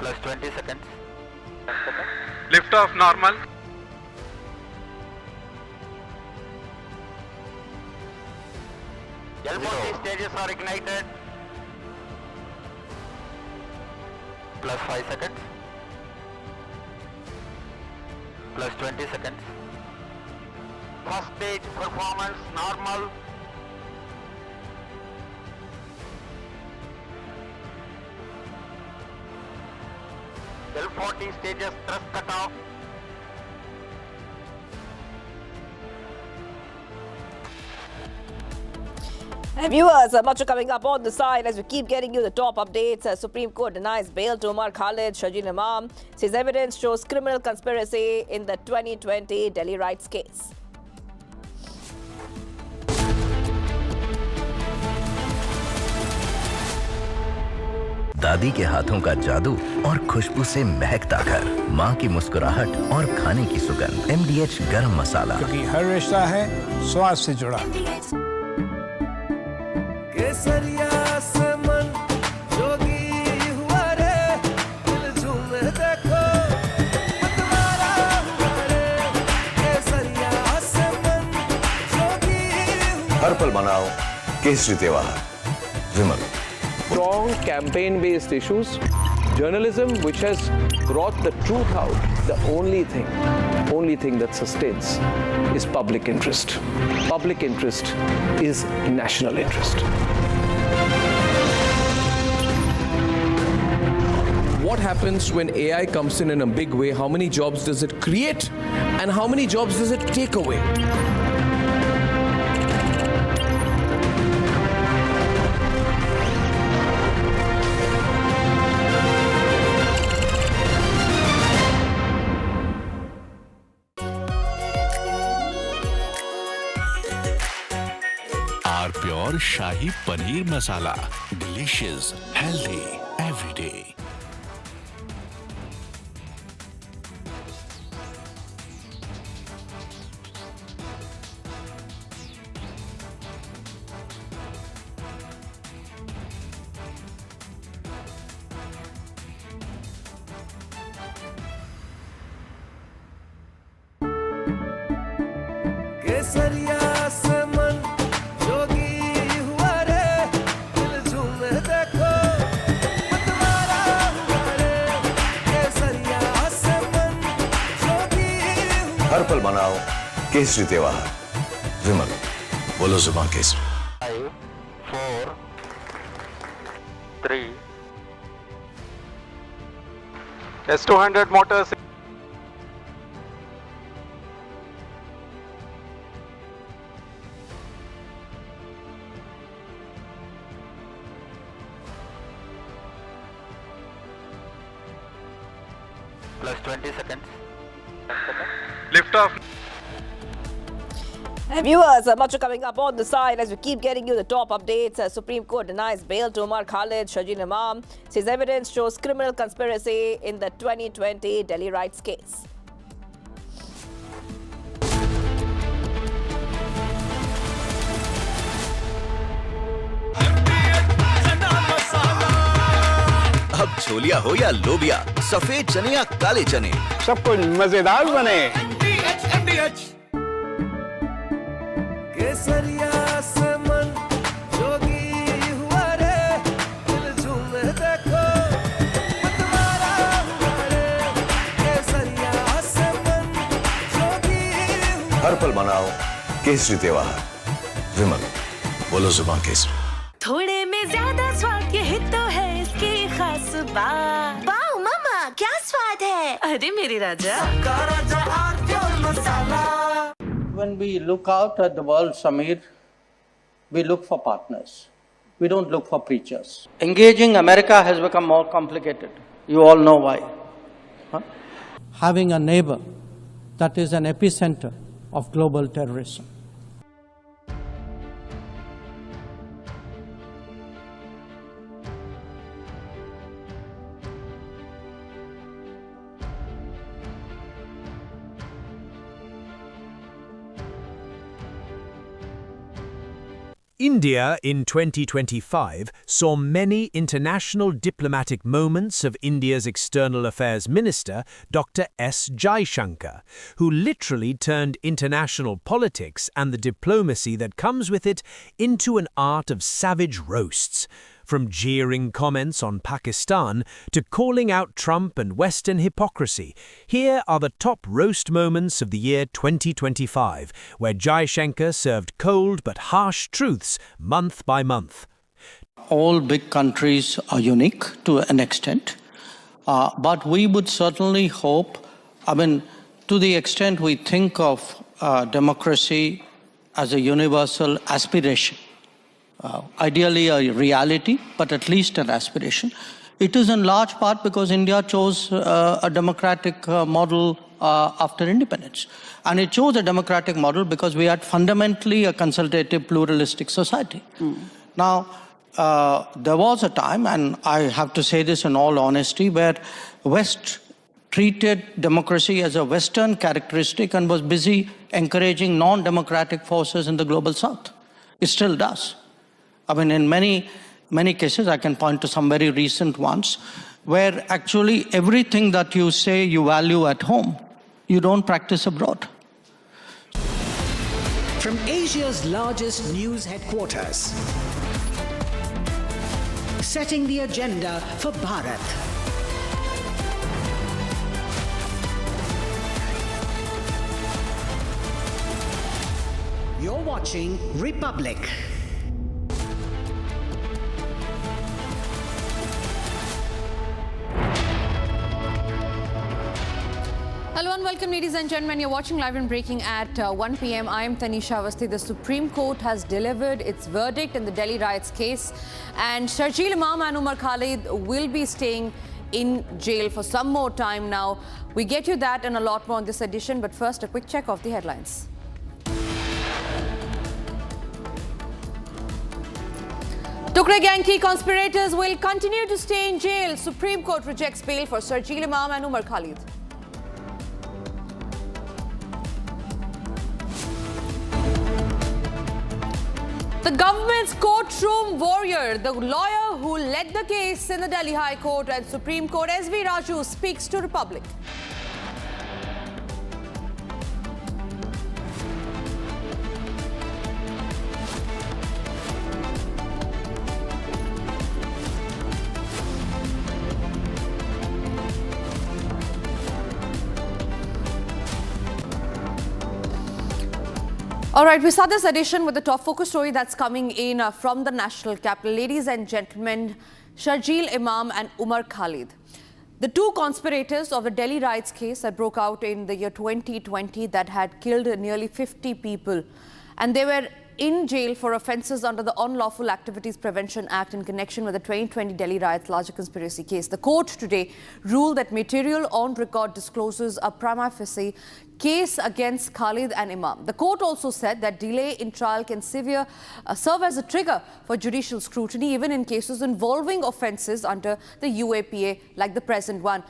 Plus 20 seconds. Lift off normal. L40 stages are ignited. Plus 5 seconds. Plus 20 seconds. First stage performance normal. L40 stages thrust cut off. And viewers, much coming up on the side as we keep getting you the top updates. Supreme Court denies bail to Umar Khalid. Shajin Imam says evidence shows criminal conspiracy in the 2020 Delhi riots case. दादी के हाथों का जादू और खुशबू से महकता घर, माँ की मुस्कुराहट और खाने की सुगंध। MDH गरम मसाला, क्योंकि हर रिश्ता है स्वाद से जुड़ा। केसरिया से मन जोगी हुआ रे, दिल झूमे देखो मतवारा हुआ रे। केसरिया से मन जोगी हुआ। हर पल मनाओ केसरी त्योहार। विमल। Strong campaign-based issues, journalism which has brought the truth out. The only thing that sustains is public interest. Public interest is national interest. What happens when AI comes in a big way? How many jobs does it create? And how many jobs does it take away? Pure Shahi Paneer Masala. Delicious, healthy, every day. केसरिया से मन जोगी हुआ रे, दिल झूमे देखो मतवारा हुआ रे। केसरिया से मन जोगी हुआ। हर पल मनाओ केसरी त्योहार। विमल। बोलो जुबान Kesari. 5, 4, 3. S200 motors. Plus 20 seconds. Lift off. And viewers, much coming up on the side as we keep getting you the top updates. Supreme Court denies bail to Umar Khalid. Shajin Imam says evidence shows criminal conspiracy in the 2020 Delhi riots case. अब छोलिया हो या लोबिया, सफेद चने या काले चने, सब कुछ मजेदार बने। केसरिया से मन जोगी हुआ रे, दिल झूमे देखो मतवारा हुआ रे। केसरिया से मन जोगी हुआ। हर पल मनाओ केसरी त्योहार। विमल। बोलो जुबान केसरी। थोड़े में ज्यादा स्वाद, यही तो है इसकी खास बात। वाओ मामा, क्या स्वाद है। अरे मेरे राजा। When we look out at the world, Samir, we look for partners. We don't look for preachers. Engaging America has become more complicated. You all know why. Having a neighbor that is an epicenter of global terrorism. India in 2025 saw many international diplomatic moments of India's External Affairs Minister, Dr. S. Jaishankar, who literally turned international politics and the diplomacy that comes with it into an art of savage roasts. From jeering comments on Pakistan to calling out Trump and Western hypocrisy, here are the top roast moments of the year 2025, where Jaishankar served cold but harsh truths month by month. All big countries are unique to an extent, but we would certainly hope, to the extent we think of democracy as a universal aspiration, ideally a reality, but at least an aspiration. It is in large part because India chose a democratic model after independence. And it chose a democratic model because we had fundamentally a consultative, pluralistic society. Now, there was a time, and I have to say this in all honesty, where West treated democracy as a Western characteristic and was busy encouraging non-democratic forces in the global South. It still does. In many cases, I can point to some very recent ones, where actually everything that you say you value at home, you don't practice abroad. From Asia's largest news headquarters, setting the agenda for Bharat. You're watching Republic. Hello and welcome, ladies and gentlemen. You're watching Live and Breaking at 1 p.m. I am Tanisha Awasthi. The Supreme Court has delivered its verdict in the Delhi riots case, and Sharjeel Imam and Umar Khalid will be staying in jail for some more time now. We get you that and a lot more on this edition, but first a quick check of the headlines. Tukre gang key conspirators will continue to stay in jail. Supreme Court rejects bail for Sharjeel Imam and Umar Khalid. The government's courtroom warrior, the lawyer who led the case in the Delhi High Court and Supreme Court, S.V. Raju, speaks to Republic. All right, we start this edition with the top focus story that's coming in from the national capital. Ladies and gentlemen, Sharjeel Imam and Umar Khalid, the two conspirators of the Delhi riots case that broke out in the year 2020 that had killed nearly 50 people. And they were in jail for offences under the Unlawful Activities Prevention Act in connection with the 2020 Delhi riots larger conspiracy case. The court today ruled that material on record discloses a prima facie case against Khalid and Imam. The court also said that delay in trial can serve as a trigger for judicial scrutiny, even in cases involving offences under the UAPA like the present one.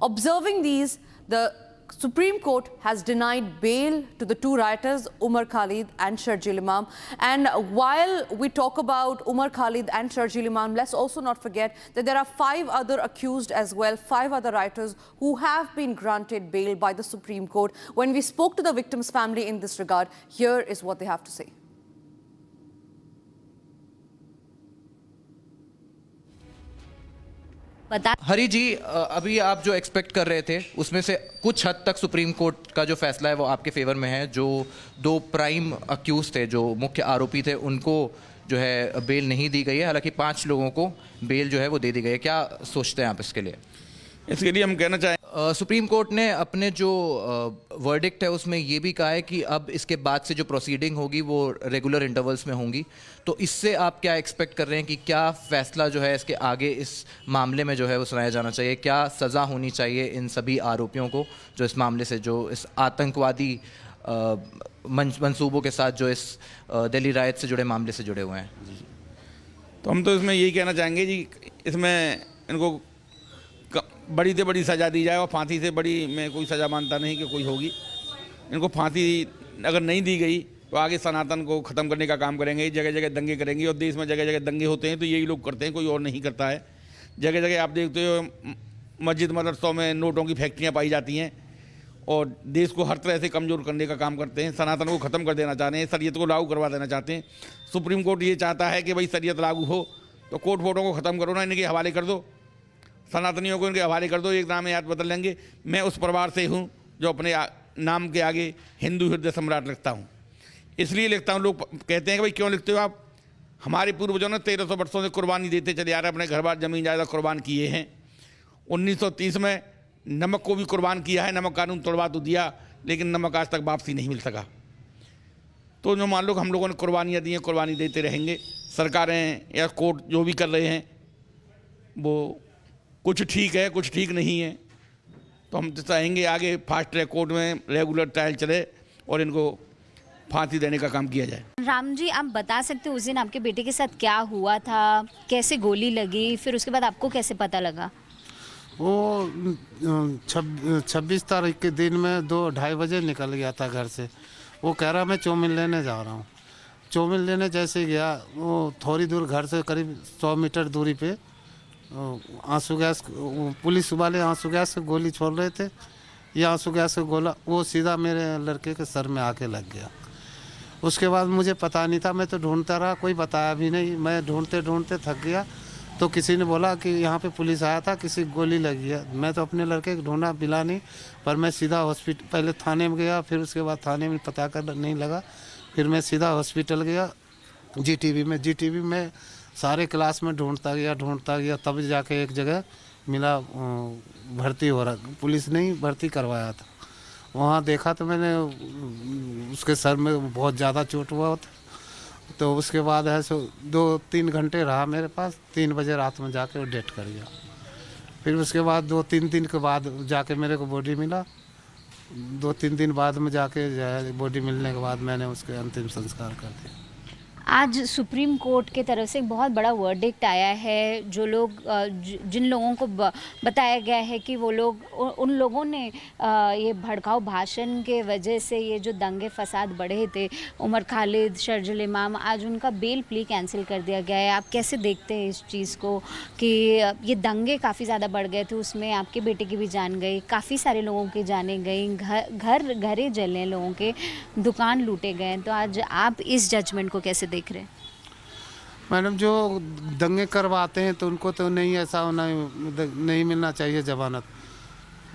Observing these, the Supreme Court has denied bail to the two rioters, Umar Khalid and Sharjeel Imam. And while we talk about Umar Khalid and Sharjeel Imam, let's also not forget that there are 5 other accused as well, 5 other rioters who have been granted bail by the Supreme Court. When we spoke to the victims' family in this regard, here is what they have to say. हरी जी, अभी आप जो expect कर रहे थे उसमें से कुछ हद तक सुप्रीम कोर्ट का जो फैसला है वो आपके फेवर में है। जो 2 प्राइम अक्यूज थे, जो मुख्य आरोपी थे, उनको जो है बेल नहीं दी गई है। हालांकि 5 लोगों को बेल जो है वो दे दी गई है। क्या सोचते हैं आप इसके लिए? इसके लिए हम कहना चाहें, सुप्रीम कोर्ट ने अपने जो वर्डिक्ट है उसमें ये भी कहा है कि अब इसके बाद से जो प्रोसीडिंग होगी वो रेगुलर इंटरवल्स में होंगी। तो इससे आप क्या एक्सपेक्ट कर रहे हैं कि क्या फैसला जो है इसके आगे इस मामले में जो है वो सुनाया जाना चाहिए? क्या सज़ा होनी चाहिए इन सभी आरोपियों को जो इस मामले से, जो इस आतंकवादी मंसूबों के साथ जो इस दिल्ली रायट से जुड़े मामले से जुड़े हुए हैं? तो हम तो इसमें यही कहना चाहेंगे जी, इसमें इनको बड़ी से बड़ी सज़ा दी जाए, और फांसी से बड़ी मैं कोई सज़ा मानता नहीं कि कोई होगी। इनको फांसी अगर नहीं दी गई तो आगे सनातन को ख़त्म करने का काम करेंगे, जगह जगह दंगे करेंगे। और देश में जगह जगह दंगे होते हैं तो यही लोग करते हैं, कोई और नहीं करता है। जगह जगह आप देखते हो मस्जिद मदरसों में नोटों की फैक्ट्रियाँ पाई जाती हैं और देश को हर तरह से कमज़ोर करने का काम करते हैं। सनातन को ख़त्म कर देना चाहते हैं, शरीयत को लागू करवा देना चाहते हैं। सुप्रीम कोर्ट ये चाहता है कि भाई शरीयत लागू हो तो कोर्ट फोटों को ख़त्म करो ना, इनके हवाले कर दो, सनातनियों को इनके हवाले कर दो, एक नाम याद बदल लेंगे। मैं उस परिवार से हूँ जो अपने नाम के आगे हिंदू हृदय सम्राट लिखता हूँ। इसलिए लिखता हूँ, लोग कहते हैं कि भाई क्यों लिखते हो आप? हमारे पूर्वजों ने 1300 वर्षों से कुर्बानी देते चले आ रहे हैं, अपने घर बार जमीन जायदाद कुर्बान किए हैं। 1930 में नमक को भी कुर्बान किया है, नमक कानून तोड़वा तो दिया लेकिन नमक आज तक वापसी नहीं मिल सका। तो जो मान लो हम लोगों ने कुर्बानियाँ दी हैं, कुर्बानी देते रहेंगे। सरकारें या कोर्ट जो भी कर रहे हैं वो कुछ ठीक है, कुछ ठीक नहीं है। तो हम तो चाहेंगे आगे फास्ट ट्रैक कोर्ट में रेगुलर ट्रायल चले और इनको फांसी देने का काम किया जाए। राम जी, आप बता सकते हो उस दिन आपके बेटे के साथ क्या हुआ था, कैसे गोली लगी, फिर उसके बाद आपको कैसे पता लगा? वो 26 तारीख के दिन में 2-2:30 बजे निकल गया था घर से। वो कह रहा मैं चाउमीन लेने जा रहा हूँ। चाउमीन लेने जैसे गया, वो थोड़ी दूर घर से करीब 100 मीटर दूरी पे आंसू गैस, पुलिस वाले आंसू गैस से गोली छोड़ रहे थे। ये आंसू गैस से गोला वो सीधा मेरे लड़के के सर में आके लग गया। उसके बाद मुझे पता नहीं था, मैं तो ढूंढता रहा, कोई बताया भी नहीं। मैं ढूंढते ढूंढते थक गया तो किसी ने बोला कि यहाँ पे पुलिस आया था, किसी गोली लगी है। मैं तो अपने लड़के को ढूंढा, मिला नहीं, पर मैं सीधा हॉस्पिटल, पहले थाने में गया, फिर उसके बाद थाने में पता कर नहीं लगा, फिर मैं सीधा हॉस्पिटल गया जीटीवी में सारे क्लास में ढूंढता गया, तब जाके एक जगह मिला, भर्ती हो रहा। पुलिस ने ही भर्ती करवाया था। वहाँ देखा तो मैंने उसके सर में बहुत ज़्यादा चोट हुआ था। तो उसके बाद है सो 2-3 घंटे रहा मेरे पास। 3 बजे रात में जाके वो डेथ कर गया। फिर उसके बाद 2-3 दिन के बाद जाके मेरे को बॉडी मिला। 2-3 दिन बाद में जाके जो है बॉडी मिलने के बाद मैंने उसके अंतिम संस्कार कर दिया। आज सुप्रीम कोर्ट के तरफ से एक बहुत बड़ा वर्डिक्ट आया है। जो लोग जिन लोगों को बताया गया है कि वो लोग, उन लोगों ने ये भड़काऊ भाषण के वजह से ये जो दंगे फसाद बढ़े थे, उमर खालिद, शर्जील इमाम, आज उनका बेल प्ली कैंसिल कर दिया गया है। आप कैसे देखते हैं इस चीज़ को कि ये दंगे काफ़ी ज़्यादा बढ़ गए थे, उसमें आपके बेटे की भी जान गई, काफ़ी सारे लोगों की जानें गई, घरे जले, लोगों के दुकान लूटे गए। तो आज आप इस जजमेंट को कैसे देख रहे हैं? मैडम, जो दंगे करवाते हैं तो उनको तो नहीं, ऐसा होना नहीं मिलना चाहिए जमानत।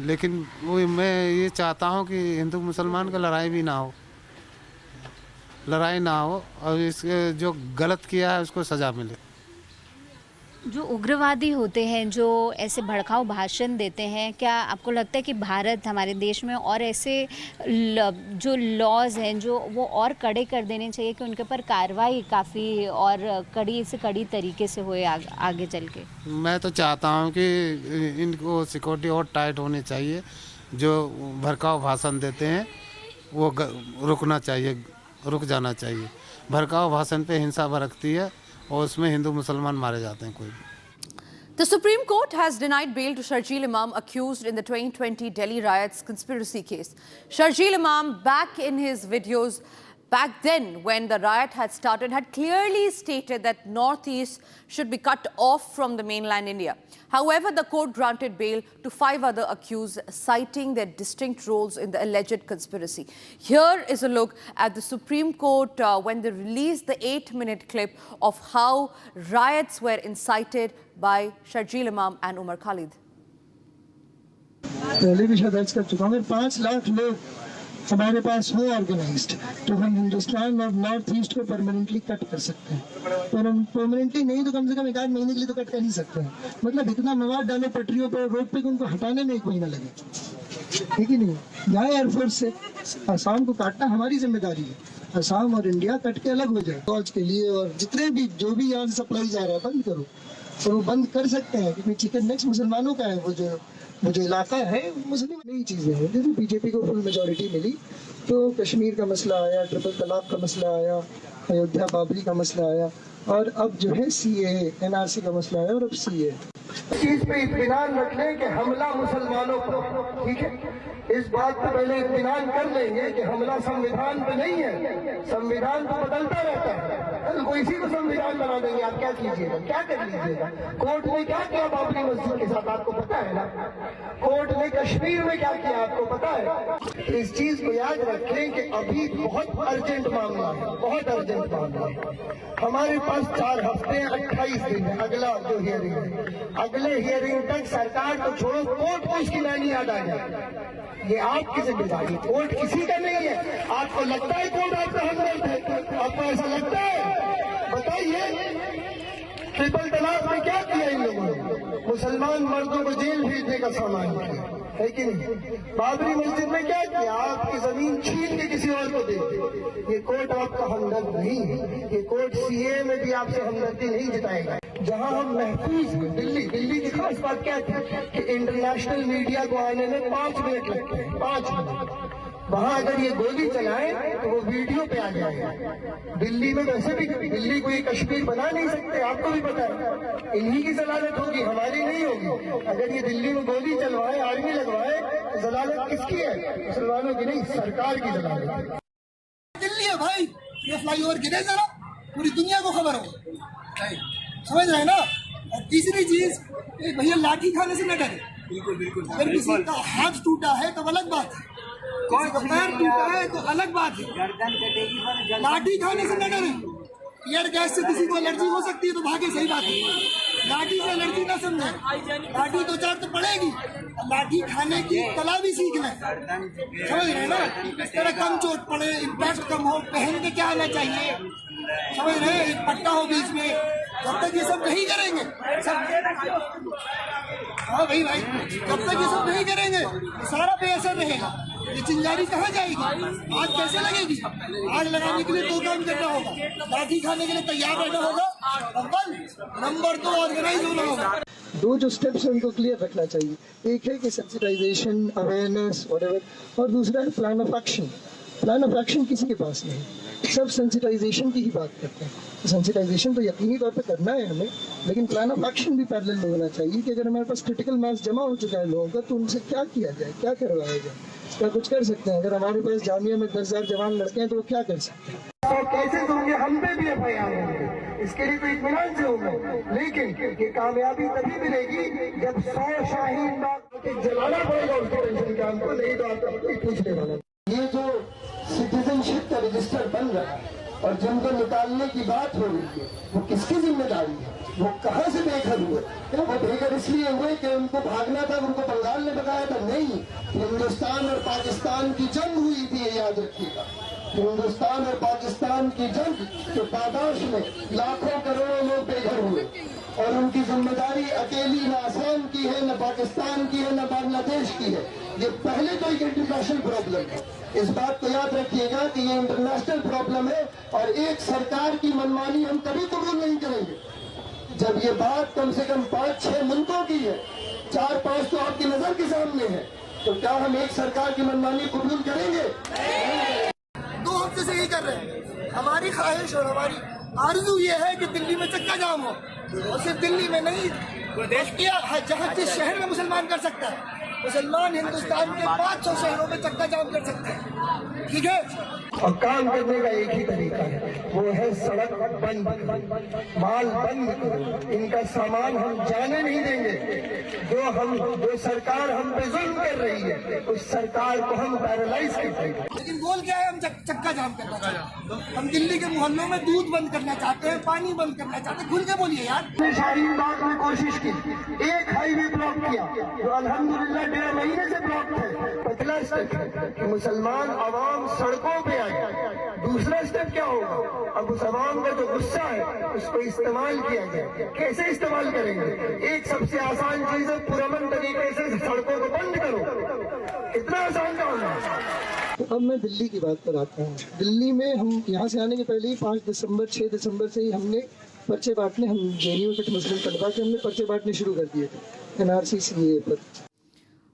लेकिन वो मैं ये चाहता हूँ कि हिंदू मुसलमान का लड़ाई भी ना हो, और इसके जो गलत किया है उसको सज़ा मिले। जो उग्रवादी होते हैं, जो ऐसे भड़काऊ भाषण देते हैं, क्या आपको लगता है कि भारत, हमारे देश में और ऐसे जो लॉज हैं जो वो और कड़े कर देने चाहिए कि उनके ऊपर कार्रवाई काफ़ी और कड़ी से कड़ी तरीके से होए आगे चल के? मैं तो चाहता हूँ कि इनको सिक्योरिटी और टाइट होनी चाहिए। जो भड़काऊ भाषण देते हैं वो रुक जाना चाहिए। भड़काऊ भाषण पे हिंसा भड़कती है और उसमें हिंदू मुसलमान मारे जाते हैं कोई भी। The Supreme Court has denied bail to Sharjeel Imam accused in the 2020 Delhi riots conspiracy case. Sharjeel Imam, back in his videos back then when the riot had started, had clearly stated that Northeast should be cut off from the mainland India. However, the court granted bail to 5 other accused, citing their distinct roles in the alleged conspiracy. Here is a look at the Supreme Court when they released the 8-minute clip of how riots were incited by Sharjeel Imam and Umar Khalid. पहले भी दर्ज कर चुका हूँ। 5 लाख लोग हमारे पास हो organised, तो हम हिंदुस्तान और नॉर्थ ईस्ट को परमानेंटली कट कर सकते हैं। पर हम परमानेंटली नहीं तो कम से कम 1-8 महीने के लिए तो कट कर ही सकते हैं। मतलब इतना मवाद डालो पटरियों पर, रोड पे, उनको हटाने में 1 महीना लगे, ठीक ही नहीं। यहाँ एयरफोर्स से असम को काटना हमारी जिम्मेदारी है। असम और इंडिया कट के अलग हो जाए फौज के लिए, और जितने भी जो भी यहाँ से सप्लाई जा रहा है बंद करो। और वो बंद कर सकते हैं क्योंकि चिकन नेक्स्ट मुसलमानों का है। वो जो इलाका है मुस्लिम नई चीज़ें हैं। जब बीजेपी को फुल मेजॉरिटी मिली तो कश्मीर का मसला आया, ट्रिपल तलाक का मसला आया, अयोध्या बाबरी का मसला आया, और अब जो है CAA NRC का मसला आया, और अब CAA। इस चीज पे इत्मीनान रख लें कि हमला मुसलमानों पर, ठीक है, इस बात पर पहले इत्मीनान कर लेंगे कि हमला संविधान पे नहीं है। संविधान तो बदलता रहता है, कल को इसी को संविधान बना देंगे, आप क्या कीजिएगा, क्या कर लीजिएगा। कोर्ट ने क्या किया बाबरी मस्जिद के साथ आपको पता है ना, कोर्ट ने कश्मीर में क्या किया आपको पता है। इस चीज को याद रखें कि अभी बहुत अर्जेंट मामला है, बहुत अर्जेंट मामला है। हमारे पास 4 हफ्ते 28 दिन है अगला जो हियरिंग है, अगले हियरिंग तक सरकार को छोड़ो, कोर्ट को इसकी नानी याद आ जाए। ये आपकी जिम्मेदारी, कोर्ट किसी का नहीं है। आपको लगता है कोर्ट आपका हमदर्द है, आपको ऐसा लगता है, बताइए। ट्रिपल तलाक में क्या किया इन लोगों ने, मुसलमान मर्दों को जेल भेजने का सामान किया है कि नहीं। बाबरी मस्जिद में क्या किया, आपकी जमीन छीन के किसी और को दे दी। ये कोर्ट आपका हमदर्द नहीं है, ये कोर्ट सीए में भी आपसे हमदर्दी नहीं जताएगा। जहां हम महफूज हैं, दिल्ली की खास बात क्या थी कि इंटरनेशनल मीडिया को आने में 5 मिनट लगते हैं, 5 मिनट। वहां अगर ये गोली चलाएं तो वो वीडियो पे आ जाएगा। दिल्ली में वैसे भी दिल्ली को ये कश्मीर बना नहीं सकते, आपको भी पता है। इन्हीं की जलालत होगी, हमारी नहीं होगी। अगर ये दिल्ली में गोली चलवाए, आर्मी लगवाए, तो जलालत किसकी है, मुसलमानों की नहीं, सरकार की जलालत है। दिल्ली है भाई, ये फ्लाईओवर गिरे जरा, पूरी दुनिया को खबर हो, समझ रहे हैं ना। और तीसरी चीज, भैया लाठी खाने से न डरे। बिल्कुल। अगर किसी का हाथ टूटा है तो अलग बात है, किसी का पैर टूटा है तो अलग बात है। लाठी खाने से न डरे। एयर गैस से किसी को एलर्जी हो सकती है तो भागे, सही बात है। लाठी से एलर्जी ना समझे, लाठी 2-4 तो पड़ेगी, लाठी खाने की कला भी सीख लें, समझ रहे हैं ना। इस तरह कम चोट पड़े, इम्पैक्ट कम हो, पहन के क्या आना चाहिए, समझ रहे हैं, एक पट्टा हो बीच में। जब तक ये सब नहीं करेंगे, हाँ भाई, जब तक ये सब नहीं करेंगे तो सारा बेअसर रहेगा। ये चिंगारी कहाँ जाएगी, आग कैसे लगेगी। आग लगाने के लिए 2 काम करना होगा, लाठी खाने के लिए तैयार रहना होगा, अव्वल, नंबर 2 ऑर्गेनाइज होना होगा। 2 जो स्टेप्स हैं उनको क्लियर रखना चाहिए। एक है कि सेंसिटाइजेशन, अवेयरनेस, व्हाटएवर, और दूसरा है plan of action. Plan of action किसी के पास नहीं, सब सेंसिटाइजेशन की ही बात करते हैं। सेंसिटाइजेशन तो यकीनी तौर पे करना है हमें, लेकिन प्लान ऑफ एक्शन भी पैरेलल में होना चाहिए कि अगर हमारे पास क्रिटिकल मास जमा हो चुका है लोगों का, तो उनसे क्या किया जाए, क्या करवाया जाए, क्या कुछ कर सकते हैं। अगर हमारे पास जामिया में 10,000 जवान लड़के हैं तो वो क्या कर सकते हैं। तो केसेस होंगे, हम पे भी FIR होंगे, इसके लिए तो इत्मीनान से होंगे। लेकिन ये कामयाबी तभी मिलेगी जब 100 शाहीन बाग जलाना पड़ेगा उसके टेंशन का हमको, नहीं तो आपको कोई पूछने वाला। ये जो सिटीजनशिप का रजिस्टर बन रहा है और जिनको निकालने की बात हो रही है, वो किसकी जिम्मेदारी है, वो कहाँ से बेघर हुए। वो बेघर इसलिए हुए कि उनको भागना था, उनको बंगाल ने भगाया था, नहीं। हिंदुस्तान और पाकिस्तान की जंग हुई थी, ये याद रखिएगा। हिंदुस्तान और पाकिस्तान की जंग के पादाश में लाखों करोड़ों लोग बेघर हुए और उनकी जिम्मेदारी अकेली न आसाम की है, न पाकिस्तान की है, न बांग्लादेश की है। ये पहले तो एक इंटरनेशनल प्रॉब्लम है, इस बात को याद रखिएगा कि ये इंटरनेशनल प्रॉब्लम है। और एक सरकार की मनमानी हम कभी कबूल नहीं करेंगे। जब ये बात कम से कम 5-6 मुल्कों की है, 4-5 तो आपकी नजर के सामने है, तो क्या हम एक सरकार की मनमानी कबूल करेंगे? 2 हफ्ते से यही कर रहे हैं। हमारी ख्वाहिश और हमारी आरज़ू ये है कि दिल्ली में चक्का जाम हो, और सिर्फ दिल्ली में नहीं, जहाँ जिस शहर में मुसलमान कर सकता है, मुसलमान हिंदुस्तान के 500 शहरों में चक्का जाम कर सकते हैं, ठीक है। और काम करने का एक ही तरीका है, वो है सड़क बंद, माल बंद करो, इनका सामान हम जाने नहीं देंगे। जो सरकार हम पे जुल्म कर रही है, उस सरकार को हम पैरालाइज कर देंगे। लेकिन बोल क्या है, हम चक्का जाम करना चाहते हैं, हम दिल्ली के मोहल्लों में दूध बंद करना चाहते हैं, पानी बंद करना चाहते हैं। खुल के बोलिए यार। शाहीन बाग में कोशिश की, एक हाईवे ब्लॉक किया, जो अल्हम्दुलिल्लाह 1.5 महीने से ब्लॉक थे। पहला स्टेप है कि मुसलमान आवाम सड़कों पे आए। दूसरा स्टेप क्या होगा, अब उस आवाम का जो गुस्सा है उसको इस्तेमाल किया जाए। कैसे इस्तेमाल करेंगे? एक सबसे आसान चीज है, पुरअमन तरीके से सड़कों को बंद करो। इतना आसान काम है। तो अब मैं दिल्ली की बात पर आता हूँ। दिल्ली में हम यहाँ से आने के पहले ही 5 दिसंबर 6 दिसंबर से ही हमने पर्चे बांटने, हम जेएनयू के मुस्लिम तलबा के हमने पर्चे बांटने शुरू कर दिए थे NRC CAA पर।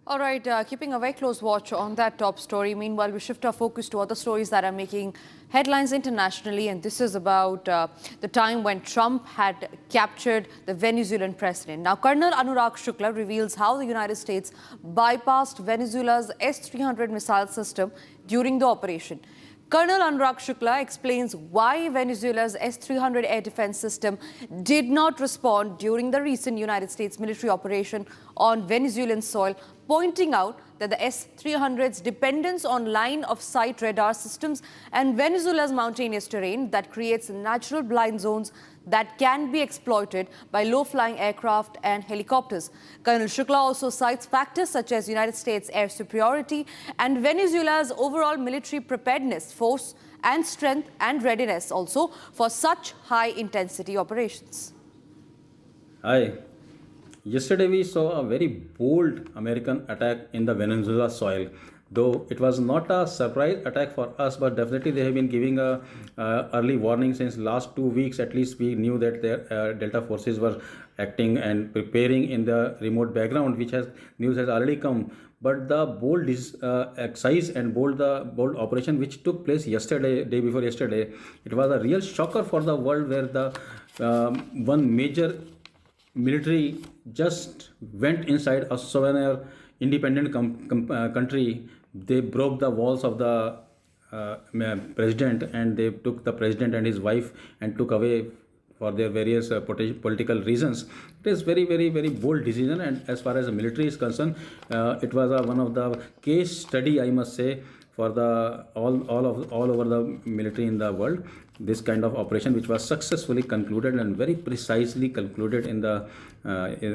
All right, keeping a very close watch on that top story. Meanwhile, we shift our focus to other stories that are making headlines internationally, and this is about the time when Trump had captured the Venezuelan president. Now, Colonel Anurag Shukla reveals how the United States bypassed Venezuela's S-300 missile system during the operation. Colonel Anurag Shukla explains why Venezuela's S-300 air defense system did not respond during the recent United States military operation on Venezuelan soil, pointing out that the S-300's dependence on line-of-sight radar systems and Venezuela's mountainous terrain that creates natural blind zones that can be exploited by low-flying aircraft and helicopters. Colonel Shukla also cites factors such as United States air superiority and Venezuela's overall military preparedness, force and strength and readiness also for such high-intensity operations. Hi. Yesterday we saw a very bold American attack in the Venezuela soil. Though it was not a surprise attack for us, but definitely they have been giving a early warning since last 2 weeks. At least we knew that their Delta forces were acting and preparing in the remote background, which news has already come. But the bold exercise and bold operation which took place yesterday, day before yesterday, it was a real shocker for the world, where the one major military just went inside a sovereign independent country. They broke the walls of the president, and they took the president and his wife and took away for their various political reasons. It is very, very, very bold decision, and as far as the military is concerned, it was one of the case study, I must say, for the all over the military in the world. This kind of operation, which was successfully concluded and very precisely concluded in the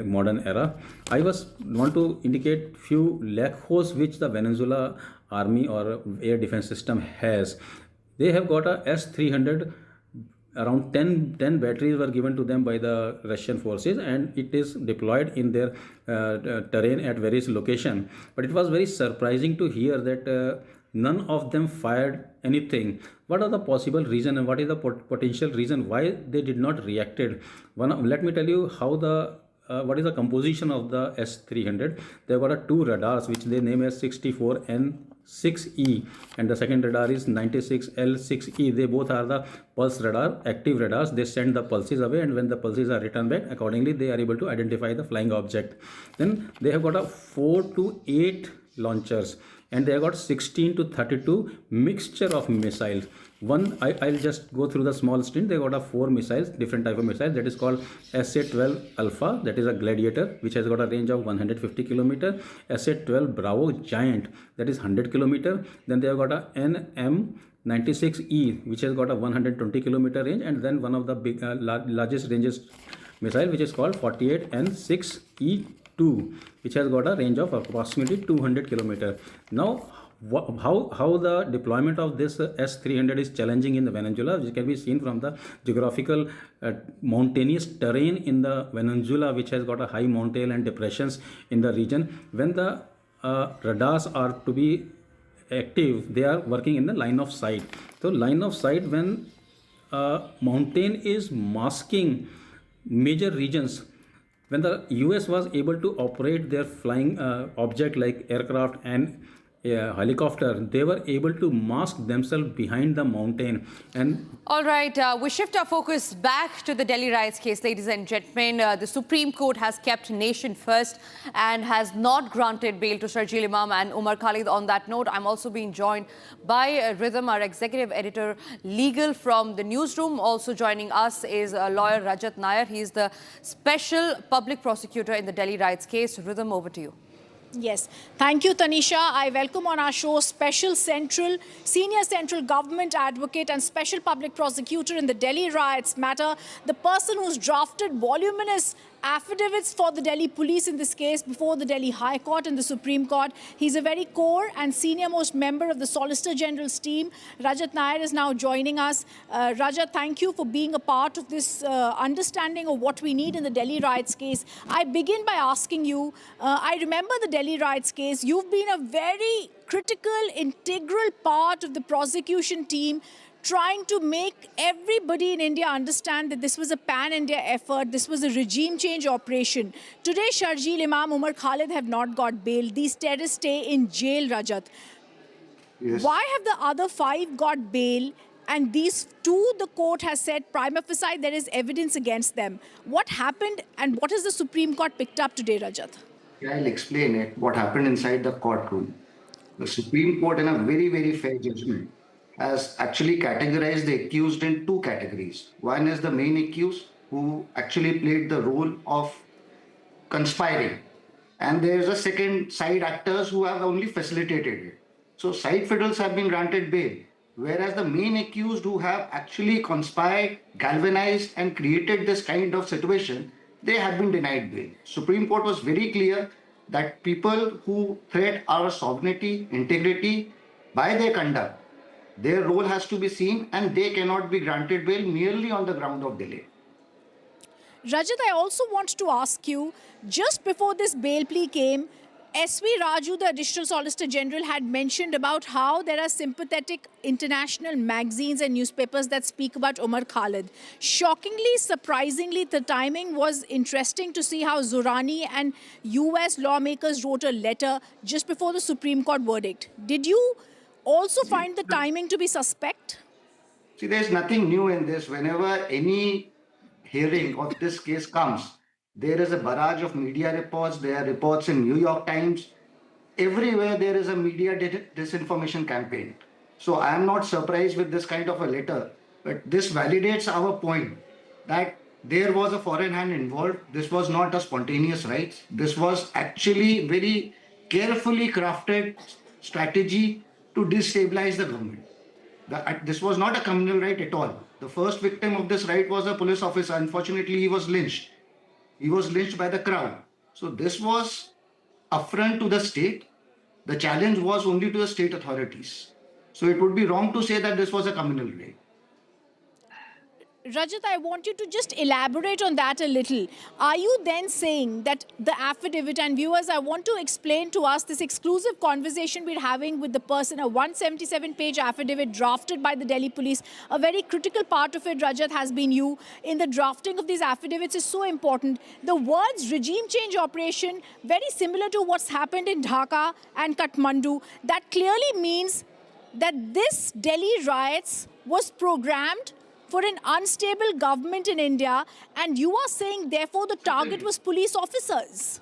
modern era. I want to indicate few loopholes which the Venezuela army or air defense system has. They have got a S-300. Around 10 batteries were given to them by the Russian forces, and it is deployed in their terrain at various locations. But it was very surprising to hear that none of them fired anything. What are the possible reason, and what is the potential reason why they did not reacted? Let me tell you how what is the composition of the S-300. There were two radars which they name as 64N6E, and the second radar is 96L6E. They both are the pulse radar, active radars. They send the pulses away, and when the pulses are returned back, accordingly they are able to identify the flying object. Then they have got a 4 to 8 launchers, and they have got 16 to 32 mixture of missiles. I'll just go through the small string. They got a 4 missiles, different type of missiles. That is called SA-12 Alpha, that is a Gladiator, which has got a range of 150 kilometer. SA-12 Bravo Giant, that is 100 kilometer. Then they have got a NM96E, which has got a 120 kilometer range, and then one of the big largest ranges missile, which is called 48N6E2, which has got a range of approximately 200 kilometer. Now, how the deployment of this S-300 is challenging in the Venezuela, which can be seen from the geographical mountainous terrain in the Venezuela, which has got a high mountain and depressions in the region. When the radars are to be active, they are working in the line of sight. So line of sight, when mountain is masking major regions, when the US was able to operate their flying object like aircraft and helicopter, they were able to mask themselves behind the mountain. And all right, we shift our focus back to the Delhi riots case, ladies and gentlemen. The Supreme Court has kept nation first and has not granted bail to Sharjeel Imam and Umar Khalid. On that note, I'm also being joined by Rhythm, our executive editor, legal from the newsroom. Also joining us is lawyer Rajat Nair. He is the special public prosecutor in the Delhi riots case. Rhythm, over to you. Yes. Thank you, Tanisha. I welcome on our show senior central government advocate and special public prosecutor in the Delhi riots matter, the person who's drafted voluminous affidavits for the Delhi police in this case before the Delhi High Court and the Supreme Court. He's a very core and senior-most member of the Solicitor General's team. Rajat Nair is now joining us. Rajat, thank you for being a part of this understanding of what we need in the Delhi riots case. I begin by asking you, I remember the Delhi riots case. You've been a very critical, integral part of the prosecution team trying to make everybody in India understand that this was a pan-India effort, this was a regime change operation. Today, Sharjeel Imam, Umar Khalid have not got bail. These terrorists stay in jail, Rajat. Yes. Why have the other 5 got bail and these 2, the court has said, prima facie, there is evidence against them? What happened and what has the Supreme Court picked up today, Rajat? I'll explain it, what happened inside the courtroom. The Supreme Court, in a very, very fair judgment, has actually categorized the accused in 2 categories. One is the main accused, who actually played the role of conspiring. And there's a second side actors who have only facilitated it. So side fiddles have been granted bail, whereas the main accused who have actually conspired, galvanized and created this kind of situation, they have been denied bail. Supreme Court was very clear that people who threat our sovereignty, integrity by their conduct, their role has to be seen and they cannot be granted bail merely on the ground of delay. Rajat, I also want to ask you, just before this bail plea came, S.V. Raju, the Additional Solicitor General, had mentioned about how there are sympathetic international magazines and newspapers that speak about Umar Khalid. Shockingly, surprisingly, the timing was interesting to see how Zohrani and US lawmakers wrote a letter just before the Supreme Court verdict. Did you also find the timing to be suspect? See, there's nothing new in this. Whenever any hearing of this case comes, there is a barrage of media reports. There are reports in New York Times. Everywhere there is a media disinformation campaign. So I am not surprised with this kind of a letter, but this validates our point that there was a foreign hand involved. This was not a spontaneous right. This was actually very carefully crafted strategy to destabilize the government. This was not a communal right at all. The first victim of this right was a police officer. Unfortunately, he was lynched. He was lynched by the crowd. So this was affront to the state. The challenge was only to the state authorities. So it would be wrong to say that this was a communal right. Rajat, I want you to just elaborate on that a little. Are you then saying that the affidavit, and viewers, I want to explain to us this exclusive conversation we're having with the person, a 177-page affidavit drafted by the Delhi police. A very critical part of it, Rajat, has been you. In the drafting of these affidavits is so important. The words regime change operation, very similar to what's happened in Dhaka and Kathmandu. That clearly means that this Delhi riots was programmed for an unstable government in India, and you are saying, therefore, the target was police officers.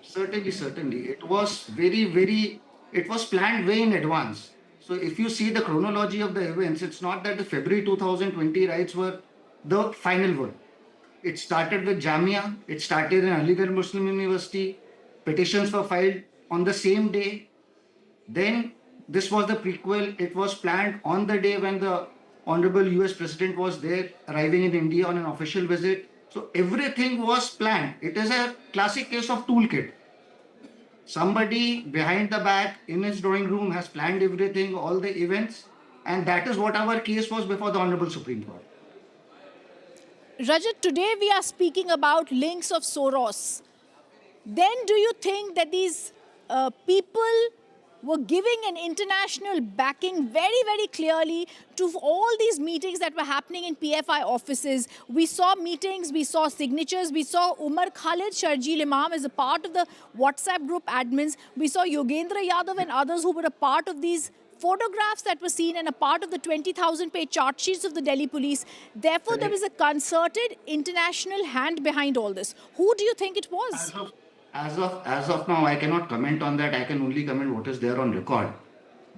Certainly. It was it was planned way in advance. So if you see the chronology of the events, it's not that the February 2020 riots were the final one. It started with Jamia, it started in Aligarh Muslim University, petitions were filed on the same day. Then this was the prequel. It was planned on the day when the Honorable US President was there, arriving in India on an official visit. So everything was planned. It is a classic case of toolkit. Somebody behind the back in his drawing room has planned everything, all the events, and that is what our case was before the Honorable Supreme Court. Rajat, today we are speaking about links of Soros. Then do you think that these people were giving an international backing very, very clearly to all these meetings that were happening in PFI offices? We saw meetings, we saw signatures, we saw Umar Khalid, Sharjeel Imam as a part of the WhatsApp group admins. We saw Yogendra Yadav and others who were a part of these photographs that were seen and a part of the 20,000-page chart sheets of the Delhi police. Therefore, there was a concerted international hand behind all this. Who do you think it was? As of now, I cannot comment on that. I can only comment what is there on record.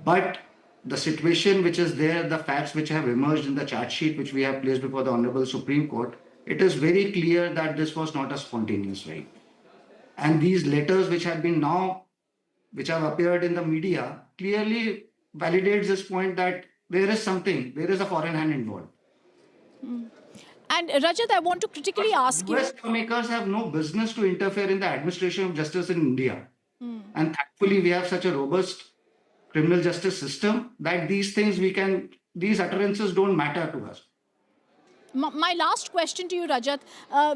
But the situation which is there, the facts which have emerged in the charge sheet which we have placed before the Honorable Supreme Court, it is very clear that this was not a spontaneous right. And these letters which have appeared in the media, clearly validates this point that there is a foreign hand involved. And Rajat, I want to critically ask you. US lawmakers have no business to interfere in the administration of justice in India. And thankfully, we have such a robust criminal justice system that these utterances don't matter to us. My last question to you, Rajat.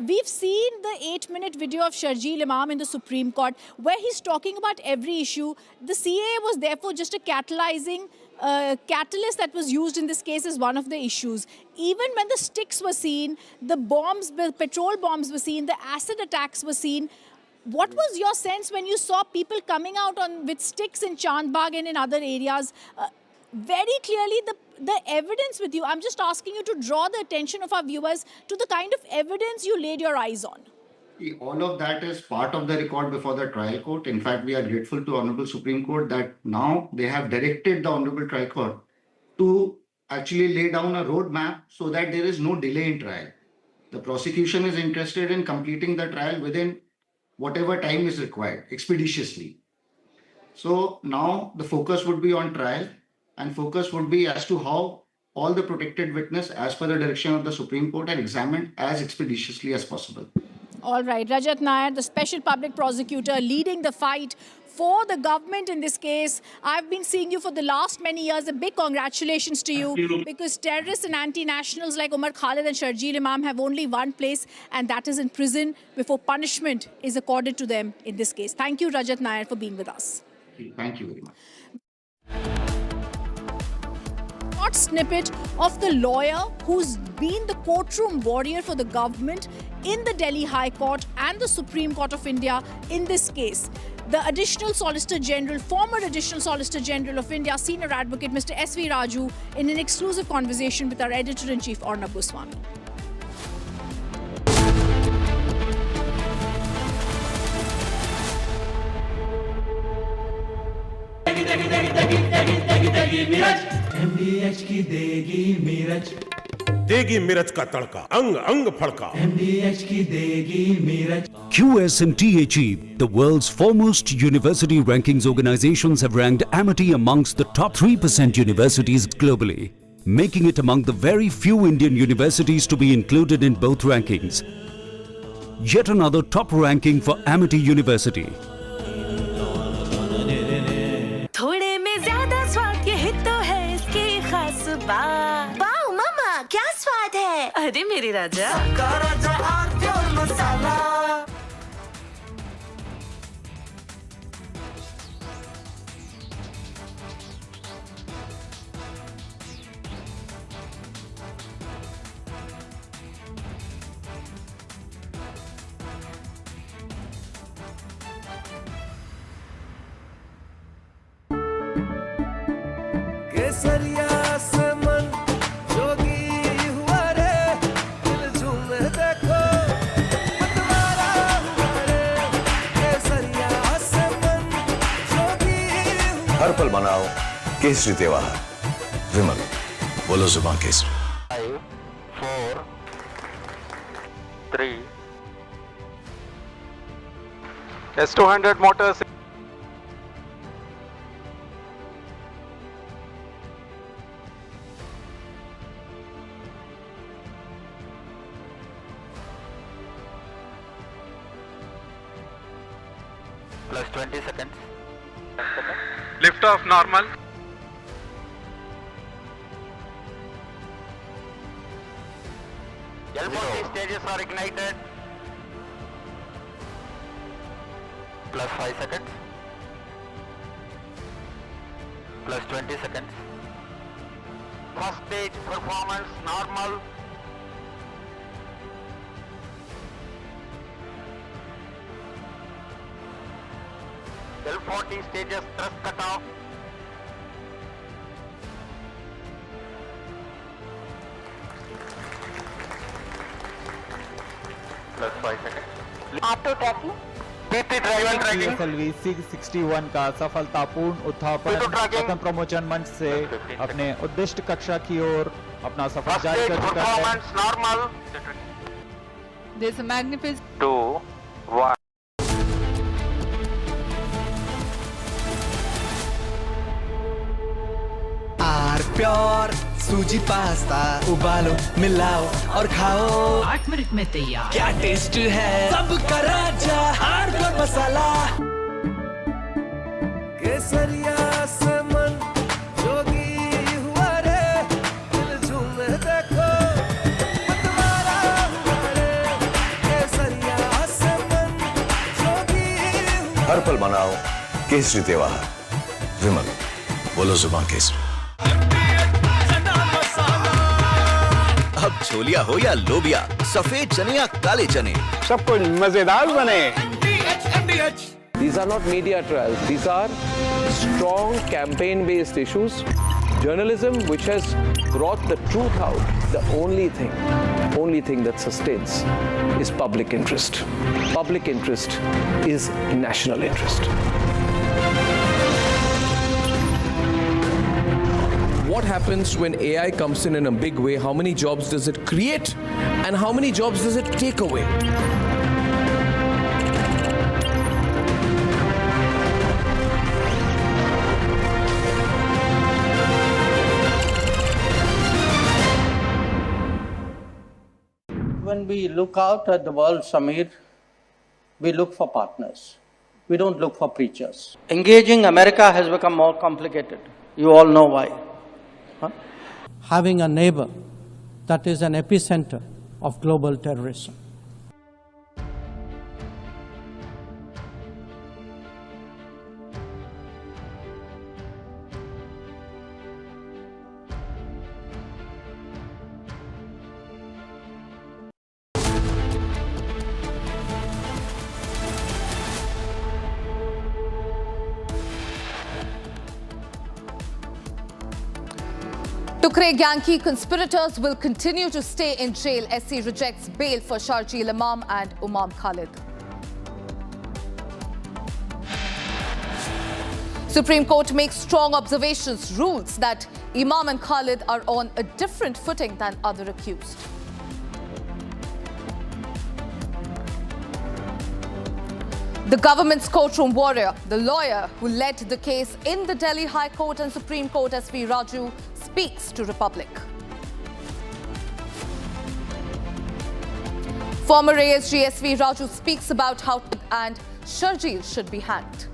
We've seen the 8-minute video of Sharjeel Imam in the Supreme Court where he's talking about every issue. The CAA was therefore just a catalyzing catalyst that was used in this case is one of the issues. Even when the sticks were seen, the bombs, the petrol bombs were seen, the acid attacks were seen. What was your sense when you saw people coming out with sticks in Chandbagh and in other areas? Very clearly, the evidence with you. I'm just asking you to draw the attention of our viewers to the kind of evidence you laid your eyes on. All of that is part of the record before the trial court. In fact, we are grateful to Honorable Supreme Court that now they have directed the Honorable Trial Court to actually lay down a roadmap so that there is no delay in trial. The prosecution is interested in completing the trial within whatever time is required, expeditiously. So now the focus would be on trial, and focus would be as to how all the protected witness, as per the direction of the Supreme Court, are examined as expeditiously as possible. All right, Rajat Nair, the special public prosecutor leading the fight for the government in this case. I've been seeing you for the last many years. A big congratulations to you, because terrorists and anti-nationals like Umar Khalid and Sharjeel Imam have only one place, and that is in prison before punishment is accorded to them in this case. Thank you, Rajat Nair, for being with us. Thank you very much. Short snippet of the lawyer who's been the courtroom warrior for the government in the Delhi High Court and the Supreme Court of India in this case. The Additional Solicitor General, former Additional Solicitor General of India, Senior Advocate Mr. S.V. Raju, in an exclusive conversation with our Editor-in-Chief, Arnab Goswami. MDH की देगी मीरज, देगी मिर्च का तड़का, अंग अंग फड़का। MDH की देगी Miraj. QS&THE, the world's foremost university rankings organizations, have ranked Amity amongst the top 3% universities globally, making it among the very few Indian universities to be included in both rankings. Yet another top ranking for Amity University. थोड़े में ज्यादा स्वाद, यही तो है इसकी खास बात। वाओ मामा, क्या स्वाद है? अरे मेरे राजा, राजा और मसाला। केसरिया से मन जोगी हुआ रे, दिल झूमे देखो मतवारा हुआ रे। केसरिया से मन जोगी हुआ। हर पल मनाओ केसरी त्योहार, विमल बोलो जुबान Kesari. 5, 4, 3. S200 motors. Plus 20 seconds. Lift off normal. L40 stages are ignited. Plus 5 seconds. Plus 20 seconds. First stage performance normal. L40 stages thrust cut off. Plus 5 seconds. Auto trekking. PT driver tracking. PSLV 661 का सफलतापूर्ण उत्थापन प्रथम प्रमोचन मंच से अपने उद्दिष्ट कक्षा की ओर अपना सफर जारी कर चुका है। Performance normal. There's a magnificent 2, 1. Pure सूजी पास्ता उबालो, मिलाओ और खाओ। 8 मिनट में तैयार। क्या टेस्ट है, सबका राजा हार्डकोर मसाला। केसरिया से मन जोगी हुआ रे, दिल झूमे देखो मतवारा हुआ रे। केसरिया से मन जोगी हुआ। हर पल मनाओ केसरी त्योहार, विमल बोलो जुबान केसरी। अब छोलिया हो या लोबिया, सफेद चने या काले चने, सब कुछ मजेदार बने। These are not media trials. These are strong campaign-based issues. Journalism which has brought the truth out. The only thing that sustains is public interest. Public interest is national interest. What happens when AI comes in a big way? How many jobs does it create? And how many jobs does it take away? When we look out at the world, Samir, we look for partners. We don't look for preachers. Engaging America has become more complicated. You all know why. Having a neighbor that is an epicenter of global terrorism. Tukre Yankee conspirators will continue to stay in jail. SC rejects bail for Sharjeel Imam and Umar Khalid. Supreme Court makes strong observations, rules that Imam and Khalid are on a different footing than other accused. The government's courtroom warrior, the lawyer who led the case in the Delhi High Court and Supreme Court, SV Raju, speaks to Republic. Former ASG SV Raju speaks about how and Sharjeel should be hanged.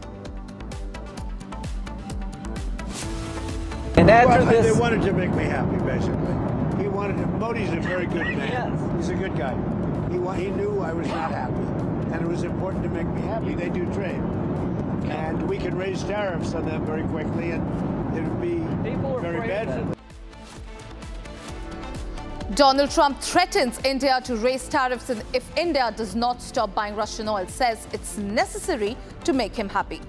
And after this, they wanted to make me happy, basically. Modi's a very good man. Yes. He's a good guy. He knew I was not happy. And it was important to make me happy. They do trade. And we can raise tariffs on them very quickly, and it would be very bad for them. Donald Trump threatens India to raise tariffs if India does not stop buying Russian oil, says it's necessary to make him happy.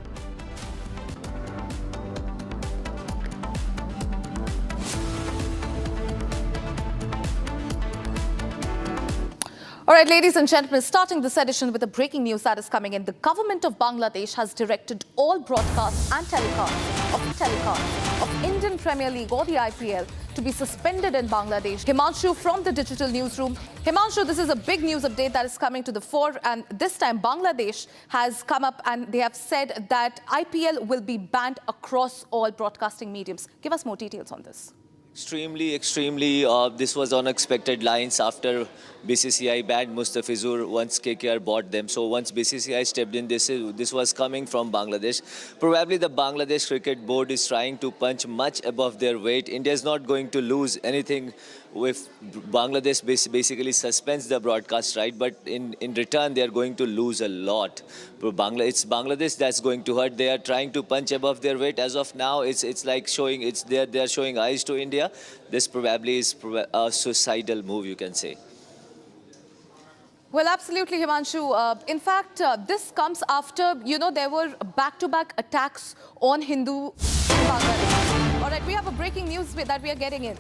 All right, ladies and gentlemen, starting this edition with the breaking news that is coming in. The government of Bangladesh has directed all broadcasts and telecasts of Indian Premier League or the IPL to be suspended in Bangladesh. Himanshu from the digital newsroom. Himanshu, this is a big news update that is coming to the fore, and this time Bangladesh has come up and they have said that IPL will be banned across all broadcasting mediums. Give us more details on this. Extremely, this was unexpected lines after BCCI banned Mustafizur once KKR bought them. So once BCCI stepped in, this was coming from Bangladesh. Probably the Bangladesh Cricket Board is trying to punch much above their weight. India is not going to lose anything if Bangladesh basically suspends the broadcast, right? But in return, they are going to lose a lot. It's Bangladesh that's going to hurt. They are trying to punch above their weight. As of now, it's like showing they are showing eyes to India. This probably is a suicidal move, you can say. Well, absolutely, Himanshu. In fact, this comes after, there were back-to-back attacks on Hindu in Bangladesh. All right, we have a breaking news that we are getting in.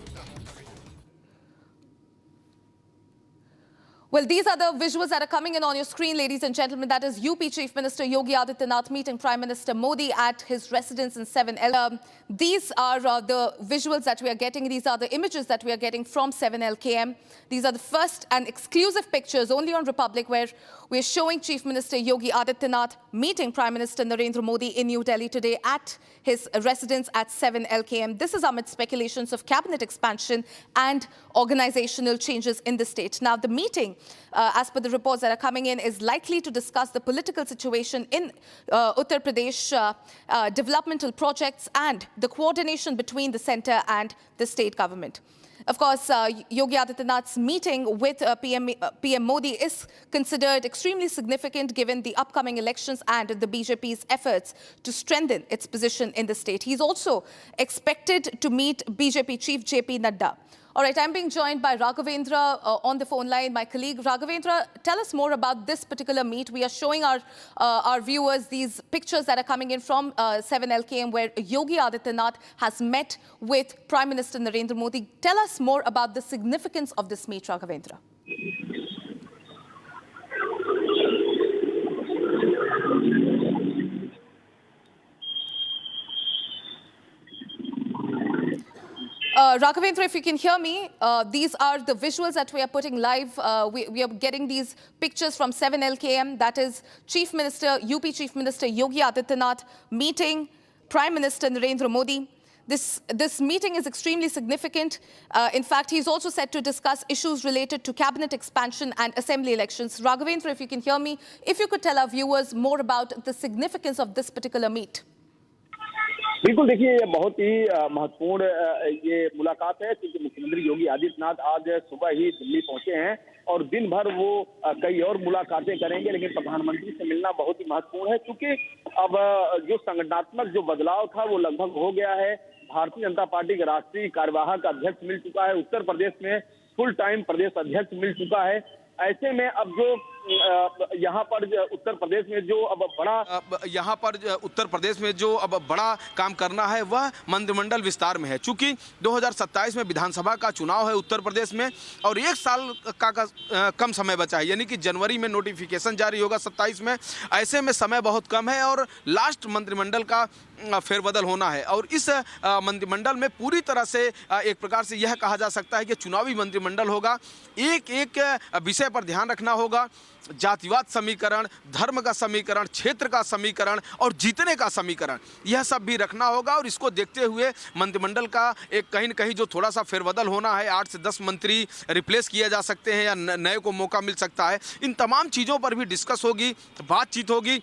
Well, these are the visuals that are coming in on your screen, ladies and gentlemen. That is UP Chief Minister Yogi Adityanath meeting Prime Minister Modi at his residence in 7L. These are the visuals that we are getting. These are the images that we are getting from 7LKM. These are the first and exclusive pictures only on Republic, where we're showing Chief Minister Yogi Adityanath meeting Prime Minister Narendra Modi in New Delhi today at his residence at 7LKM. This is amid speculations of cabinet expansion and organizational changes in the state. Now, the meeting, as per the reports that are coming in, is likely to discuss the political situation in Uttar Pradesh, developmental projects, and the coordination between the centre and the state government. Of course, Yogi Adityanath's meeting with PM Modi is considered extremely significant given the upcoming elections and the BJP's efforts to strengthen its position in the state. He's also expected to meet BJP Chief JP Nadda. All right, I'm being joined by Raghavendra on the phone line, my colleague. Raghavendra, tell us more about this particular meet. We are showing our viewers these pictures that are coming in from 7LKM, where Yogi Adityanath has met with Prime Minister Narendra Modi. Tell us more about the significance of this meet, Raghavendra. Raghavendra, if you can hear me, these are the visuals that we are putting live. We are getting these pictures from 7LKM. That is UP Chief Minister Yogi Adityanath meeting Prime Minister Narendra Modi. This meeting is extremely significant. In fact, he's also set to discuss issues related to cabinet expansion and assembly elections. Raghavendra, if you can hear me, if you could tell our viewers more about the significance of this particular meet. बिल्कुल, देखिए ये बहुत ही महत्वपूर्ण ये मुलाकात है, क्योंकि मुख्यमंत्री योगी आदित्यनाथ आज सुबह ही दिल्ली पहुंचे हैं और दिन भर वो कई और मुलाकातें करेंगे, लेकिन प्रधानमंत्री से मिलना बहुत ही महत्वपूर्ण है, क्योंकि अब जो संगठनात्मक जो बदलाव था वो लगभग हो गया है। भारतीय जनता पार्टी के राष्ट्रीय कार्यवाहक अध्यक्ष मिल चुका है, उत्तर प्रदेश में फुल टाइम प्रदेश अध्यक्ष मिल चुका है। ऐसे में अब जो यहाँ पर उत्तर प्रदेश में जो अब बड़ा काम करना है वह मंत्रिमंडल विस्तार में है, चूंकि 2027 में विधानसभा का चुनाव है उत्तर प्रदेश में और 1 साल का कम समय बचा है, यानी कि जनवरी में नोटिफिकेशन जारी होगा 27 में। ऐसे में समय बहुत कम है और लास्ट मंत्रिमंडल का फेरबदल होना है और इस मंत्रिमंडल में पूरी तरह से एक प्रकार से यह कहा जा सकता है कि चुनावी मंत्रिमंडल होगा। एक विषय पर ध्यान रखना होगा, जातिवाद समीकरण, धर्म का समीकरण, क्षेत्र का समीकरण और जीतने का समीकरण, यह सब भी रखना होगा। और इसको देखते हुए मंत्रिमंडल का एक कहीं न कहीं जो थोड़ा सा फेरबदल होना है, 8 से 10 मंत्री रिप्लेस किए जा सकते हैं या नए को मौका मिल सकता है, इन तमाम चीज़ों पर भी डिस्कस होगी, बातचीत होगी।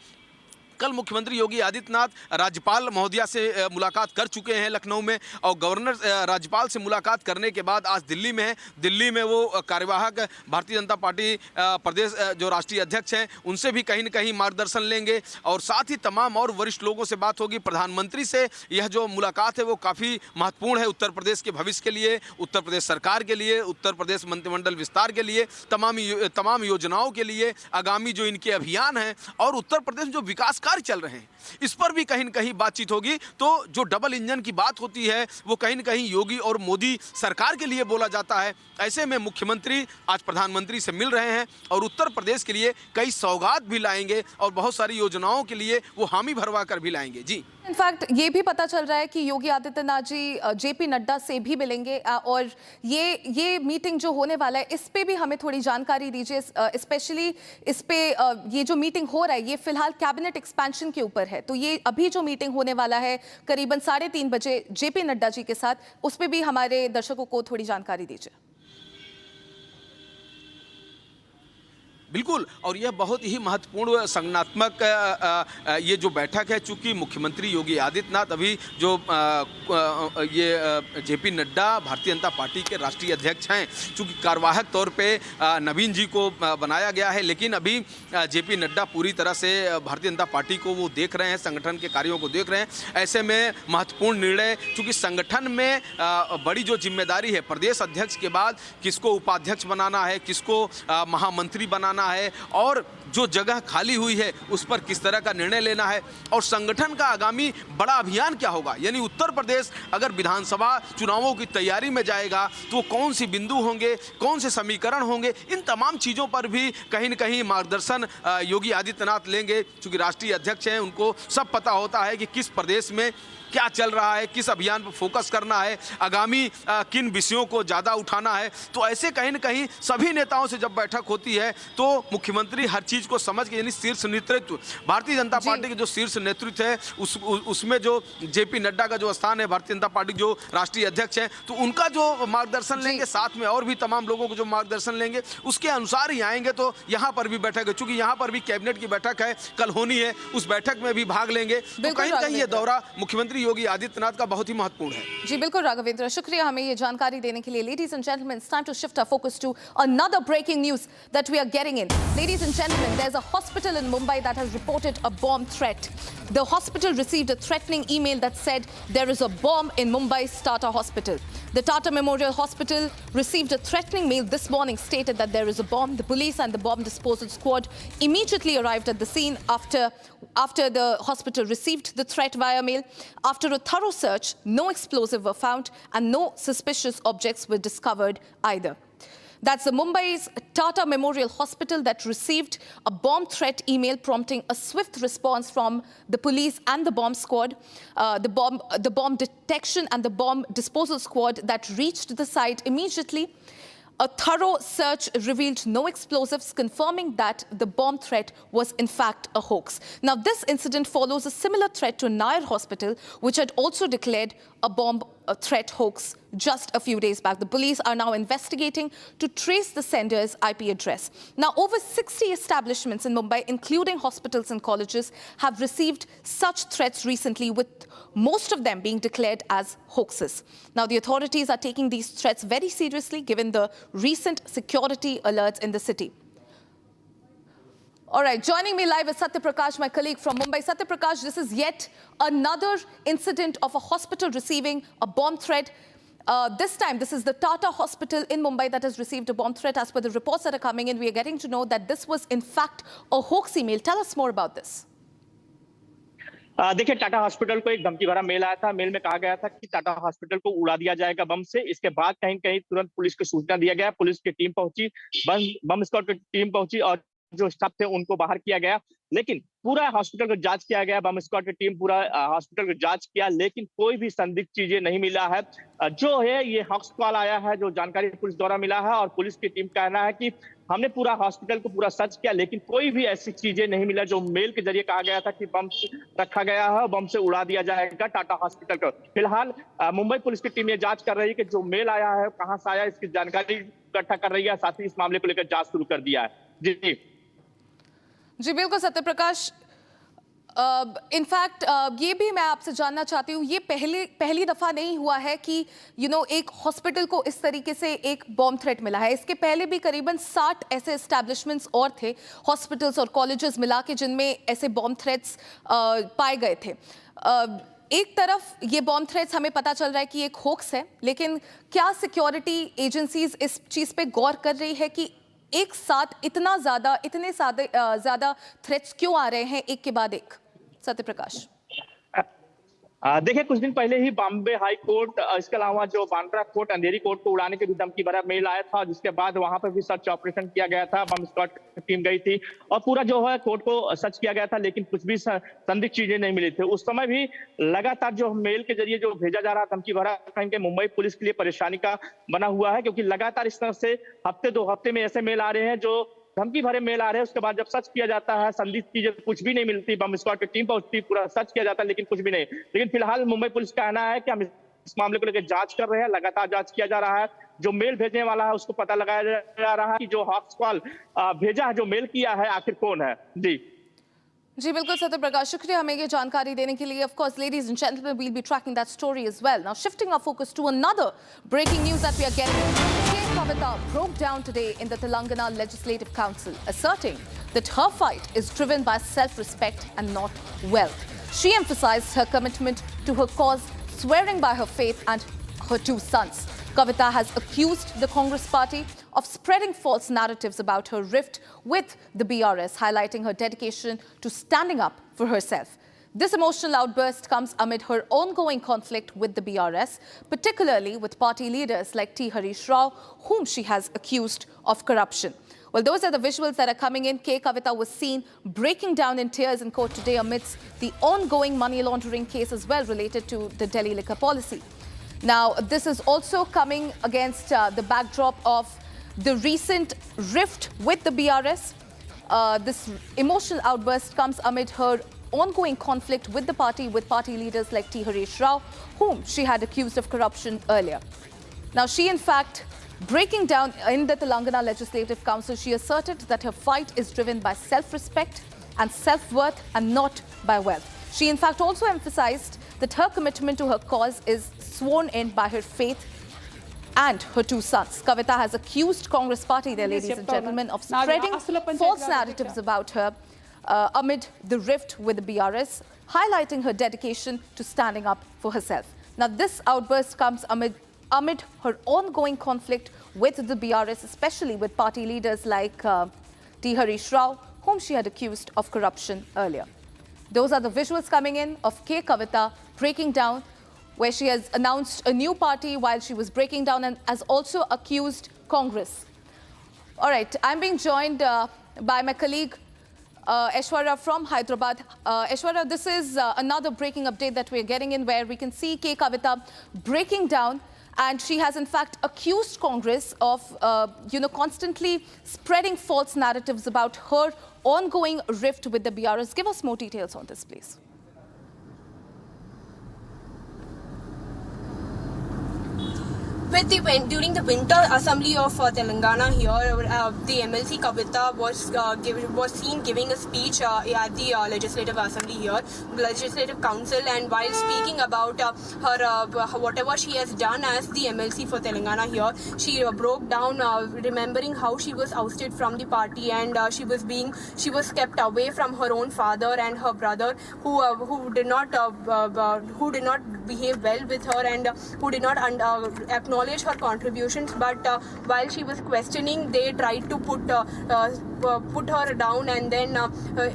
कल मुख्यमंत्री योगी आदित्यनाथ राज्यपाल महोदया से मुलाकात कर चुके हैं लखनऊ में और गवर्नर राज्यपाल से मुलाकात करने के बाद आज दिल्ली में है। दिल्ली में वो कार्यवाहक भारतीय जनता पार्टी प्रदेश जो राष्ट्रीय अध्यक्ष हैं उनसे भी कहीं न कहीं मार्गदर्शन लेंगे और साथ ही तमाम और वरिष्ठ लोगों से बात होगी। प्रधानमंत्री से यह जो मुलाकात है वो काफ़ी महत्वपूर्ण है उत्तर प्रदेश के भविष्य के लिए, उत्तर प्रदेश सरकार के लिए, उत्तर प्रदेश मंत्रिमंडल विस्तार के लिए, तमाम योजनाओं के लिए, आगामी जो इनके अभियान हैं और उत्तर प्रदेश में जो विकास कार्य चल रहे हैं इस पर भी कहीं न कहीं बातचीत होगी। तो जो डबल इंजन की बात होती है वो कहीं न कहीं योगी और मोदी सरकार के लिए बोला जाता है। ऐसे में मुख्यमंत्री आज प्रधानमंत्री से मिल रहे हैं और उत्तर प्रदेश के लिए कई सौगात भी लाएंगे और बहुत सारी योजनाओं के लिए वो हामी भरवा कर भी लाएंगे। जी, इनफैक्ट ये भी पता चल रहा है कि योगी आदित्यनाथ जी जेपी नड्डा से भी मिलेंगे और ये मीटिंग जो होने वाला है इस पे भी हमें थोड़ी जानकारी दीजिए, स्पेशली इस पे ये जो मीटिंग हो रहा है ये फिलहाल कैबिनेट एक्सपेंशन के ऊपर है, तो ये अभी जो मीटिंग होने वाला है करीबन 3:30 बजे जेपी नड्डा जी के साथ, उस पे भी हमारे दर्शकों को थोड़ी जानकारी दीजिए। बिल्कुल, और यह बहुत ही महत्वपूर्ण संगठनात्मक ये जो बैठक है, चूंकि मुख्यमंत्री योगी आदित्यनाथ अभी जो ये जेपी नड्डा भारतीय जनता पार्टी के राष्ट्रीय अध्यक्ष हैं, चूंकि कार्यवाहक तौर पे नवीन जी को बनाया गया है, लेकिन अभी जेपी नड्डा पूरी तरह से भारतीय जनता पार्टी को वो देख रहे हैं, संगठन के कार्यों को देख रहे हैं। ऐसे में महत्वपूर्ण निर्णय, चूँकि संगठन में बड़ी जो जिम्मेदारी है प्रदेश अध्यक्ष के बाद किसको उपाध्यक्ष बनाना है, किसको महामंत्री बनाना है और जो जगह खाली हुई है उस पर किस तरह का निर्णय लेना है और संगठन का आगामी बड़ा अभियान क्या होगा, यानी उत्तर प्रदेश अगर विधानसभा चुनावों की तैयारी में जाएगा तो कौन सी बिंदु होंगे, कौन से समीकरण होंगे, इन तमाम चीज़ों पर भी कहीं न कहीं मार्गदर्शन योगी आदित्यनाथ लेंगे। चूँकि राष्ट्रीय अध्यक्ष हैं, उनको सब पता होता है कि किस प्रदेश में क्या चल रहा है, किस अभियान पर फोकस करना है, आगामी किन विषयों को ज़्यादा उठाना है। तो ऐसे कहीं न कहीं सभी नेताओं से जब बैठक होती है तो मुख्यमंत्री हर चीज़ को समझ के, यानी शीर्ष नेतृत्व भारतीय जनता पार्टी के जो शीर्ष नेतृत्व है उसमें जो जेपी नड्डा का जो स्थान है, भारतीय जनता पार्टी जो राष्ट्रीय अध्यक्ष हैं, तो उनका जो मार्गदर्शन लेंगे, साथ में और भी तमाम लोगों को जो मार्गदर्शन लेंगे उसके अनुसार ही आएंगे। तो यहाँ पर भी बैठक है, चूँकि यहाँ पर भी कैबिनेट की बैठक है, कल होनी है, उस बैठक में भी भाग लेंगे। तो कहीं न कहीं ये दौरा मुख्यमंत्री योगी आदित्यनाथ का बहुत ही महत्वपूर्ण है। जी बिल्कुल राघवेंद्र, शुक्रिया हमें ये जानकारी देने के लिए। Ladies and gentlemen, it's time to shift our focus to another breaking news that we are getting in. Ladies and gentlemen, there's a hospital in Mumbai that has reported a bomb threat. The hospital received a threatening email that said there is a bomb in Mumbai's Tata Hospital. The Tata Memorial Hospital received a threatening mail this morning stated that there is a bomb. The police and the bomb disposal squad immediately arrived at the scene after the hospital received the threat via mail. After a thorough search, no explosives were found and no suspicious objects were discovered either. That's the Mumbai's Tata Memorial Hospital that received a bomb threat email prompting a swift response from the police and the bomb squad. The bomb detection and the bomb disposal squad that reached the site immediately. A thorough search revealed no explosives, confirming that the bomb threat was in fact a hoax. Now, this incident follows a similar threat to Nair Hospital, which had also declared a bomb threat hoax just a few days back. The police are now investigating to trace the sender's IP address. Now, over 60 establishments in Mumbai, including hospitals and colleges, have received such threats recently, with most of them being declared as hoaxes. Now, the authorities are taking these threats very seriously, given the recent security alerts in the city. All right, joining me live is Satya Prakash, my colleague from Mumbai. Satya Prakash, this is yet another incident of a hospital receiving a bomb threat. This time, this is the Tata Hospital in Mumbai that has received a bomb threat. As per the reports that are coming in, we are getting to know that this was in fact a hoax email. Tell us more about this. देखिए, Tata hospital को एक धमकी भरा mail आया था। Mail में कहा गया था कि टाटा हॉस्पिटल को उड़ा दिया जाएगा बम से। इसके बाद कहीं कहीं तुरंत पुलिस को सूचना दिया गया, पुलिस की टीम पहुंची, बम स्क्वाड की टीम पहुंची और जो स्टाफ थे उनको बाहर किया गया। लेकिन पूरा हॉस्पिटल को जांच किया गया, बम स्क्वाड की टीम पूरा हॉस्पिटल को जांच किया, लेकिन कोई भी संदिग्ध चीजें नहीं मिला है। जो है ये हॉक्स कॉल आया है, जो जानकारी पुलिस द्वारा मिला है, और पुलिस की टीम कहना है कि हमने पूरा हॉस्पिटल को पूरा सर्च किया, लेकिन कोई भी ऐसी चीजें नहीं मिला जो मेल के जरिए कहा गया था कि बम रखा गया है, बम से उड़ा दिया जाएगा टाटा हॉस्पिटल को। फिलहाल मुंबई पुलिस की टीम ये जांच कर रही है कि जो मेल आया है कहां से आया, इसकी जानकारी इकट्ठा कर रही है, साथ ही इस मामले को लेकर जांच शुरू कर दिया है। जी बिल्कुल सत्य प्रकाश, इनफैक्ट ये भी मैं आपसे जानना चाहती हूँ, ये पहली दफ़ा नहीं हुआ है कि एक हॉस्पिटल को इस तरीके से एक बॉम्ब थ्रेट मिला है। इसके पहले भी करीबन 60 ऐसे एस्टैब्लिशमेंट्स और थे, हॉस्पिटल्स और कॉलेजेस मिला के, जिनमें ऐसे बॉम्ब थ्रेट्स पाए गए थे। एक तरफ ये बॉम्ब थ्रेट्स हमें पता चल रहा है कि एक होक्स है, लेकिन क्या सिक्योरिटी एजेंसीज इस चीज़ पे गौर कर रही है कि एक साथ इतने ज्यादा थ्रेट्स क्यों आ रहे हैं एक के बाद एक? सत्य प्रकाश, देखिए, कुछ दिन पहले ही बॉम्बे हाई कोर्ट, इसके अलावा जो बांद्रा कोर्ट, अंधेरी कोर्ट को उड़ाने के भी धमकी भरा मेल आया था, जिसके बाद वहां पर भी सर्च ऑपरेशन किया गया था, बम स्क्वाड टीम गई थी और पूरा जो है कोर्ट को सर्च किया गया था, लेकिन कुछ भी संदिग्ध चीजें नहीं मिली थी। उस समय भी लगातार जो मेल के जरिए जो भेजा जा रहा धमकी भरा, कहीं के मुंबई पुलिस के लिए परेशानी का बना हुआ है, क्योंकि लगातार इस तरह से हफ्ते 2 हफ्ते में ऐसे मेल आ रहे हैं, जो धमकी भरे मेल आ रहे हैं। उसके बाद जब सर्च किया जाता है, संदिग्ध चीजें कुछ भी नहीं मिलती, बम स्क्वाड की टीम पहुंचती, पूरा सर्च किया जाता है, लेकिन कुछ भी नहीं। लेकिन फिलहाल मुंबई पुलिस का कहना है कि हम इस मामले को लेकर जांच कर रहे हैं, लगातार जांच किया जा रहा है। जो मेल भेजने वाला है उसको पता लगाया जा रहा है कि जो हॉक्स कॉल भेजा है, जो मेल किया है, आखिर कौन है। जी बिल्कुल सत्य प्रकाश, शुक्रिया हमें ये जानकारी देने के लिए। Of course, ladies and gentlemen, we'll be tracking that story as well. Now, shifting our focus to another breaking news that we are getting. Kavita broke down today in the Telangana Legislative Council, asserting that her fight is driven by self-respect and not wealth. She emphasized her commitment to her cause, swearing by her faith and her 2 sons. Kavita has accused the Congress party of spreading false narratives about her rift with the BRS, highlighting her dedication to standing up for herself. This emotional outburst comes amid her ongoing conflict with the BRS, particularly with party leaders like T. Harish Rao, whom she has accused of corruption. Well, those are the visuals that are coming in. K. Kavita was seen breaking down in tears in court today amidst the ongoing money laundering case as well related to the Delhi liquor policy. Now, this is also coming against the backdrop of the recent rift with the BRS. This emotional outburst comes amid her ongoing conflict with the party, with party leaders like T. Harish Rao, whom she had accused of corruption earlier. Now, she in fact, breaking down in the Telangana Legislative Council, she asserted that her fight is driven by self-respect and self-worth and not by wealth. She in fact also emphasized that her commitment to her cause is sworn in by her faith and her two sons. Kavita has accused Congress Party, there, ladies and gentlemen, of spreading false narratives about her amid the rift with the BRS, highlighting her dedication to standing up for herself. Now, this outburst comes amid her ongoing conflict with the BRS, especially with party leaders like T. Harish Rao, whom she had accused of corruption earlier. Those are the visuals coming in of K. Kavita breaking down, where she has announced a new party while she was breaking down and has also accused Congress. All right, I'm being joined by my colleague Aishwarya from Hyderabad. Aishwarya, this is another breaking update that we're getting in where we can see K. Kavita breaking down, and she has in fact accused Congress of, constantly spreading false narratives about her ongoing rift with the BRS. Give us more details on this, please. During the winter assembly of Telangana here, the MLC Kavita was seen giving a speech at the legislative assembly here, legislative council, and while speaking about her whatever she has done as the MLC for Telangana here, she broke down, remembering how she was ousted from the party and she was kept away from her own father and her brother, who did not behave well with her and who did not acknowledge her contributions, but while she was questioning, they tried to put her down, and then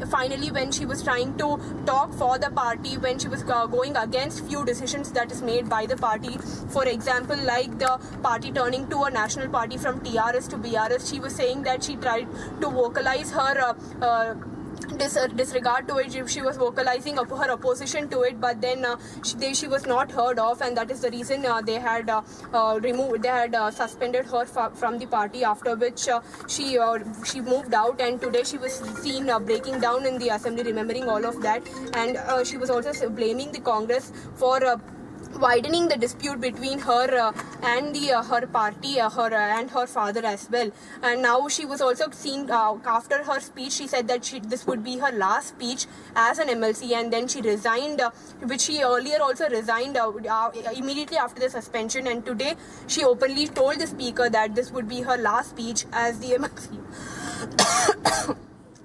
finally when she was trying to talk for the party, when she was going against few decisions that is made by the party, for example like the party turning to a national party from TRS to BRS, she was saying that she tried to vocalize her disregard to it. She was vocalizing her opposition to it, but then she was not heard of, and that is the reason they had suspended her from the party, after which she moved out, and today she was seen breaking down in the assembly, remembering all of that, and she was also blaming the Congress for widening the dispute between her and her party, and her father as well. And now she was also seen after her speech, she said that this would be her last speech as an MLC, and then she resigned, which she earlier also resigned immediately after the suspension, and today she openly told the speaker that this would be her last speech as the MLC.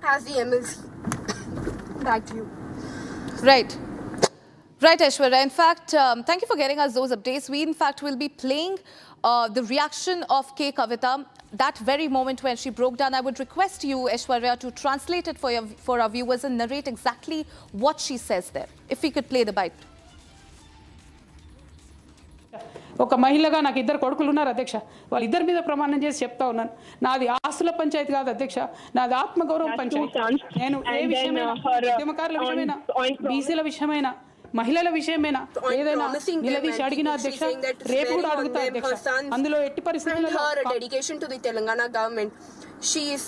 as the MLC. Back to you. Right. Right, Aishwarya. In fact, thank you for getting us those updates. We, in fact, will be playing the reaction of K. Kavita that very moment when she broke down. I would request you, Aishwarya, to translate it for our viewers and narrate exactly what she says there. If we could play the bite. ఒక మహిళగా నాకు ఇద్దరు కొడుకులు ఉన్నారు అధ్యక్ష, వాళ్ళిద్దరి మీద ప్రమాణం చేసి చెప్తా ఉన్నాను, నాది ఆస్తుల పంచాయతీ కాదు అధ్యక్ష, నాది ఆత్మగౌరవం పంచాయతీ. నేను ఏ విషయమైనా, ఉద్యమకారుల విషయమైనా, బీసీల విషయమైనా, మహిళల విషయమైనా ఏదైనా నిలదీసి అడిగిన అధ్యక్ష, రేపు కూడా అడుగుతా అధ్యక్ష. అందులో ఎట్టి పరిస్థితుల్లో her dedication to the Telangana government, she has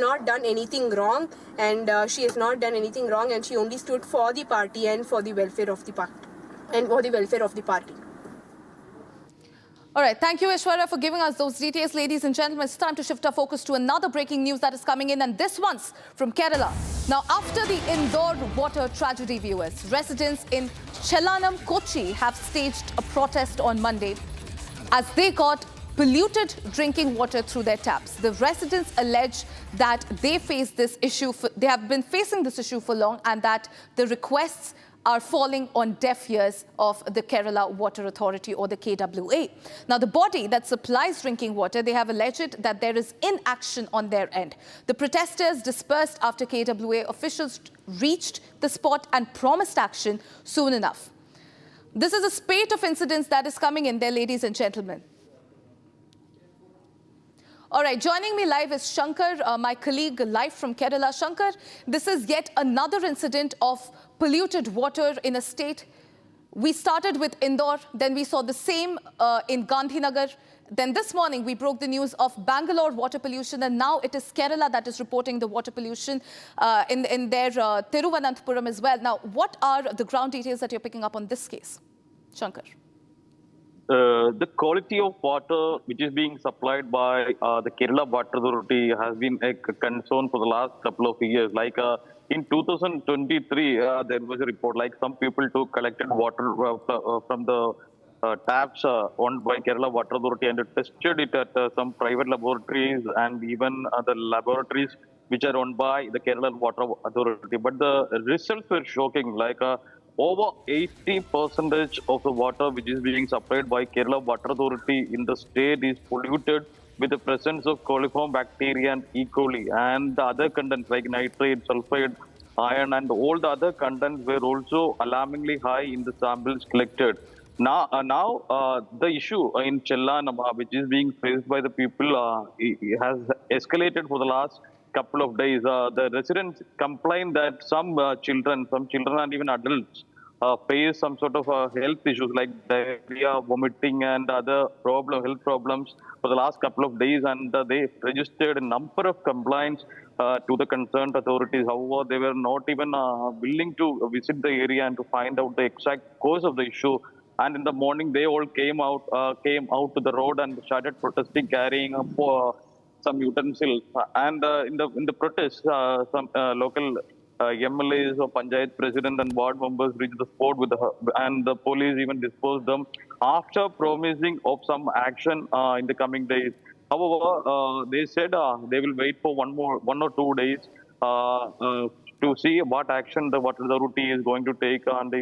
not done anything wrong, and she has not done anything wrong, and she only stood for the party and for the welfare of the party. All right, thank you, Aishwarya, for giving us those details. Ladies and gentlemen, it's time to shift our focus to another breaking news that is coming in, and this one's from Kerala. Now, after the Indore water tragedy, viewers, residents in Chelanam, Kochi have staged a protest on Monday as they got polluted drinking water through their taps. The residents allege that they have been facing this issue for long, and that the requests are falling on deaf ears of the Kerala Water Authority, or the KWA. Now, the body that supplies drinking water, they have alleged that there is inaction on their end. The protesters dispersed after KWA officials reached the spot and promised action soon enough. This is a spate of incidents that is coming in there, ladies and gentlemen. All right, joining me live is Shankar, my colleague live from Kerala. Shankar, this is yet another incident of polluted water in a state. We started with Indore, then we saw the same in Gandhinagar. Then this morning we broke the news of Bangalore water pollution, and now it is Kerala that is reporting the water pollution in their Thiruvananthapuram as well. Now, what are the ground details that you're picking up on this case? Shankar. The quality of water which is being supplied by the Kerala Water Authority has been a concern for the last couple of years. Like in 2023, there was a report like some people collected water from the taps owned by Kerala Water Authority and tested it at some private laboratories and even the laboratories which are owned by the Kerala Water Authority. But the results were shocking, like over 80% of the water which is being supplied by Kerala Water Authority in the state is polluted with the presence of coliform bacteria and E. coli, and the other contents like nitrate, sulfide, iron, and all the other contents were also alarmingly high in the samples collected. Now, the issue in Chellanama, which is being faced by the people, has escalated for the last couple of days. The residents complain that some children and even adults face some sort of health issues like diarrhea, vomiting, and other health problems for the last couple of days, and they registered a number of complaints to the concerned authorities. However, they were not even willing to visit the area and to find out the exact cause of the issue. And in the morning, they all came out to the road and started protesting, carrying up some utensils. And in the protest, some local MLAs or Panchayat president and ward members reached the spot and the police even disposed them after promising of some action in the coming days. However, they said they will wait for one or 2 days to see what action the water authority is going to take, and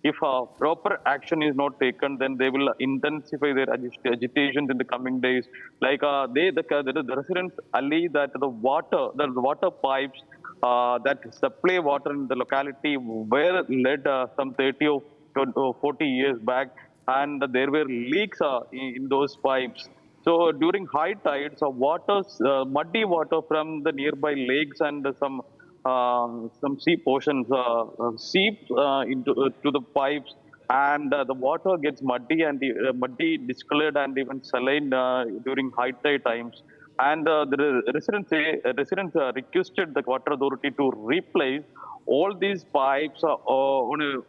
if proper action is not taken, then they will intensify their agitations in the coming days. Like the residents allege that the water pipes that supply water in the locality were led some 30 or 40 years back, and there were leaks in those pipes. So during high tides, muddy water from the nearby lakes and some sea portions seep into the pipes, and the water gets muddy and discolored and even saline during high tide times. And the residents requested the water authority to replace all these pipes on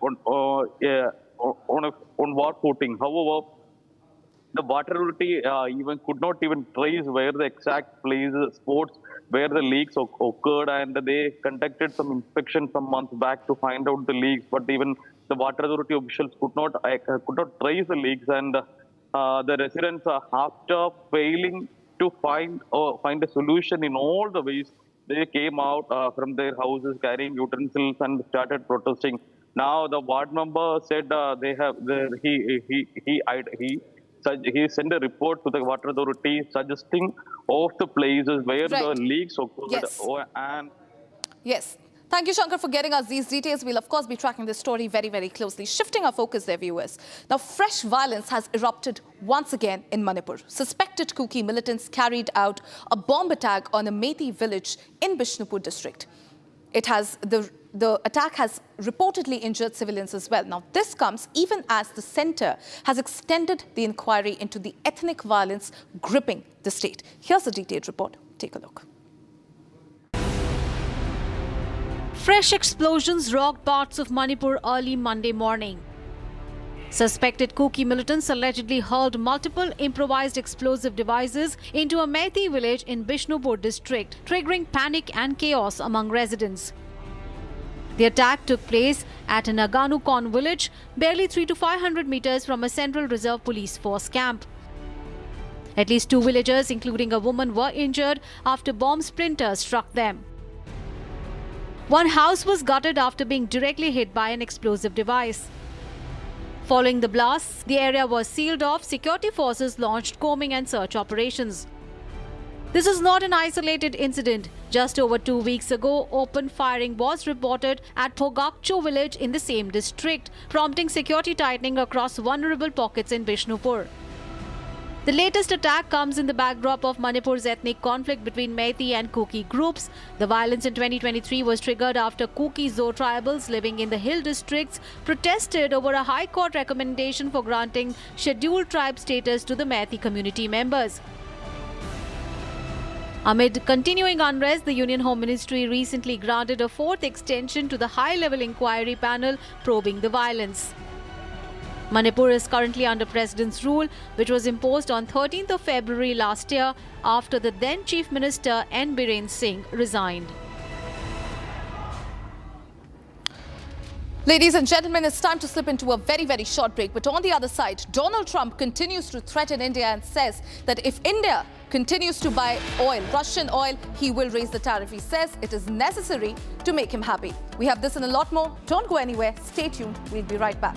what footing. However, the water authority could not even trace where the exact spots where the leaks occurred, and they conducted some inspection some months back to find out the leaks. But even the water authority officials could not trace the leaks, and the residents, after failing to find a solution in all the ways, they came out from their houses carrying utensils and started protesting. Now the ward member said he sent a report to the water authority suggesting of the places where the leaks occurred. Yes. Thank you, Shankar, for getting us these details. We'll, of course, be tracking this story very, very closely. Shifting our focus there, viewers. Now, fresh violence has erupted once again in Manipur. Suspected Kuki militants carried out a bomb attack on a Methi village in Bijapur district. The attack has reportedly injured civilians as well. Now, this comes even as the centre has extended the inquiry into the ethnic violence gripping the state. Here's a detailed report. Take a look. Fresh explosions rocked parts of Manipur early Monday morning. Suspected Kuki militants allegedly hurled multiple improvised explosive devices into a Methi village in Bijapur district, triggering panic and chaos among residents. The attack took place at an Aganukon village, barely 300 to 500 meters from a Central Reserve Police Force camp. At least 2 villagers, including a woman, were injured after bomb splinters struck them. One house was gutted after being directly hit by an explosive device. Following the blasts, the area was sealed off. Security forces launched combing and search operations. This is not an isolated incident. Just over 2 weeks ago, open firing was reported at Phogakcho village in the same district, prompting security tightening across vulnerable pockets in Bijapur. The latest attack comes in the backdrop of Manipur's ethnic conflict between Methi and Kuki groups. The violence in 2023 was triggered after Kuki Zo tribals living in the hill districts protested over a High Court recommendation for granting scheduled tribe status to the Methi community members. Amid continuing unrest, the Union Home Ministry recently granted a 4th extension to the high-level inquiry panel probing the violence. Manipur is currently under President's rule, which was imposed on 13th of February last year after the then Chief Minister N. Biren Singh resigned. Ladies and gentlemen, it's time to slip into a very, very short break. But on the other side, Donald Trump continues to threaten India and says that if India continues to buy oil, Russian oil, he will raise the tariff. He says it is necessary to make him happy. We have this and a lot more. Don't go anywhere. Stay tuned. We'll be right back.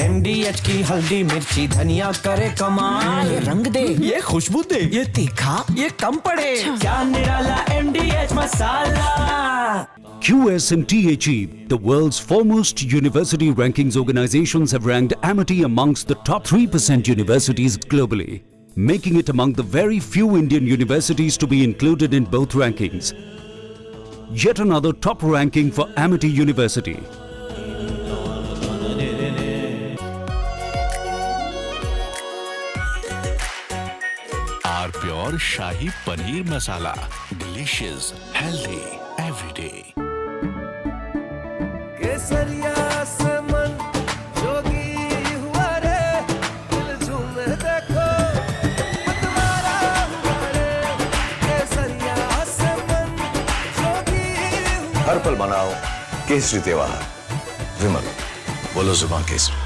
MDH की हल्दी मिर्ची धनिया करे कमाल, ये रंग दे, ये खुशबू दे, ये तीखा, ये कम पड़े, क्या निराला MDH masala. QS and THE, the world's foremost university rankings organizations, have ranked Amity amongst the top 3% universities globally, making it among the very few Indian universities to be included in both rankings. Yet another top ranking for Amity University. Pure Shahi Paneer Masala. Delicious, healthy, every day. केसरिया से मन जोगी हुआ रे, दिल झूमे देखो मतवारा हुआ रे, केसरिया से मन जोगी हुआ। हर पल मनाओ केसरी त्योहार। विमल, बोलो जुबान Kesari.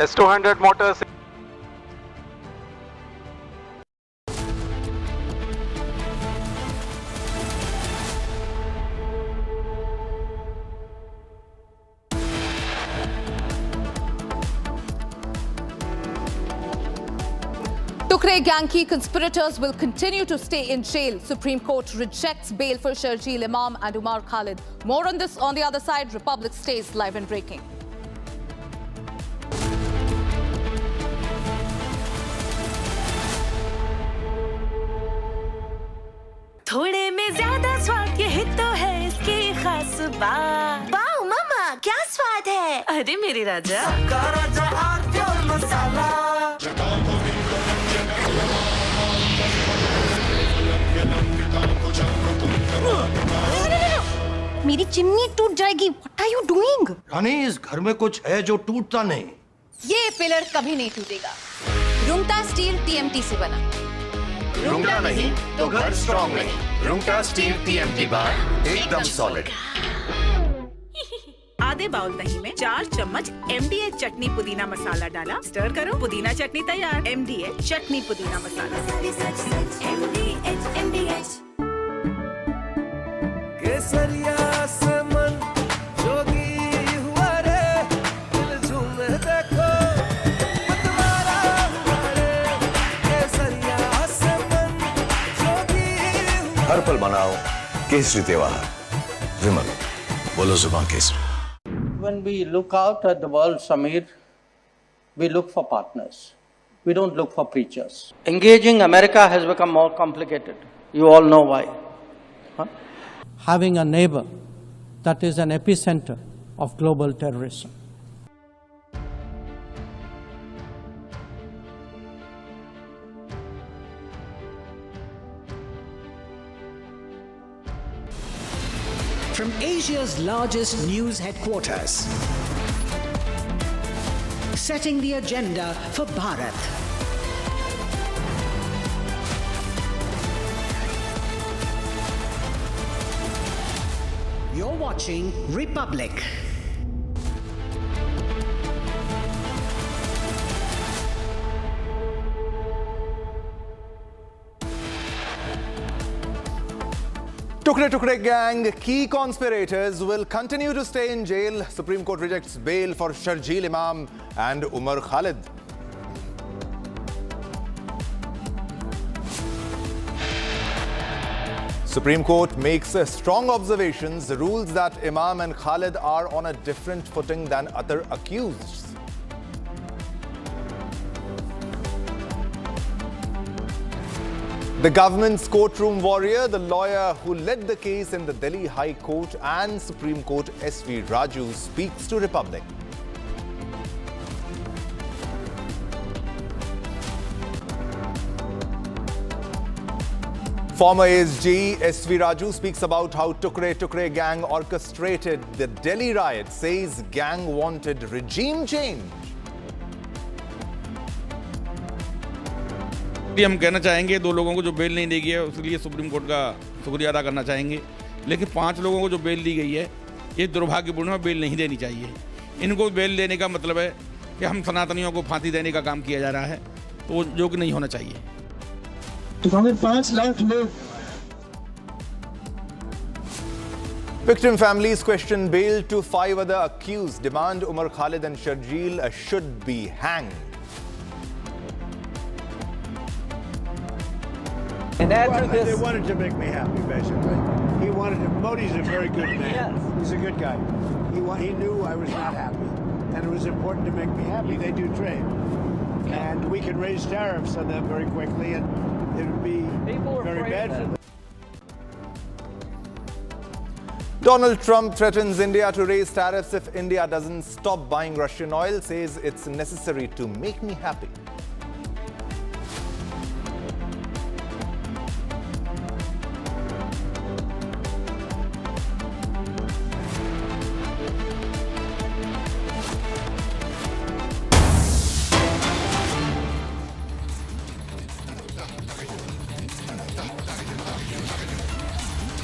S200 motors. Tukre gang ki conspirators will continue to stay in jail. Supreme Court rejects bail for Sharjeel Imam and Umar Khalid. More on this on the other side. Republic stays live and breaking. थोड़े में ज्यादा स्वाद, यही तो है इसकी खास बात। वाओ मामा, क्या स्वाद है। अरे मेरे राजा, सबका राजा और मसाला। मेरी चिमनी टूट जाएगी। What are you doing? रानी, इस घर में कुछ है जो टूटता नहीं। ये पिलर कभी नहीं टूटेगा। रुंगटा स्टील TMT से बना। रुंगटा नहीं तो घर स्ट्रॉन्ग नहीं। रुंगटा स्टील TMT बार एकदम सॉलिड। आधे बाउल दही में 4 चम्मच MDH चटनी पुदीना मसाला डाला, स्टर करो, पुदीना चटनी तैयार। MDH चटनी पुदीना मसाला। MDH केसरिया से मन जोगी हुआ रे, दिल झूमे देखो मतवारा हुआ रे, केसरिया से मन जोगी हुआ। हर पल मनाओ केसरी त्योहार। विमल, बोलो जुबान Kesari. When we look out at the world, Samir, we look for partners. We don't look for preachers. Engaging America has become more complicated. You all know why. Having a neighbor that is an epicenter of global terrorism. From Asia's largest news headquarters, setting the agenda for Bharat. You're watching Republic. Tukre Tukre gang, key conspirators will continue to stay in jail. Supreme Court rejects bail for Sharjeel Imam and Umar Khalid. Supreme Court makes strong observations, rules that Imam and Khalid are on a different footing than other accused. The government's courtroom warrior, the lawyer who led the case in the Delhi High Court and Supreme Court, S.V. Raju, speaks to Republic. Former ASG S.V. Raju speaks about how Tukre gang orchestrated the Delhi riot, says gang wanted regime change. हम कहना चाहेंगे 2 लोगों को जो bell नहीं दी गई है उसके लिए सुप्रीम कोर्ट का शुक्रिया अदा करना चाहेंगे, लेकिन 5 लोगों को जो बेल दी गई है ये दुर्भाग्यपूर्ण है, बेल नहीं देनी चाहिए। इनको बेल देने का मतलब है कि हम सनातनियों को फांसी देने का काम किया जा रहा है, तो जो कि नहीं होना चाहिए। 5 लाख लोग। Victim families question bail to 5 other accused, demand Umar Khalid and Sharjeel should be hanged. And after this, they wanted to make me happy, basically. He wanted to. Modi's a very good man. Yes. He's a good guy. He knew I was not happy, and it was important to make me happy. They do trade, and we can raise tariffs on them very quickly, and it would be very bad for them. Donald Trump threatens India to raise tariffs if India doesn't stop buying Russian oil, says it's necessary to make me happy.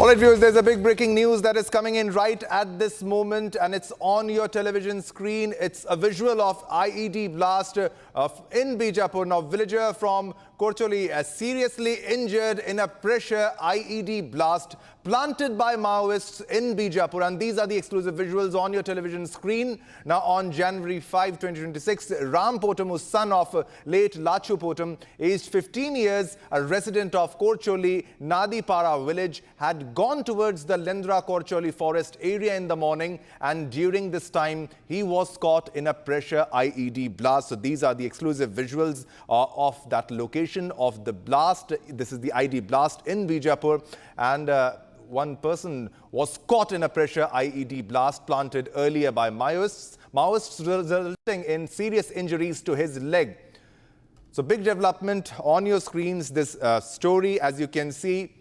All right, viewers, there's a big breaking news that is coming in right at this moment, and it's on your television screen. It's a visual of IED blast in Bijapur. Now, villager from Korcholi seriously injured in a pressure IED blast planted by Maoists in Bijapur. And these are the exclusive visuals on your television screen. Now, on January 5, 2026, Ram Potom, who's son of late Lachu Potom, aged 15 years, a resident of Korcholi, Nadipara village, had gone towards the Lendra Korcholi forest area in the morning, and during this time, he was caught in a pressure IED blast. So these are the exclusive visuals of that location of the blast. This is the IED blast in Bijapur, and one person was caught in a pressure IED blast planted earlier by Maoists, resulting in serious injuries to his leg. So big development on your screens. This story, as you can see,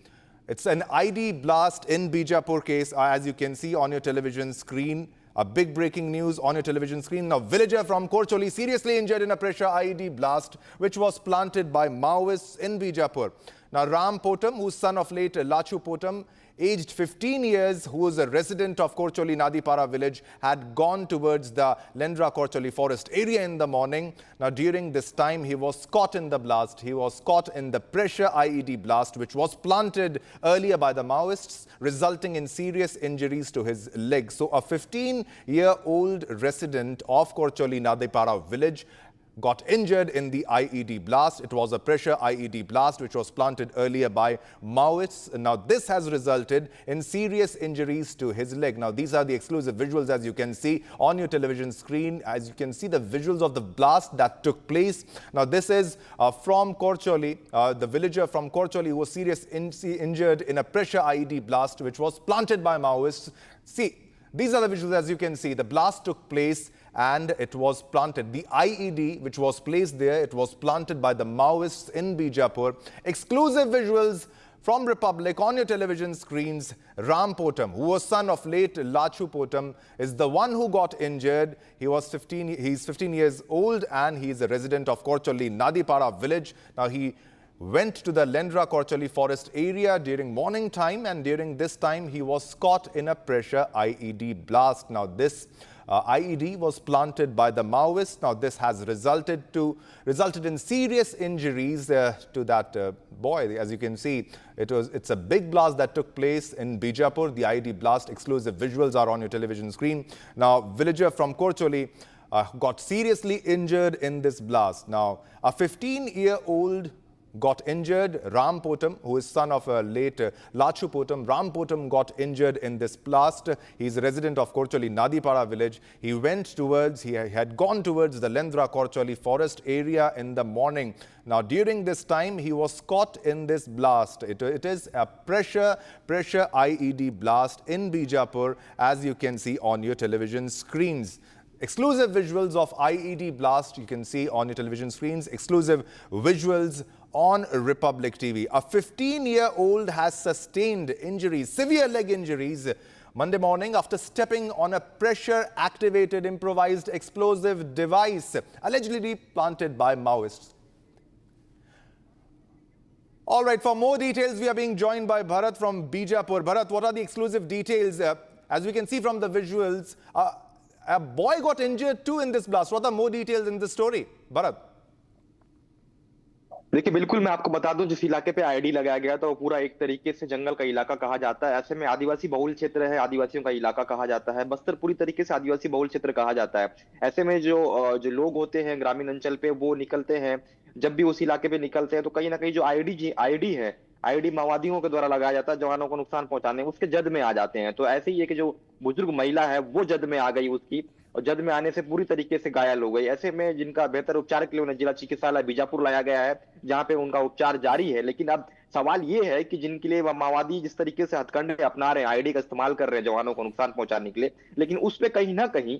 it's an IED blast in Bijapur case, as you can see on your television screen. A big breaking news on your television screen. Now, villager from Korcholi seriously injured in a pressure IED blast, which was planted by Maoists in Bijapur. Now, Ram Potom, who's son of late Lachu Potom, aged 15 years, who was a resident of Korcholi Nadipara village, had gone towards the Lendra Korcholi forest area in the morning. Now, during this time, he was caught in the blast. He was caught in the pressure IED blast, which was planted earlier by the Maoists, resulting in serious injuries to his leg. So, a 15-year-old resident of Korcholi Nadipara village got injured in the IED blast. It was a pressure IED blast which was planted earlier by Maoists. Now, this has resulted in serious injuries to his leg. Now, these are the exclusive visuals, as you can see on your television screen. As you can see, the visuals of the blast that took place. Now, this is from Korcholi, the villager from Korcholi who was seriously injured in a pressure IED blast which was planted by Maoists. See, these are the visuals, as you can see. The blast took place and it was planted. The IED which was placed there, it was planted by the Maoists in Bijapur. Exclusive visuals from Republic on your television screens. Ram Potom, who was son of late Lachu Potom, is the one who got injured. He's 15 years old and he is a resident of Korcholi Nadipara village. Now, he went to the Lendra Korcholi forest area during morning time, and during this time he was caught in a pressure IED blast. Now, this IED was planted by the Maoists. Now, this has resulted in serious injuries to that boy. As you can see, it's a big blast that took place in Bijapur. The IED blast exclusive visuals are on your television screen. Now, villager from Korcholi got seriously injured in this blast. Now, a 15-year-old got injured. Ram Potam, who is son of a late Lachu Potam, Ram Potam got injured in this blast. He's a resident of Korcholi Nadipara village. He had gone towards the Lendra Korcholi forest area in the morning. Now, during this time, he was caught in this blast. It is a pressure IED blast in Bijapur, as you can see on your television screens. Exclusive visuals of IED blast you can see on your television screens. Exclusive visuals on Republic TV. A 15-year-old has sustained injuries, severe leg injuries, Monday morning after stepping on a pressure-activated improvised explosive device allegedly planted by Maoists. All right, for more details, we are being joined by Bharat from Bijapur. Bharat, what are the exclusive details? As we can see from the visuals, a boy got injured too in this blast. What are more details in this story? Bharat. देखिए, बिल्कुल मैं आपको बता दूं, जिस इलाके पे ID लगाया गया था वो पूरा एक तरीके से जंगल का इलाका कहा जाता है। ऐसे में आदिवासी बहुल क्षेत्र है, आदिवासियों का इलाका कहा जाता है। बस्तर पूरी तरीके से आदिवासी बहुल क्षेत्र कहा जाता है। ऐसे में जो लोग होते हैं ग्रामीण अंचल पे, वो निकलते हैं, जब भी उस इलाके पे निकलते हैं तो कहीं ना कहीं जो आईडी माओवादियों के द्वारा लगाया जाता है जवानों को नुकसान पहुंचाने, उसके जद में आ जाते हैं। तो ऐसे ही है कि जो बुजुर्ग महिला है वो जद में आ गई उसकी, और जद में आने से पूरी तरीके से घायल हो गई। ऐसे में जिनका बेहतर उपचार के लिए उन्हें जिला चिकित्सालय बीजापुर लाया गया है, जहां पे उनका उपचार जारी है। लेकिन अब सवाल ये है कि जिनके लिए माओवादी जिस तरीके से हथकंडे अपना रहे हैं, आईडी का इस्तेमाल कर रहे हैं जवानों को नुकसान पहुंचाने के लिए, लेकिन उस पे कहीं ना कहीं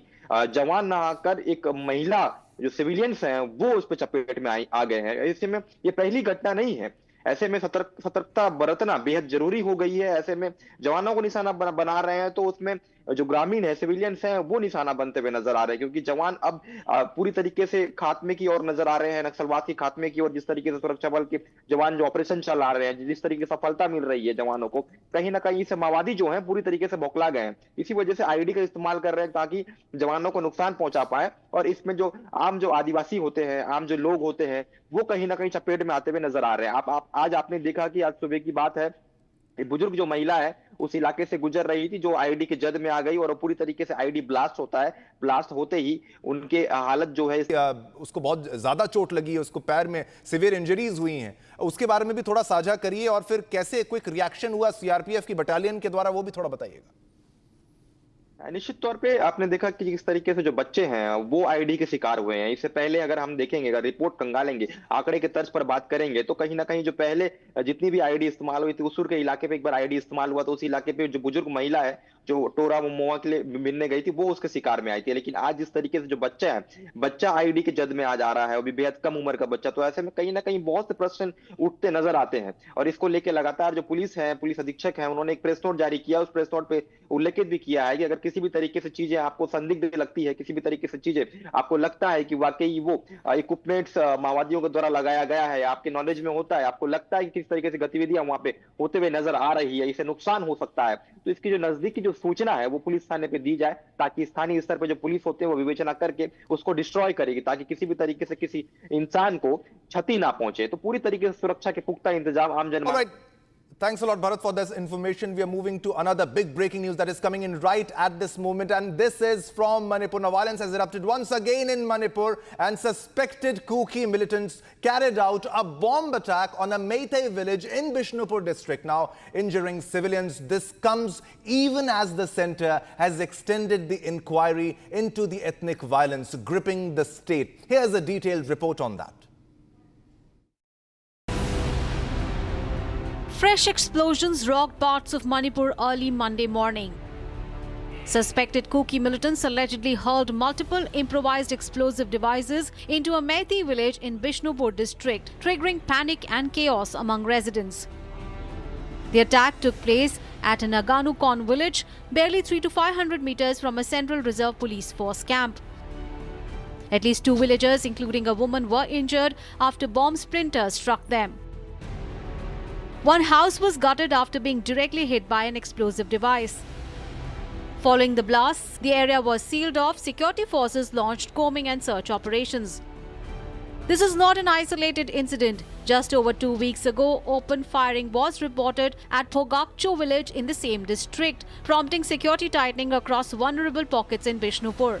जवान ना आकर एक महिला, जो सिविलियंस हैं, वो उस पर चपेट में आ गए हैं। ऐसे में ये पहली घटना नहीं है। ऐसे में सतर्कता बरतना बेहद जरूरी हो गई है। ऐसे में जवानों को निशाना बना रहे हैं तो उसमें जो ग्रामीण है, सिविलियंस हैं, वो निशाना बनते हुए नजर आ रहे हैं, क्योंकि जवान अब पूरी तरीके से खात्मे की ओर नजर आ रहे हैं, नक्सलवाद के खात्मे की ओर। जिस तरीके से सुरक्षा बल के जवान जो ऑपरेशन चला रहे हैं, जिस तरीके से सफलता मिल रही है जवानों को, कहीं ना कहीं से माओवादी जो है पूरी तरीके से बौखला गए हैं। इसी वजह से आईडी का इस्तेमाल कर रहे हैं ताकि जवानों को नुकसान पहुंचा पाए, और इसमें जो आम जो आदिवासी होते हैं, आम जो लोग होते हैं, वो कहीं ना कहीं चपेट में आते हुए नजर आ रहे हैं। आज आपने देखा कि आज सुबह की बात है, बुजुर्ग जो महिला है उस इलाके से गुजर रही थी, जो आईडी के जद में आ गई, और पूरी तरीके से आईडी ब्लास्ट होता है। ब्लास्ट होते ही उनके हालत जो है, उसको बहुत ज्यादा चोट लगी है, उसको पैर में सिवियर इंजरीज हुई हैं, उसके बारे में भी थोड़ा साझा करिए, और फिर कैसे क्विक रिएक्शन हुआ सीआरपीएफ की बटालियन के द्वारा, वो भी थोड़ा बताइएगा। निश्चित तौर पे आपने देखा कि किस तरीके से जो बच्चे हैं वो आईडी के शिकार हुए हैं। इससे पहले अगर हम देखेंगे, अगर रिपोर्ट कंगालेंगे, आंकड़े के तर्ज पर बात करेंगे, तो कहीं ना कहीं जो पहले जितनी भी आईडी इस्तेमाल हुई थी, उसूर के इलाके पे एक बार आईडी इस्तेमाल हुआ, तो उस इलाके पे जो बुजुर्ग महिला है जो टोरा मोआ के लिए मिलने गई थी, वो उसके शिकार में आई थी। लेकिन आज जिस तरीके से जो बच्चा आईडी के जद में आ जा रहा है, वो भी बेहद कम उम्र का बच्चा, तो ऐसे में कहीं ना कहीं बहुत से प्रश्न उठते नजर आते हैं। और इसको लेकर लगातार जो पुलिस अधीक्षक है, उन्होंने एक प्रेस नोट जारी किया। उस प्रेस नोट पे उल्लेखित भी किया है कि अगर किसी भी तरीके से चीजें आपको संदिग्ध लगती है, किसी भी तरीके से चीजें आपको लगता है कि वाकई वो इक्विपमेंट्स माओवादियों के द्वारा लगाया गया है, आपके नॉलेज में होता है, आपको लगता है कि किस तरीके से गतिविधियां वहां पे होते हुए नजर आ रही है, इसे नुकसान हो सकता है, तो इसकी जो नजदीकी जो सूचना है वो पुलिस थाने पे दी जाए, ताकि स्थानीय स्तर पे जो पुलिस होते हैं वो विवेचना करके उसको डिस्ट्रॉय करेगी, ताकि किसी भी तरीके से किसी इंसान को क्षति ना पहुंचे। तो पूरी तरीके से सुरक्षा के पुख्ता इंतजाम आम जनता। Thanks a lot, Bharat, for this information. We are moving to another big breaking news that is coming in right at this moment, and this is from Manipur. Now, violence has erupted once again in Manipur, and suspected Kuki militants carried out a bomb attack on a Meitei village in Bishnupur district, now injuring civilians. This comes even as the centre has extended the inquiry into the ethnic violence gripping the state. Here's a detailed report on that. Fresh explosions rocked parts of Manipur early Monday morning. Suspected Kuki militants allegedly hurled multiple improvised explosive devices into a Meitei village in Bishnupur district, triggering panic and chaos among residents. The attack took place at an Aganukon village, barely 300 to 500 meters from a Central Reserve Police Force camp. At least 2 villagers, including a woman, were injured after bomb splinters struck them. One house was gutted after being directly hit by an explosive device. Following the blasts, the area was sealed off. Security forces launched combing and search operations. This is not an isolated incident. Just over 2 weeks ago, open firing was reported at Phogakcho village in the same district, prompting security tightening across vulnerable pockets in Bishnupur.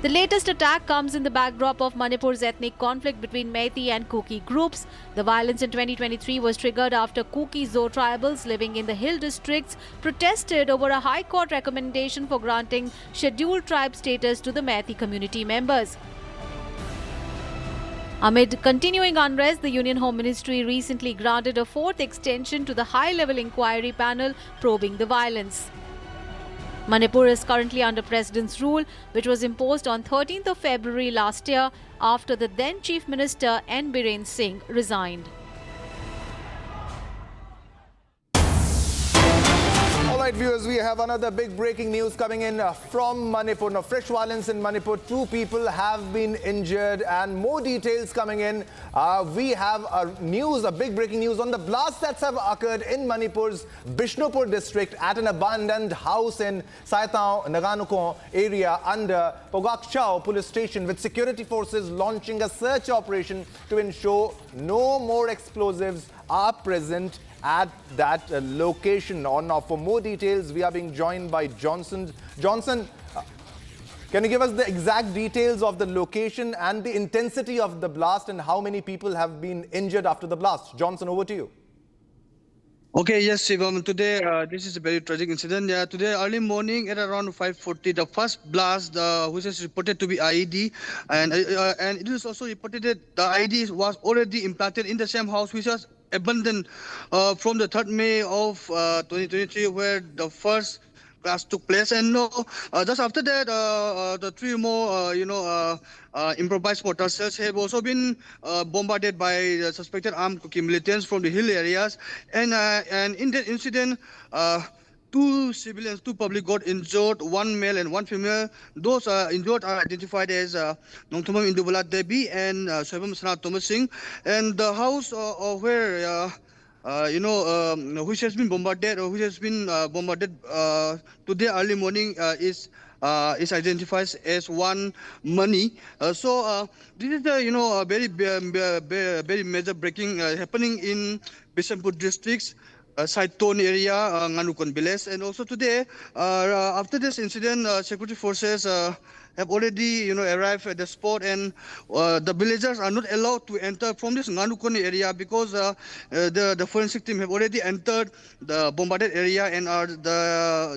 The latest attack comes in the backdrop of Manipur's ethnic conflict between Meitei and Kuki groups. The violence in 2023 was triggered after Kuki Zo tribals living in the hill districts protested over a High Court recommendation for granting scheduled tribe status to the Meitei community members. Amid continuing unrest, the Union Home Ministry recently granted a fourth extension to the high-level inquiry panel probing the violence. Manipur is currently under President's rule, which was imposed on 13th of February last year after the then Chief Minister N. Biren Singh resigned. All right, viewers, we have another big breaking news coming in from Manipur. Now, fresh violence in Manipur. 2 people have been injured and more details coming in. We have a big breaking news on the blasts that have occurred in Manipur's Bishnupur district at an abandoned house in Saitao Naganukon area under Pogakchao police station, with security forces launching a search operation to ensure no more explosives are present at that location. Now, for more details, we are being joined by Johnson. Johnson, can you give us the exact details of the location and the intensity of the blast and how many people have been injured after the blast? Johnson, over to you. Okay, yes, Shivam. Today, this is a very tragic incident. Yeah, today early morning at around 5:40, the first blast, which is reported to be IED, and it is also reported that the IED was already implanted in the same house which was abandoned from the 3rd May of 2023, where the first blast took place. And just after that, the 3 more, improvised mortar cells have also been bombarded by the suspected armed Kuki militants from the hill areas. And in that incident, 2 civilians, 2 public got injured, 1 male and 1 female. Those injured are identified as Nongthumam Indubala Devi and Soibam Sanat Thomas Singh. And the house where which has been bombarded, today early morning is identified as one money. So this is the very major breaking happening in Bijapur districts, Saiton area, Nganukon village. And also today, after this incident, security forces have already arrived at the spot, and the villagers are not allowed to enter from this Nganukon area because the forensic team have already entered the bombarded area, and the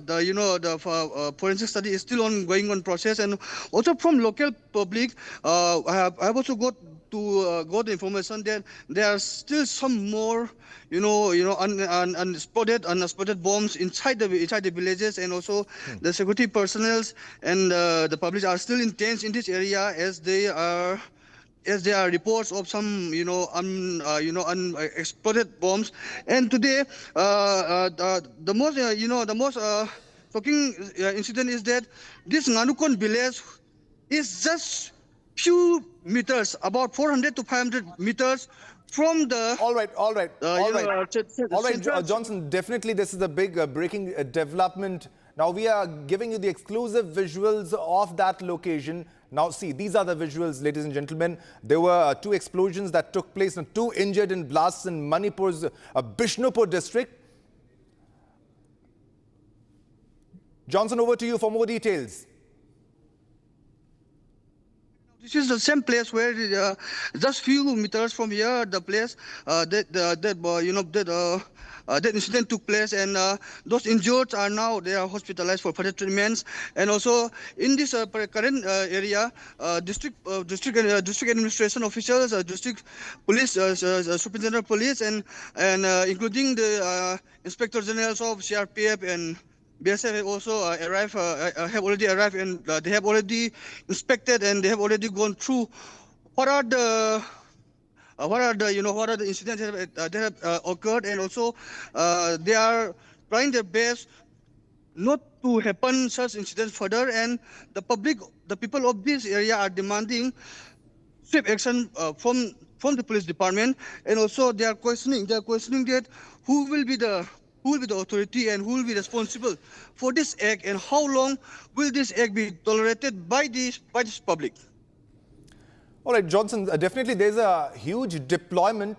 forensic study is still going on process. And also from local public, I have also got the information that there are still some more unspotted bombs inside the villages, and also the security personnel and the public are still intense in this area as there are reports of some unexploded bombs. And today the most shocking incident is that this Nganukon village is just few meters, about 400 to 500 meters from the... All right, Johnson, definitely this is a big breaking development. Now, we are giving you the exclusive visuals of that location. Now, see, these are the visuals, ladies and gentlemen. There were 2 explosions that took place and 2 injured in blasts in Manipur's Bishnupur district. Johnson, over to you for more details. This is the same place where just few meters from here, the place that incident took place, and those injured are now hospitalized for further treatments. And also in this current area, district administration officials, district police, superintendent of police, and including the inspector generals of CRPF and BSF have also already arrived, and they have already inspected, and they have already gone through what are the incidents that have occurred, and also they are trying their best not to happen such incidents further. And the people of this area are demanding swift action from the police department, and also they are questioning that who will be the authority and who will be responsible for this act, and how long will this act be tolerated by this public? All right, Johnson, definitely there's a huge deployment.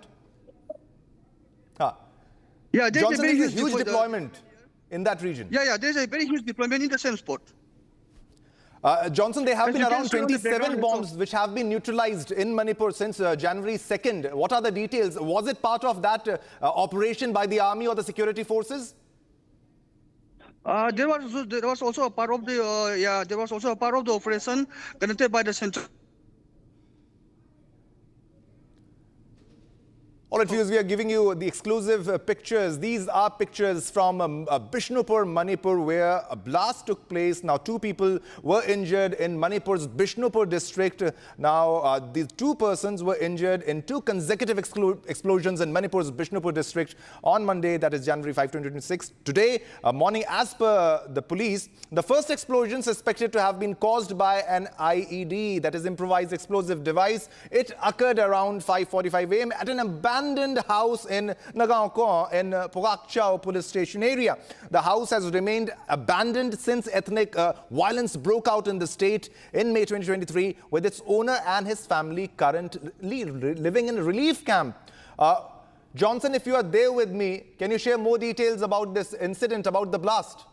Yeah, there's Johnson, a very huge deployment in that region. Yeah, there's a very huge deployment in the same spot. Johnson, there have been you can around see on the 27 background bombs which have been neutralized in Manipur since January 2nd. What are the details? Was it part of that operation by the army or the security forces? There was also a part of the there was also a part of the operation conducted by the central. All right, viewers, we are giving you the exclusive pictures. These are pictures from Bishnupur, Manipur, where a blast took place. Now, 2 people were injured in Manipur's Bishnupur district. Now, these 2 persons were injured in 2 consecutive explosions in Manipur's Bishnupur district on Monday, that is January 5, 2026. Today morning, as per the police, the first explosion suspected to have been caused by an IED, that is improvised explosive device. It occurred around 5:45 a.m. at an abandoned house in Nagaon in Pogakchao police station area. The house has remained abandoned since ethnic violence broke out in the state in May 2023, with its owner and his family currently living in a relief camp. Johnson, if you are there with me, can you share more details about this incident, about the blast?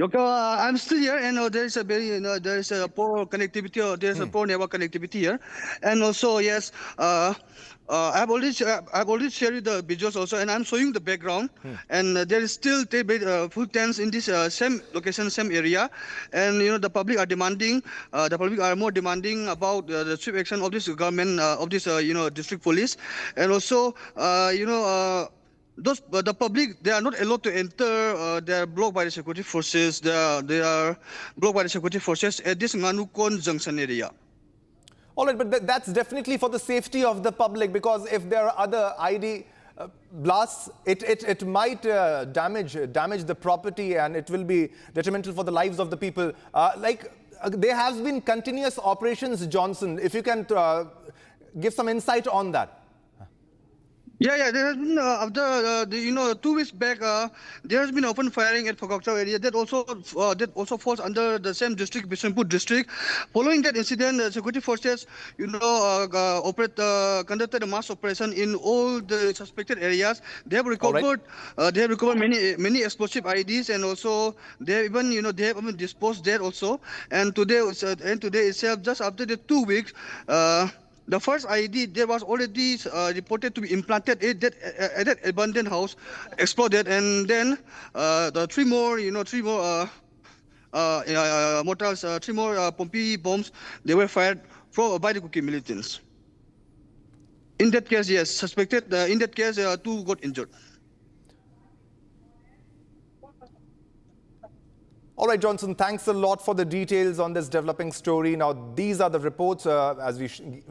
Okay, I'm still here, and there is a very, there is a poor connectivity. There is a poor network connectivity here, and also yes, I've already shared the visuals also, and I'm showing the background. And there is still full tents in this same location, same area, and the public are demanding, the public are more demanding about the swift action of this government, of this district police, and also the public, they are not allowed to enter. They are blocked by the security forces. They are blocked by the security forces at this Nganukon junction area. All right, but that's definitely for the safety of the public, because if there are other ID blasts, it might damage the property, and it will be detrimental for the lives of the people. There has been continuous operations, Johnson. If you can give some insight on that. Yeah, there has been after 2 weeks back, there has been open firing at Pogakchao area. That also falls under the same district, Bijapur district. Following that incident, the security forces, conducted a mass operation in all the suspected areas. They have recovered, many explosive IEDs, and also they have even they have even disposed there also. And today itself, just after the 2 weeks. The first IED, there was already reported to be implanted at that abandoned house, exploded, and then the 3 more mortars, 3 more Pompi bombs, they were fired by the Kuki militants. In that case, yes, suspected. In that case, 2 got injured. All right, Johnson, thanks a lot for the details on this developing story. Now, these are the reports as we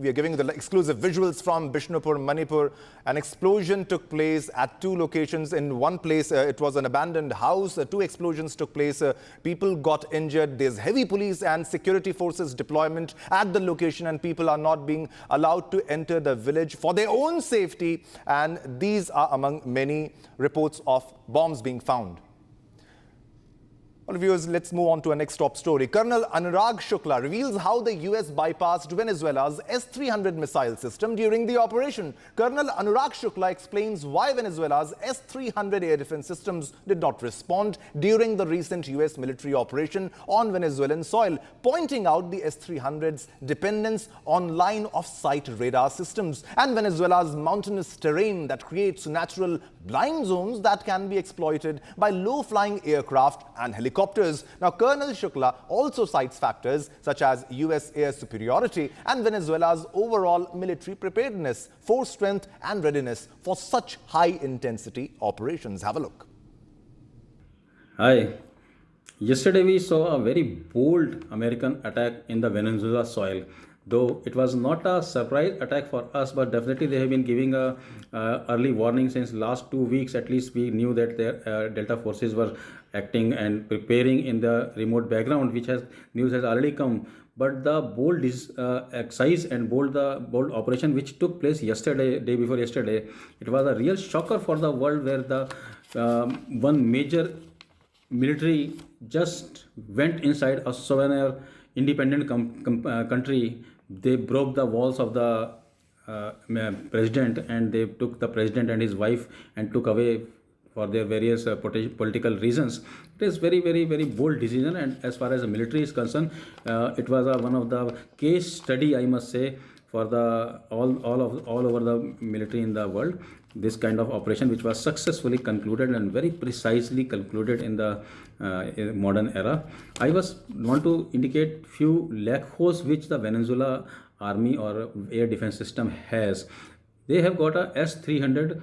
are giving the exclusive visuals from Bishnupur, Manipur. An explosion took place at 2 locations. In one place, it was an abandoned house. 2 explosions took place. People got injured. There's heavy police and security forces deployment at the location, and people are not being allowed to enter the village for their own safety. And these are among many reports of bombs being found. Well, viewers, let's move on to our next top story. Colonel Anurag Shukla reveals how the US bypassed Venezuela's S-300 missile system during the operation. Colonel Anurag Shukla explains why Venezuela's S-300 air defense systems did not respond during the recent US military operation on Venezuelan soil, pointing out the S-300's dependence on line-of-sight radar systems and Venezuela's mountainous terrain that creates natural blind zones that can be exploited by low-flying aircraft and helicopters. Now, Colonel Shukla also cites factors such as US air superiority and Venezuela's overall military preparedness, force strength and readiness for such high-intensity operations. Have a look. Hi. Yesterday we saw a very bold American attack in the Venezuela soil. Though it was not a surprise attack for us, but definitely they have been giving a early warning since last 2 weeks. At least we knew that their Delta forces were acting and preparing in the remote background, which news has already come. But the bold exercise and bold operation which took place yesterday, day before yesterday, it was a real shocker for the world, where the one major military just went inside a sovereign independent country. They broke the walls of the president, and they took the president and his wife and took away for their various political reasons. It is very, very, very bold decision, and as far as the military is concerned, it was one of the case study, I must say, for the all over the military in the world. This kind of operation, which was successfully concluded and very precisely concluded in the modern era. I want to indicate few loopholes which the Venezuela army or air defense system has. They have got a S-300.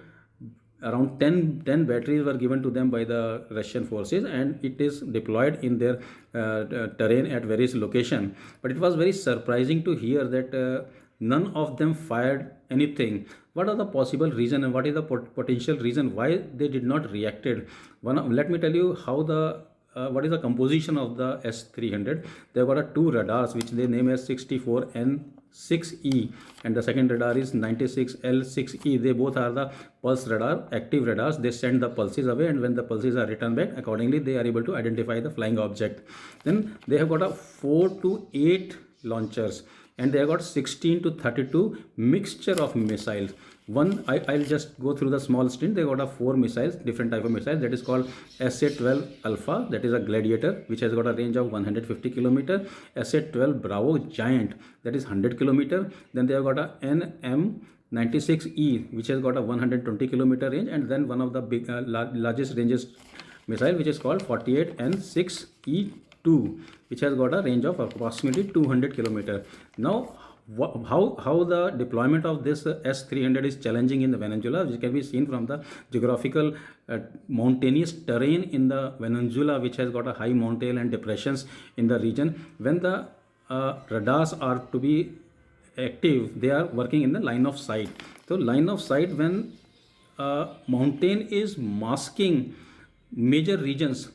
Around 10 batteries were given to them by the Russian forces, and it is deployed in their terrain at various locations. But it was very surprising to hear that none of them fired anything. What are the possible reason, and what is the potential reason why they did not reacted? Let me tell you how what is the composition of the S-300. They have got two radars which they name as 64N6E, and the second radar is 96L6E. They both are the pulse radar, active radars. They send the pulses away, and when the pulses are returned back, accordingly they are able to identify the flying object. Then they have got a 4 to 8 launchers, and they have got 16 to 32 mixture of missiles. I'll just go through the small stint. They got a 4 missiles, different type of missiles. That is called SA-12 Alpha, that is a Gladiator, which has got a range of 150 kilometer. SA-12 Bravo Giant, that is 100 kilometer. Then they have got a NM96E, which has got a 120 kilometer range, and then one of the big largest ranges missile, which is called 48N6E2, which has got a range of approximately 200 kilometer. Now, how the deployment of this S-300 is challenging in the Venezuela, which can be seen from the geographical mountainous terrain in the Venezuela, which has got a high mountain and depressions in the region. When the radars are to be active, they are working in the line of sight. So line of sight, when mountain is masking major regions,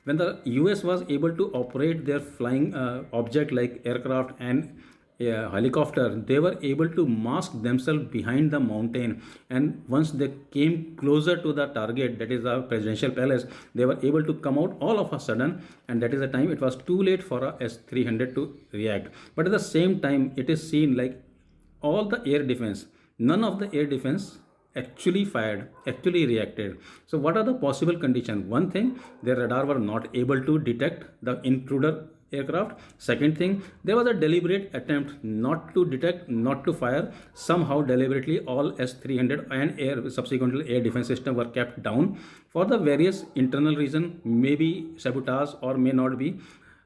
when the US was able to operate their flying object like aircraft and helicopter, they were able to mask themselves behind the mountain, and once they came closer to the target, that is the presidential palace, they were able to come out all of a sudden, and that is the time it was too late for a S-300 to react. But at the same time, it is seen like all the air defense, none of the air defense actually fired, actually reacted. So what are the possible conditions? One thing, their radar were not able to detect the intruder aircraft. Second thing, there was a deliberate attempt not to detect, not to fire. Somehow deliberately all S-300 and subsequently air defense system were kept down for the various internal reason, maybe sabotage or may not be.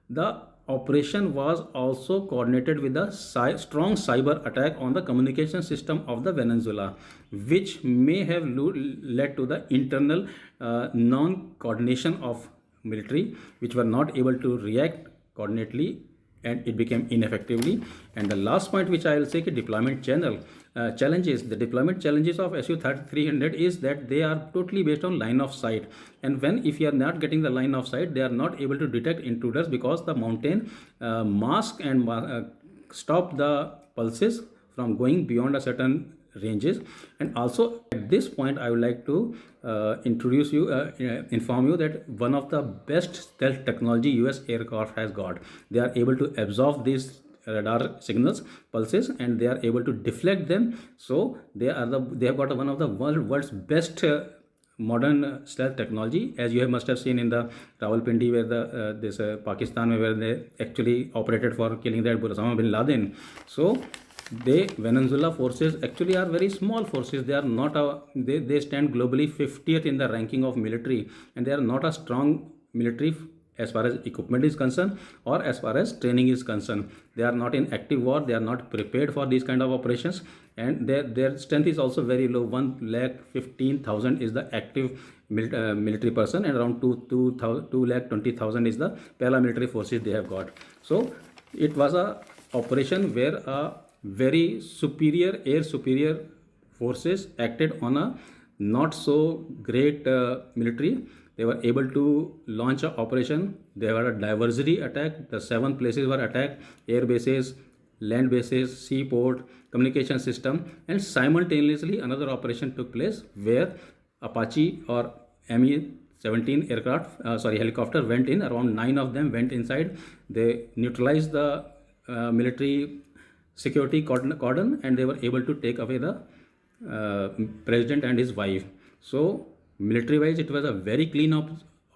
The operation was also coordinated with a strong cyber attack on the communication system of the Venezuela, which may have led to the internal non-coordination of military, which were not able to react coordinately, and it became ineffectively. And the last point which I will say, deployment challenges. The deployment challenges of Su-300 is that they are totally based on line of sight, and if you are not getting the line of sight, they are not able to detect intruders because the mountain mask and stop the pulses from going beyond a certain ranges. And also at this point, I would like to inform you that one of the best stealth technology US aircraft has got. They are able to absorb these radar signals, pulses, and they are able to deflect them. So they have got one of the world's best modern stealth technology, as you must have seen in the Rawalpindi, where this Pakistan, where they actually operated for killing that Osama bin Laden. So Venezuela forces actually are very small forces. They are not they stand globally 50th in the ranking of military, and they are not a strong military as far as equipment is concerned or as far as training is concerned. They are not in active war. They are not prepared for these kind of operations, and their strength is also very low. 1,15,000 is the active military person, and around 2,20,000 is the paramilitary forces they have got. So it was a operation where a very air superior forces acted on a not so great military. They were able to launch an operation. They were a diversity attack. The 7 places were attacked: air bases, land bases, seaport, communication system, and simultaneously another operation took place where Apache or Me-17 helicopter went in. Around 9 of them went inside. They neutralized the military security cordon, and they were able to take away the president and his wife. So military-wise, it was a very clean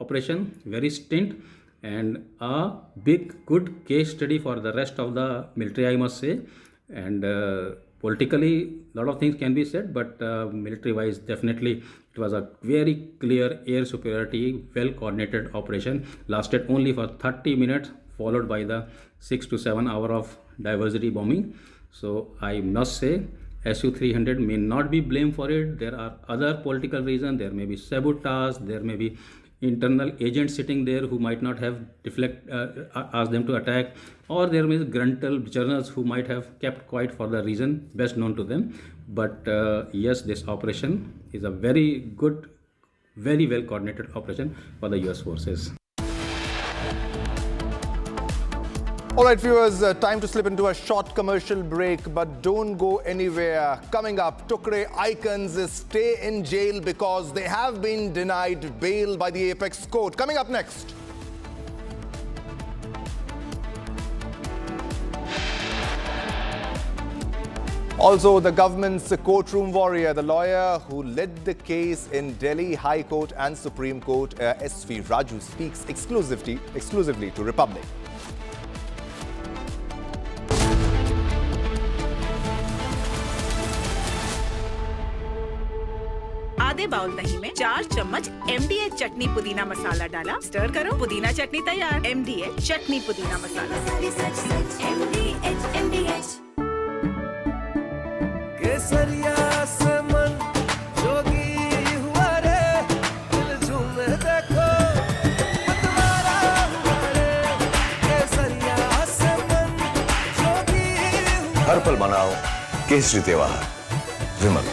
operation, very stint, and a big, good case study for the rest of the military, I must say. And politically, a lot of things can be said, but military-wise, definitely, it was a very clear air superiority, well-coordinated operation. Lasted only for 30 minutes, followed by the 6 to 7 hours of diversity bombing. So I must say, Su-300 may not be blamed for it. There are other political reasons. There may be sabotage. There may be internal agents sitting there who might not have asked them to attack, or there may be gruntle journalists who might have kept quiet for the reason best known to them. But yes, this operation is a very good, very well coordinated operation for the US forces. All right, viewers, time to slip into a short commercial break, but don't go anywhere. Coming up, Tukre icons stay in jail because they have been denied bail by the Apex Court. Coming up next. Also, the government's courtroom warrior, the lawyer who led the case in Delhi High Court and Supreme Court, SV Raju, speaks exclusively to Republic. आधे bowl दही में 4 चम्मच MDH चटनी पुदीना मसाला डाला, stir करो, पुदीना चटनी तैयार। MDH चटनी पुदीना मसाला। MDH केसरिया से मन जोगी हुआ रे, दिल झूमे देखो मतवारा हुआ रे, केसरिया से मन जोगी हुआ। हर पल मनाओ केसरी त्योहार। विमल,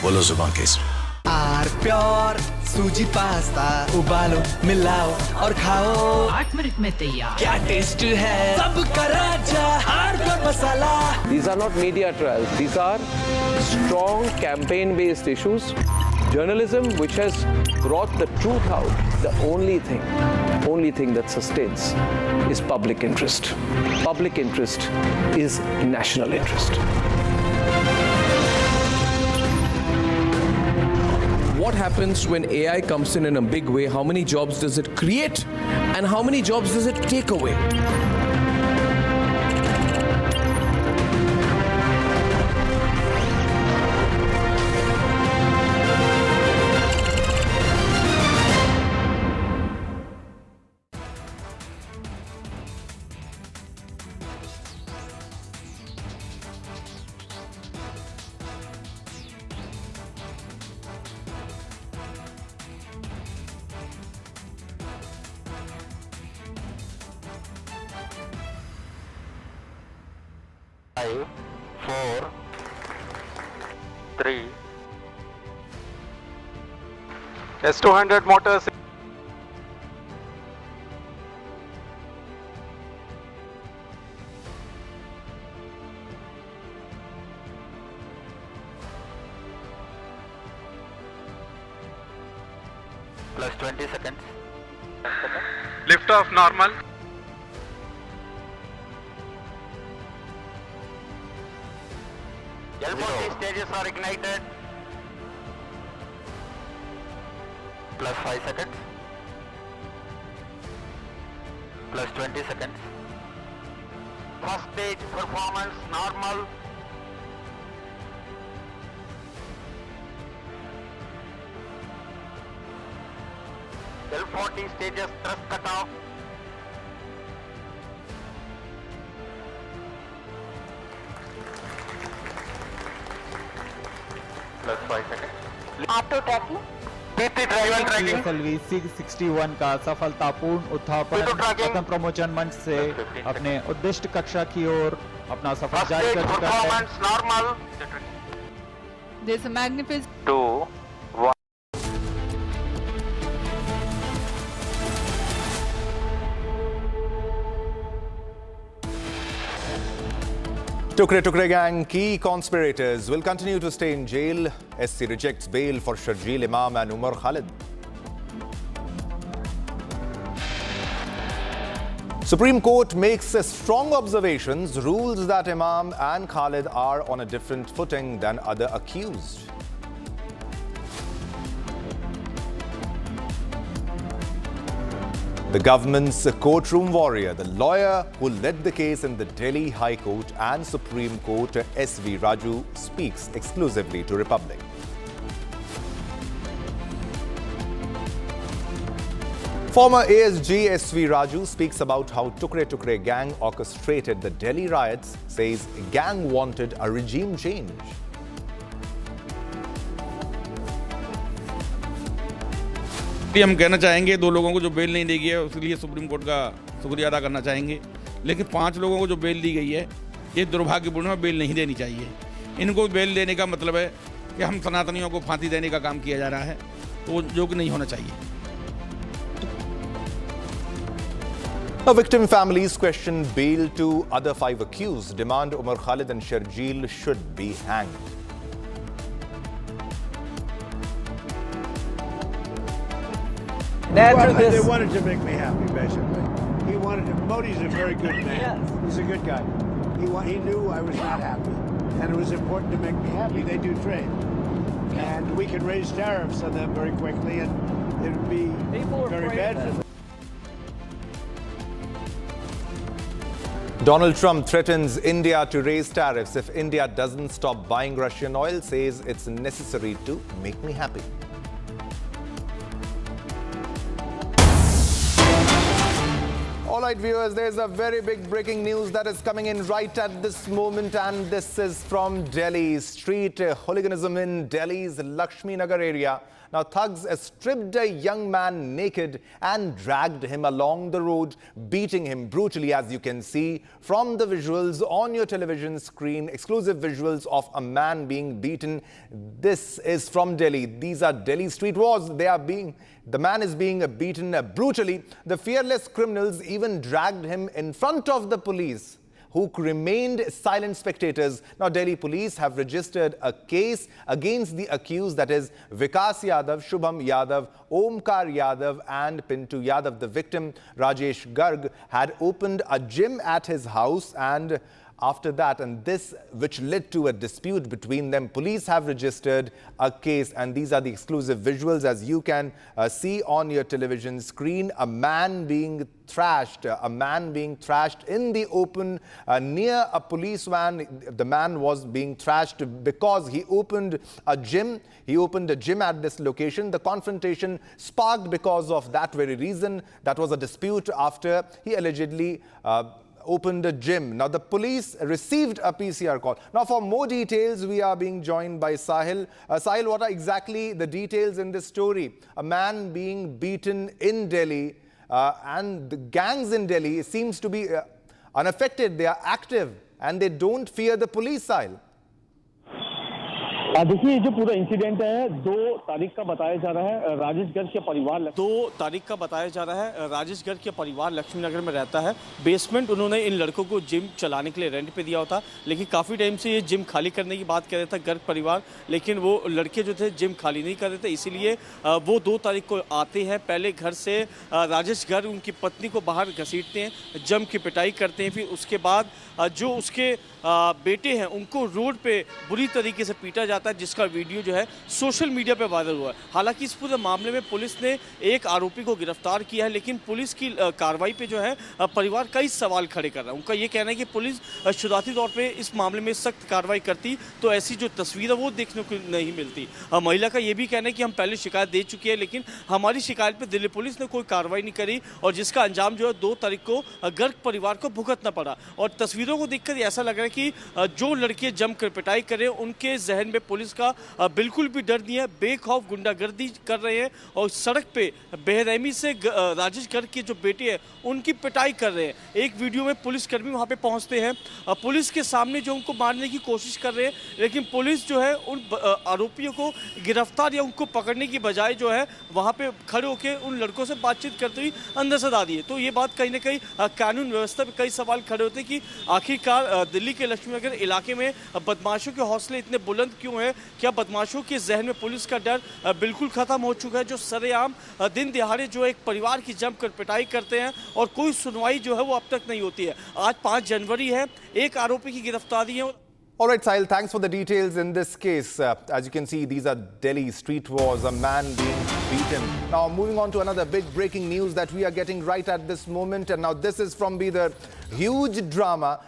बोलो जुबान केसरी। आर प्योर सूजी पास्ता उबालो, मिलाओ और खाओ, 8 मिनट में तैयार। क्या टेस्ट है सबका राजा R pure masala. These are not media trials. These are strong campaign-based issues. Journalism which has brought the truth out. The only thing that sustains is public interest. Public interest is national interest. What happens when AI comes in a big way? How many jobs does it create? And how many jobs does it take away? S200 motors. Plus 20 seconds. Lift off normal. L40 stages are ignited. Plus 5 seconds. Plus 20 seconds. First stage performance normal. L40 stages thrust cut off. Plus 5 seconds. Auto tracking tracking 661 का सफलतापूर्ण उत्थापन प्रथम प्रमोचन मंच से अपने उद्दिष्ट कक्षा की ओर अपना सफर जारी कर चुका है। There's a magnificent 2, 1. Tukre gang key conspirators will continue to stay in jail. SC rejects bail for Sharjeel Imam and Umar Khalid. Supreme Court makes strong observations, rules that Imam and Khalid are on a different footing than other accused. The government's courtroom warrior, the lawyer who led the case in the Delhi High Court and Supreme Court, S.V. Raju, speaks exclusively to Republic. Former ASG S.V. Raju speaks about how Tukre Tukre gang orchestrated the Delhi riots, says gang wanted a regime change. हम कहना चाहेंगे 2 लोगों को जो bell नहीं दी गई है उसके लिए सुप्रीम कोर्ट का शुक्रिया अदा करना चाहेंगे, लेकिन 5 लोगों को जो बेल दी गई है ये दुर्भाग्यपूर्ण है, बेल नहीं देनी चाहिए। इनको बेल देने का मतलब है कि हम सनातनियों को फांसी देने का काम किया जा रहा है, तो जो कि नहीं होना चाहिए। The victim families question bail to other 5 accused, demand Umar Khalid and Sharjeel should be hanged. They wanted to make me happy, basically. He wanted to. Modi's a very good man. Yes. He's a good guy. He knew I was not happy, and it was important to make me happy. They do trade, and we can raise tariffs on them very quickly, and it would be very bad for them. Donald Trump threatens India to raise tariffs if India doesn't stop buying Russian oil, says it's necessary to make me happy. All right, viewers, there's a very big breaking news that is coming in right at this moment, and this is from Delhi. Street hooliganism in Delhi's Lakshmi Nagar area. Now, thugs stripped a young man naked and dragged him along the road, beating him brutally, as you can see from the visuals on your television screen. Exclusive visuals of a man being beaten. This is from Delhi. These are Delhi street wars. The man is being beaten brutally. The fearless criminals even dragged him in front of the police, who remained silent spectators. Now, Delhi police have registered a case against the accused, that is Vikas Yadav, Shubham Yadav, Omkar Yadav and Pintu Yadav. The victim, Rajesh Garg, had opened a gym at his house, and after that, and this which led to a dispute between them, police have registered a case, and these are the exclusive visuals as you can see on your television screen. A man being thrashed in the open near a police van. The man was being thrashed because he opened a gym. He opened a gym at this location. The confrontation sparked because of that very reason. That was a dispute after he allegedly opened a gym. Now, the police received a PCR call. Now, for more details, we are being joined by Sahil. Sahil, what are exactly the details in this story? A man being beaten in Delhi, and the gangs in Delhi seems to be unaffected. They are active and they don't fear the police, Sahil. देखिए, जो पूरा incident है 2 तारीख का बताया जा रहा है। राजेश गर्ग के परिवार लक्ष्मी नगर में रहता है। बेसमेंट उन्होंने इन लड़कों को जिम चलाने के लिए रेंट पे दिया होता, लेकिन काफ़ी टाइम से ये जिम खाली करने की बात कर रहा था गर्ग परिवार, लेकिन वो लड़के जो थे जिम खाली नहीं कर रहे थे। इसीलिए वो 2 तारीख को आते हैं। पहले घर से राजेश गर्ग उनकी पत्नी को बाहर घसीटते हैं, जम की पिटाई करते हैं। फिर उसके बाद जो उसके बेटे हैं उनको रोड पे बुरी तरीके से पीटा जाता है, जिसका वीडियो जो है सोशल मीडिया पे वायरल हुआ है। हालांकि इस पूरे मामले में पुलिस ने एक आरोपी को गिरफ्तार किया है, लेकिन पुलिस की कार्रवाई पे जो है परिवार कई सवाल खड़े कर रहा है। उनका ये कहना है कि पुलिस शुरुआती तौर पे इस मामले में सख्त कार्रवाई करती तो ऐसी जो तस्वीर है वो देखने को नहीं मिलती। महिला का ये भी कहना है कि हम पहले शिकायत दे चुके हैं, लेकिन हमारी शिकायत पर दिल्ली पुलिस ने कोई कार्रवाई नहीं करी, और जिसका अंजाम जो है 2 तारीख को गर्ग परिवार को भुगतना पड़ा। और तस्वीरों को देखकर ऐसा लग रहा है कि जो लड़के जमकर पिटाई कर रहे हैं उनके जहन में पुलिस का बिल्कुल भी डर नहीं है। बेखौफ गुंडागर्दी कर रहे हैं और सड़क पे बेरहमी से राजेश गर्ग के जो बेटे हैं उनकी पिटाई कर रहे हैं। एक वीडियो में पुलिसकर्मी वहां पे पहुंचते हैं, पुलिस के सामने जो उनको मारने की कोशिश कर रहे हैं, लेकिन पुलिस जो है उन आरोपियों को गिरफ्तार या उनको पकड़ने की बजाय जो है वहां पे खड़े होकर उन लड़कों से बातचीत करते हुए अंदर से दा दी है। तो ये बात कहीं ना कहीं कानून व्यवस्था पे कई सवाल खड़े होते हैं कि आखिरकार दिल्ली के लक्ष्मी नगर इलाके में बदमाशों के हौसले इतने बुलंद क्यों हैं? क्या बदमाशों के जहन में पुलिस का डर बिल्कुल खत्म हो चुका है, जो सरेआम दिन दिहाड़े जो एक परिवार की जमकर पिटाई करते हैं और कोई सुनवाई जो है वो अब तक नहीं होती है। आज 5 जनवरी है, एक आरोपी की गिरफ्तारी है। All right, Sahil, thanks for the details in this case. As you can see, these are Delhi street wars, a man being beaten. Now, moving on to another big breaking news that we are getting right at this moment. And now this is from Bidar. Huge drama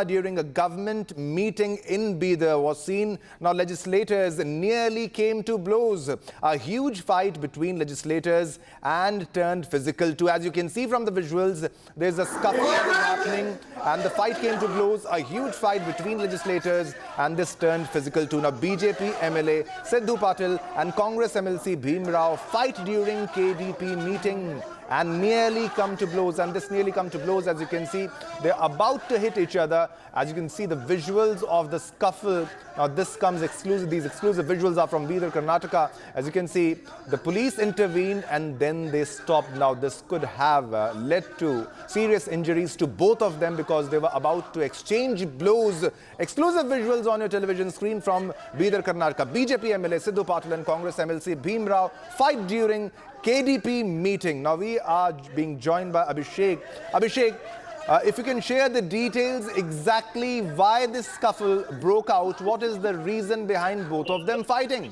during a government meeting in Bidar was seen. Now, legislators nearly came to blows. A huge fight between legislators and turned physical too. As you can see from the visuals, there's a scuffle that is happening and the fight came to blows. A huge fight between legislators and this turned physical too. Now, BJP MLA Sidhu Patil and Congress MLC Bhim Rao fight during KDP meeting and nearly come to blows. And this nearly come to blows, as you can see, they're about to hit each other. As you can see, the visuals of the scuffle. Now, this comes exclusive. These exclusive visuals are from Bidar, Karnataka. As you can see, the police intervened and then they stopped. Now, this could have led to serious injuries to both of them because they were about to exchange blows. Exclusive visuals on your television screen from Bidar, Karnataka. BJP MLA Sidhu Patil and Congress MLC Bhim Rao fight during KDP meeting. Now, we are being joined by Abhishek. Abhishek, if you can share the details exactly why this scuffle broke out, what is the reason behind both of them fighting?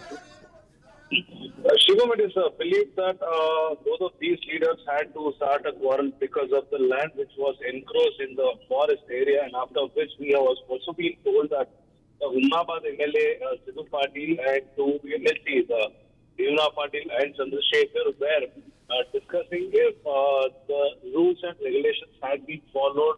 Shivam, it is believed that both of these leaders had to start a quarrel because of the land which was encroached in the forest area, and after which we have also been told that the Hunnabad MLA Sidhu Patil and two MLCs, Devna Patil and Chandrasekhar, were discussing if the rules and regulations had been followed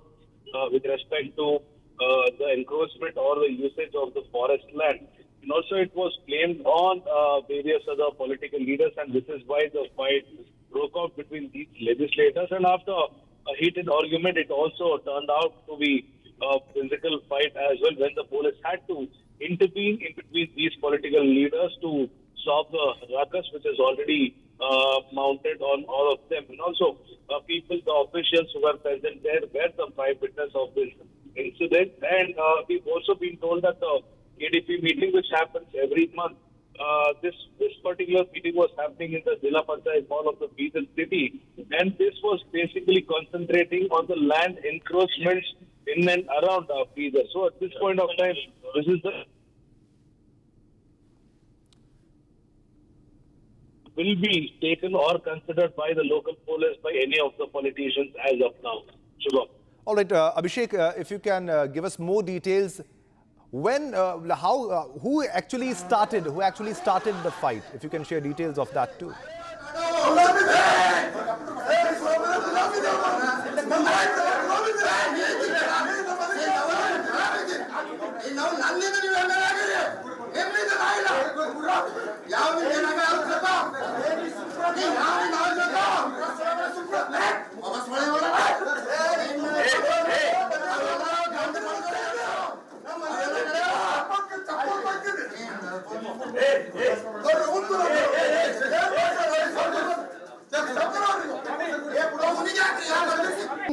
with respect to the encroachment or the usage of the forest land. And also it was blamed on various other political leaders, and this is why the fight broke out between these legislators. And after a heated argument, it also turned out to be a physical fight as well, when the police had to intervene in between these political leaders to stop the ruckus which is already mounted on all of them. And also, people, the officials who were present there were the prime witness of this incident. And we've also been told that the KDP meeting, which happens every month, this particular meeting was happening in the Zilla Panchayat hall of the Bidar city, and this was basically concentrating on the land encroachments in and around Bidar. So at this point of time, this is the will be taken or considered by the local police, by any of the politicians as of now. Shubham. All right, Abhishek, if you can give us more details, when, who actually started the fight? If you can share details of that too.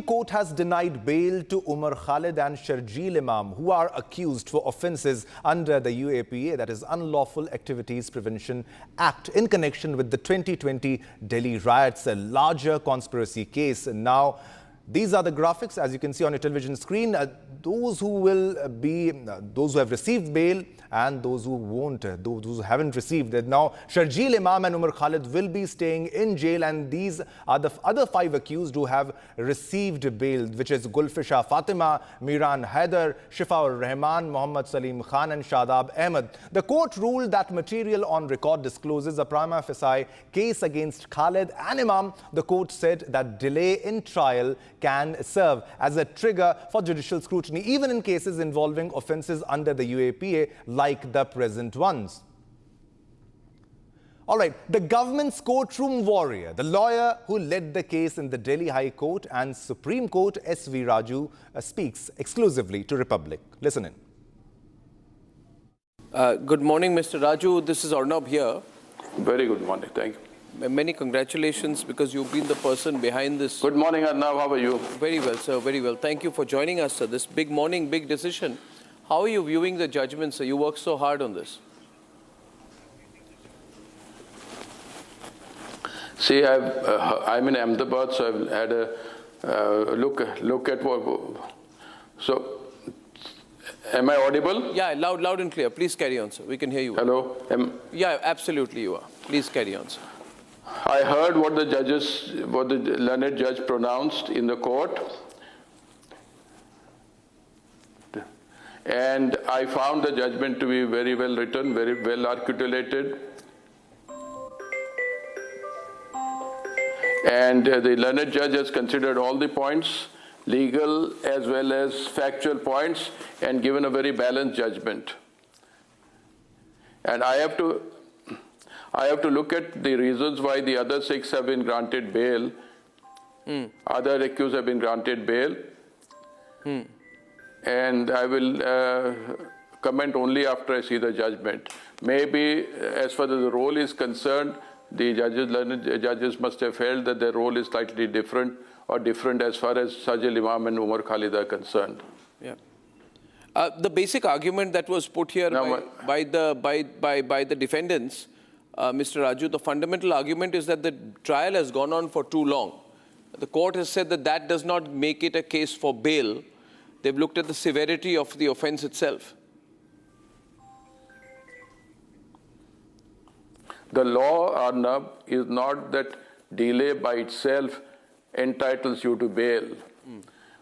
Court has denied bail to Umar Khalid and Sharjeel Imam, who are accused for offences under the UAPA, that is Unlawful Activities Prevention Act, in connection with the 2020 Delhi riots, a larger conspiracy case. Now, these are the graphics, as you can see on your television screen. Those who have received bail and those who won't, those who haven't received it. Now, Sharjeel Imam and Umar Khalid will be staying in jail, and these are the other 5 accused who have received bail, which is Gulfisha Fatima, Miran Haider, Shifa Rahman, Muhammad Salim Khan and Shadab Ahmed. The court ruled that material on record discloses a prima facie case against Khalid and Imam. The court said that delay in trial can serve as a trigger for judicial scrutiny, even in cases involving offences under the UAPA, like the present ones. All right, the government's courtroom warrior, the lawyer who led the case in the Delhi High Court and Supreme Court, S.V. Raju, speaks exclusively to Republic. Listen in. Good morning, Mr. Raju. This is Arnab here. Very good morning. Thank you. Many congratulations, because you've been the person behind this. Good morning, Arnab. How are you? Very well, sir. Very well. Thank you for joining us, sir. This big morning, big decision. How are you viewing the judgment, sir? You worked so hard on this. See, I'm in Ahmedabad, so I've had a look at what. So, Am I audible? Yeah, loud and clear. Please carry on, sir. We can hear you. Hello? Yeah, absolutely you are. Please carry on, sir. I heard what the learned judge pronounced in the court. And I found the judgment to be very well written, very well articulated. And the learned judge has considered all the points, legal as well as factual points, and given a very balanced judgment. And I have to look at the reasons why the other 6 have been granted bail. Other accused have been granted bail. And I will comment only after I see the judgment. Maybe as far as the role is concerned, the learned judges must have felt that their role is slightly different, or different as far as Sajil Imam and Umar Khalid are concerned. Yeah. The basic argument that was put here by the defendants, Mr. Raju, the fundamental argument is that the trial has gone on for too long. The court has said that that does not make it a case for bail. They've looked at the severity of the offense itself. The law, Arnab, is not that delay by itself entitles you to bail.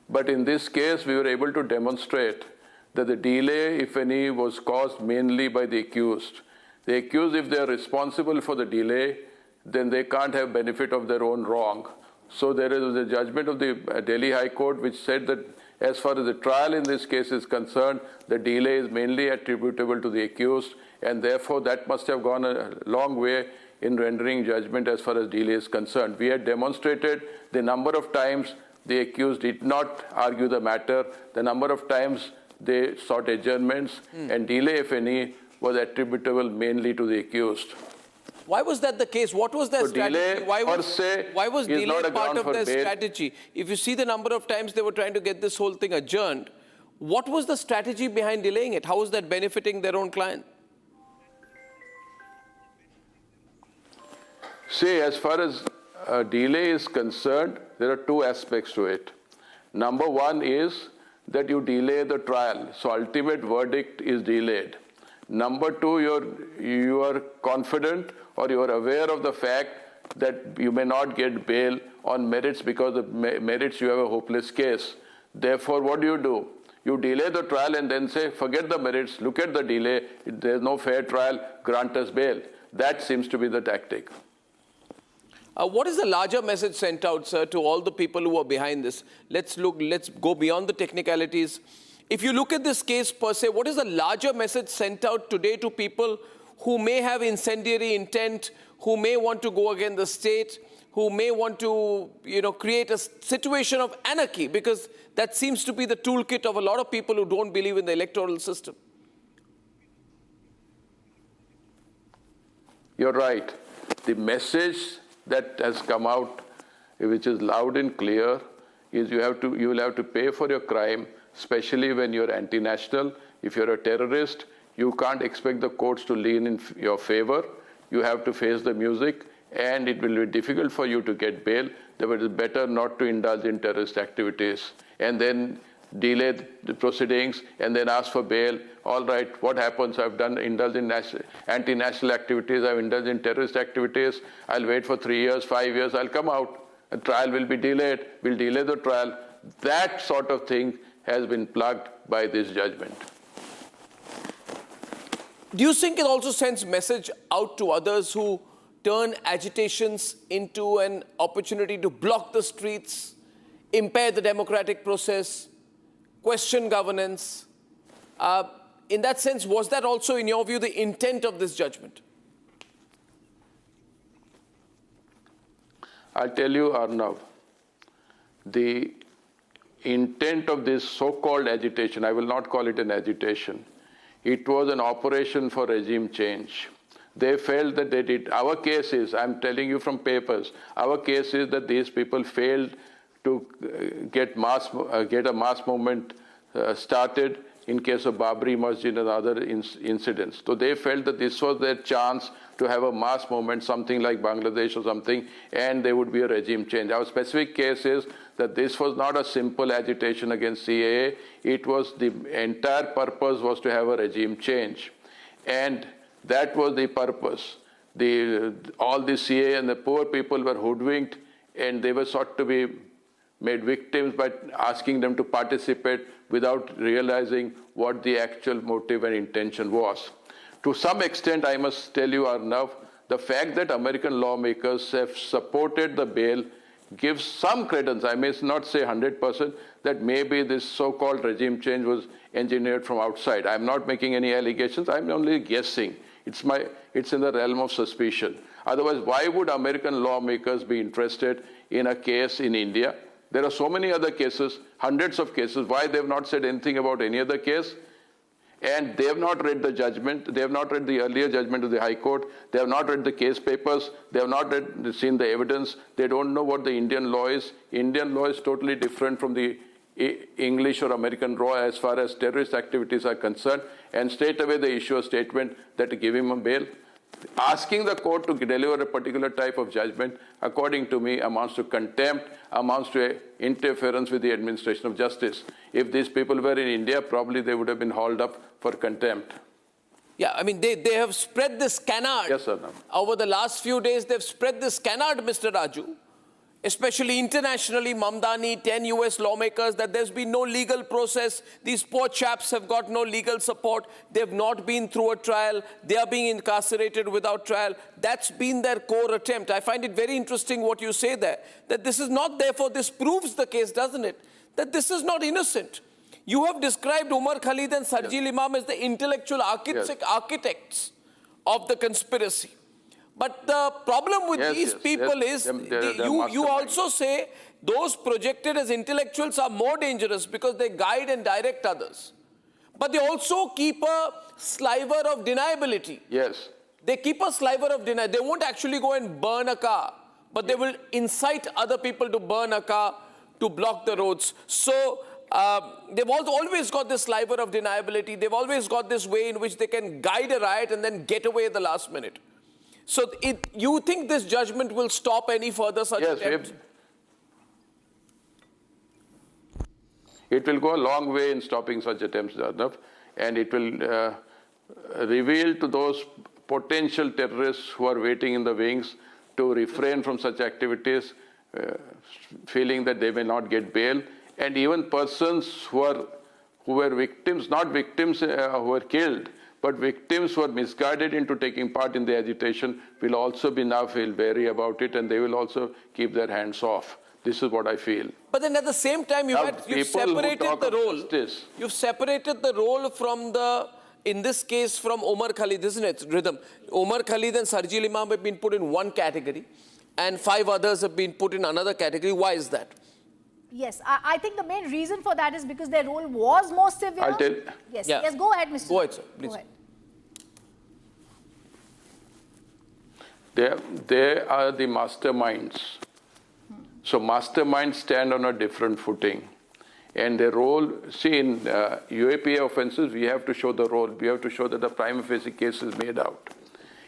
But in this case, we were able to demonstrate that the delay, if any, was caused mainly by the accused. The accused, if they are responsible for the delay, then they can't have benefit of their own wrong. So there is a judgment of the Delhi High Court which said that as far as the trial in this case is concerned, the delay is mainly attributable to the accused, and therefore that must have gone a long way in rendering judgment as far as delay is concerned. We had demonstrated the number of times the accused did not argue the matter, the number of times they sought adjournments, and delay, if any, was attributable mainly to the accused. Why was that the case? What was their strategy? Why was delay part of their strategy? If you see the number of times they were trying to get this whole thing adjourned, what was the strategy behind delaying it? How was that benefiting their own client? See, as far as delay is concerned, there are two aspects to it. Number one is that you delay the trial, so ultimate verdict is delayed. Number two, you are confident or you are aware of the fact that you may not get bail on merits because of merits you have a hopeless case. Therefore, what do? You delay the trial and then say, forget the merits, look at the delay, there's no fair trial, grant us bail. That seems to be the tactic. What is the larger message sent out, sir, to all the people who are behind this? Let's go beyond the technicalities. If you look at this case per se, what is the larger message sent out today to people who may have incendiary intent, who may want to go against the state, who may want to, create a situation of anarchy? Because that seems to be the toolkit of a lot of people who don't believe in the electoral system. You're right. The message that has come out, which is loud and clear, is you will have to pay for your crime, especially when you're anti-national. If you're a terrorist, you can't expect the courts to lean in your favor. You have to face the music, and it will be difficult for you to get bail. Therefore, it is better not to indulge in terrorist activities and then delay the proceedings and then ask for bail. All right, what happens? I've indulged in anti-national activities, I've indulged in terrorist activities, I'll wait for 3 years, 5 years, I'll come out. A trial will be delayed, we'll delay the trial. That sort of thing has been plugged by this judgment. Do you think it also sends message out to others who turn agitations into an opportunity to block the streets, impair the democratic process, question governance? In that sense, was that also, in your view, the intent of this judgment? I'll tell you, Arnab, the intent of this so-called agitation, I will not call it an agitation, it was an operation for regime change. They felt that they did. Our case is, I'm telling you from papers, our case is that these people failed to get a mass movement started in case of Babri Masjid and other incidents. So they felt that this was their chance to have a mass movement, something like Bangladesh or something, and there would be a regime change. Our specific case is that this was not a simple agitation against CAA. It was the entire purpose was to have a regime change. And that was the purpose. All the CAA and the poor people were hoodwinked, and they were sought to be made victims by asking them to participate without realizing what the actual motive and intention was. To some extent, I must tell you, Arnab, the fact that American lawmakers have supported the bail gives some credence. I may not say 100% that maybe this so-called regime change was engineered from outside. I'm not making any allegations. I'm only guessing. It's in the realm of suspicion. Otherwise, why would American lawmakers be interested in a case in India? There are so many other cases, hundreds of cases. Why they have not said anything about any other case? And they have not read the judgment. They have not read the earlier judgment of the High Court. They have not read the case papers. They have not seen the evidence. They don't know what the Indian law is. Indian law is totally different from the English or American law as far as terrorist activities are concerned. And straight away they issue a statement that to give him a bail. Asking the court to deliver a particular type of judgment, according to me, amounts to contempt, amounts to interference with the administration of justice. If these people were in India, probably they would have been hauled up for contempt. Yeah, I mean, they have spread this canard. Yes, sir. Over the last few days, they've spread this canard, Mr. Raju, especially internationally, Mamdani, 10 US lawmakers, that there's been no legal process. These poor chaps have got no legal support. They've not been through a trial. They are being incarcerated without trial. That's been their core attempt. I find it very interesting what you say there, that this is not, therefore, this proves the case, doesn't it? That this is not innocent. You have described Umar Khalid and Sarjil Imam as the intellectual architects of the conspiracy. But the problem with these people is, you also say those projected as intellectuals are more dangerous because they guide and direct others. But they also keep a sliver of deniability. Yes. They keep a sliver of deniability. They won't actually go and burn a car, but they will incite other people to burn a car, to block the roads. So they've always got this sliver of deniability. They've always got this way in which they can guide a riot and then get away at the last minute. So you think this judgment will stop any further such attempts? It will go a long way in stopping such attempts, Arnab, and it will reveal to those potential terrorists who are waiting in the wings to refrain from such activities, feeling that they may not get bail, and even persons who were victims, not victims who were killed, but victims who are misguided into taking part in the agitation will also be now feel wary about it, and they will also keep their hands off. This is what I feel. But then at the same time, you've separated the role. You've separated the role from in this case, from Omar Khalid, isn't it, Rhythm? Omar Khalid and Sarjil Imam have been put in one category, and 5 others have been put in another category. Why is that? Yes, I think the main reason for that is because their role was more severe. I'll tell. Yes, yes, go ahead, Mr. Go ahead, sir, please. Go ahead. They are the masterminds. So masterminds stand on a different footing. And their role, see, in UAPA offenses, we have to show the role. We have to show that the prima facie case is made out.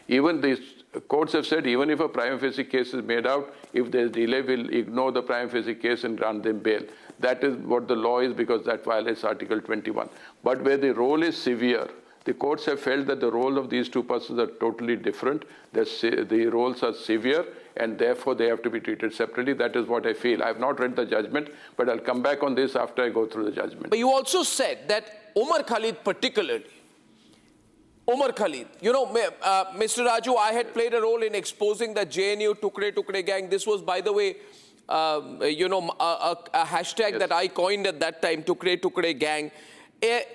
Even these courts have said, even if a prima facie case is made out, if there's delay, we'll ignore the prima facie case and grant them bail. That is what the law is, because that violates Article 21. But where the role is severe, the courts have felt that the role of these two persons are totally different. The roles are severe, and therefore they have to be treated separately. That is what I feel. I have not read the judgment, but I'll come back on this after I go through the judgment. But you also said that Omar Khalid particularly, Omar Khalid, you know, Mr. Raju, I had played a role in exposing the JNU Tukre gang. This was, by the way, you know, a hashtag that I coined at that time, Tukre gang.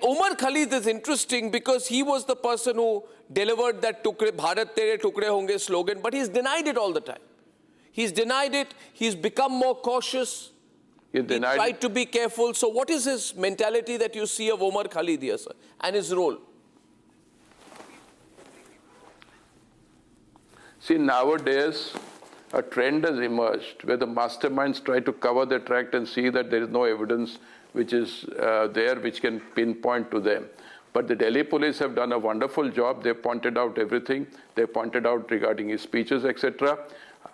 Omar Khalid is interesting because he was the person who delivered that Bharat Tere Tukre Honge slogan, but he's denied it all the time. He's denied it. He's become more cautious. He tried to be careful. So what is his mentality that you see of Omar Khalid here, sir, and his role? See, nowadays, a trend has emerged where the masterminds try to cover their track and see that there is no evidence which is there which can pinpoint to them. But the Delhi police have done a wonderful job. They pointed out everything. They pointed out regarding his speeches, etc.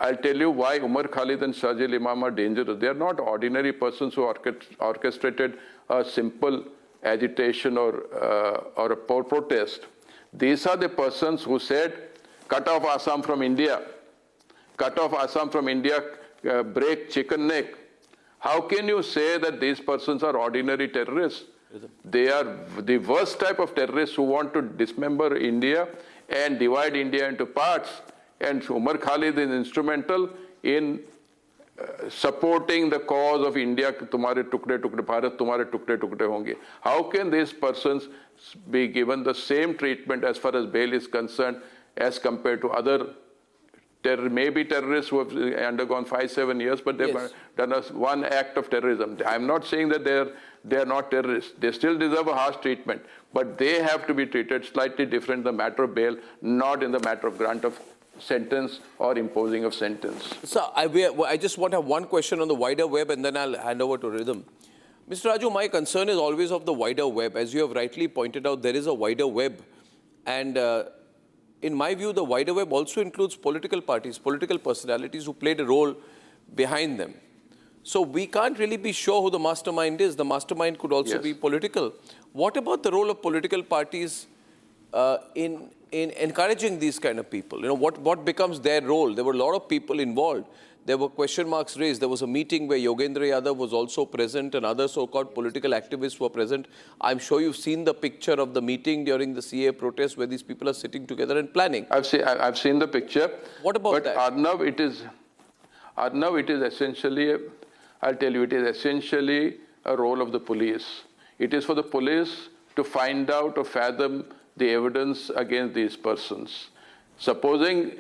I'll tell you why Umar Khalid and Shahjil Imam are dangerous. They are not ordinary persons who orchestrated a simple agitation or a protest. These are the persons who said, cut off Assam from India. Cut off Assam from India, break chicken neck. How can you say that these persons are ordinary terrorists? They are the worst type of terrorists who want to dismember India and divide India into parts. And Umar Khalid is instrumental in supporting the cause of India. Tumhare tukde tukde, Bharat tumhare tukde tukde honge. How can these persons be given the same treatment as far as bail is concerned as compared to other maybe terrorists who have undergone 5-7 years, but they've done one act of terrorism. I'm not saying that they are not terrorists. They still deserve a harsh treatment, but they have to be treated slightly different in the matter of bail, not in the matter of grant of sentence or imposing of sentence. So I just want to have one question on the wider web, and then I'll hand over to Rhythm. Mr. Raju, my concern is always of the wider web. As you have rightly pointed out, there is a wider web, and in my view, the wider web also includes political parties, political personalities who played a role behind them. So we can't really be sure who the mastermind is. The mastermind could also be political. What about the role of political parties in encouraging these kind of people? You know, what becomes their role? There were a lot of people involved. There were question marks raised. There was a meeting where Yogendra Yadav was also present and other so-called political activists were present. I'm sure you've seen the picture of the meeting during the CA protest where these people are sitting together and planning. I've seen the picture. What about that? Arnab, it is essentially, I'll tell you, it is essentially a role of the police. It is for the police to find out or fathom the evidence against these persons. Supposing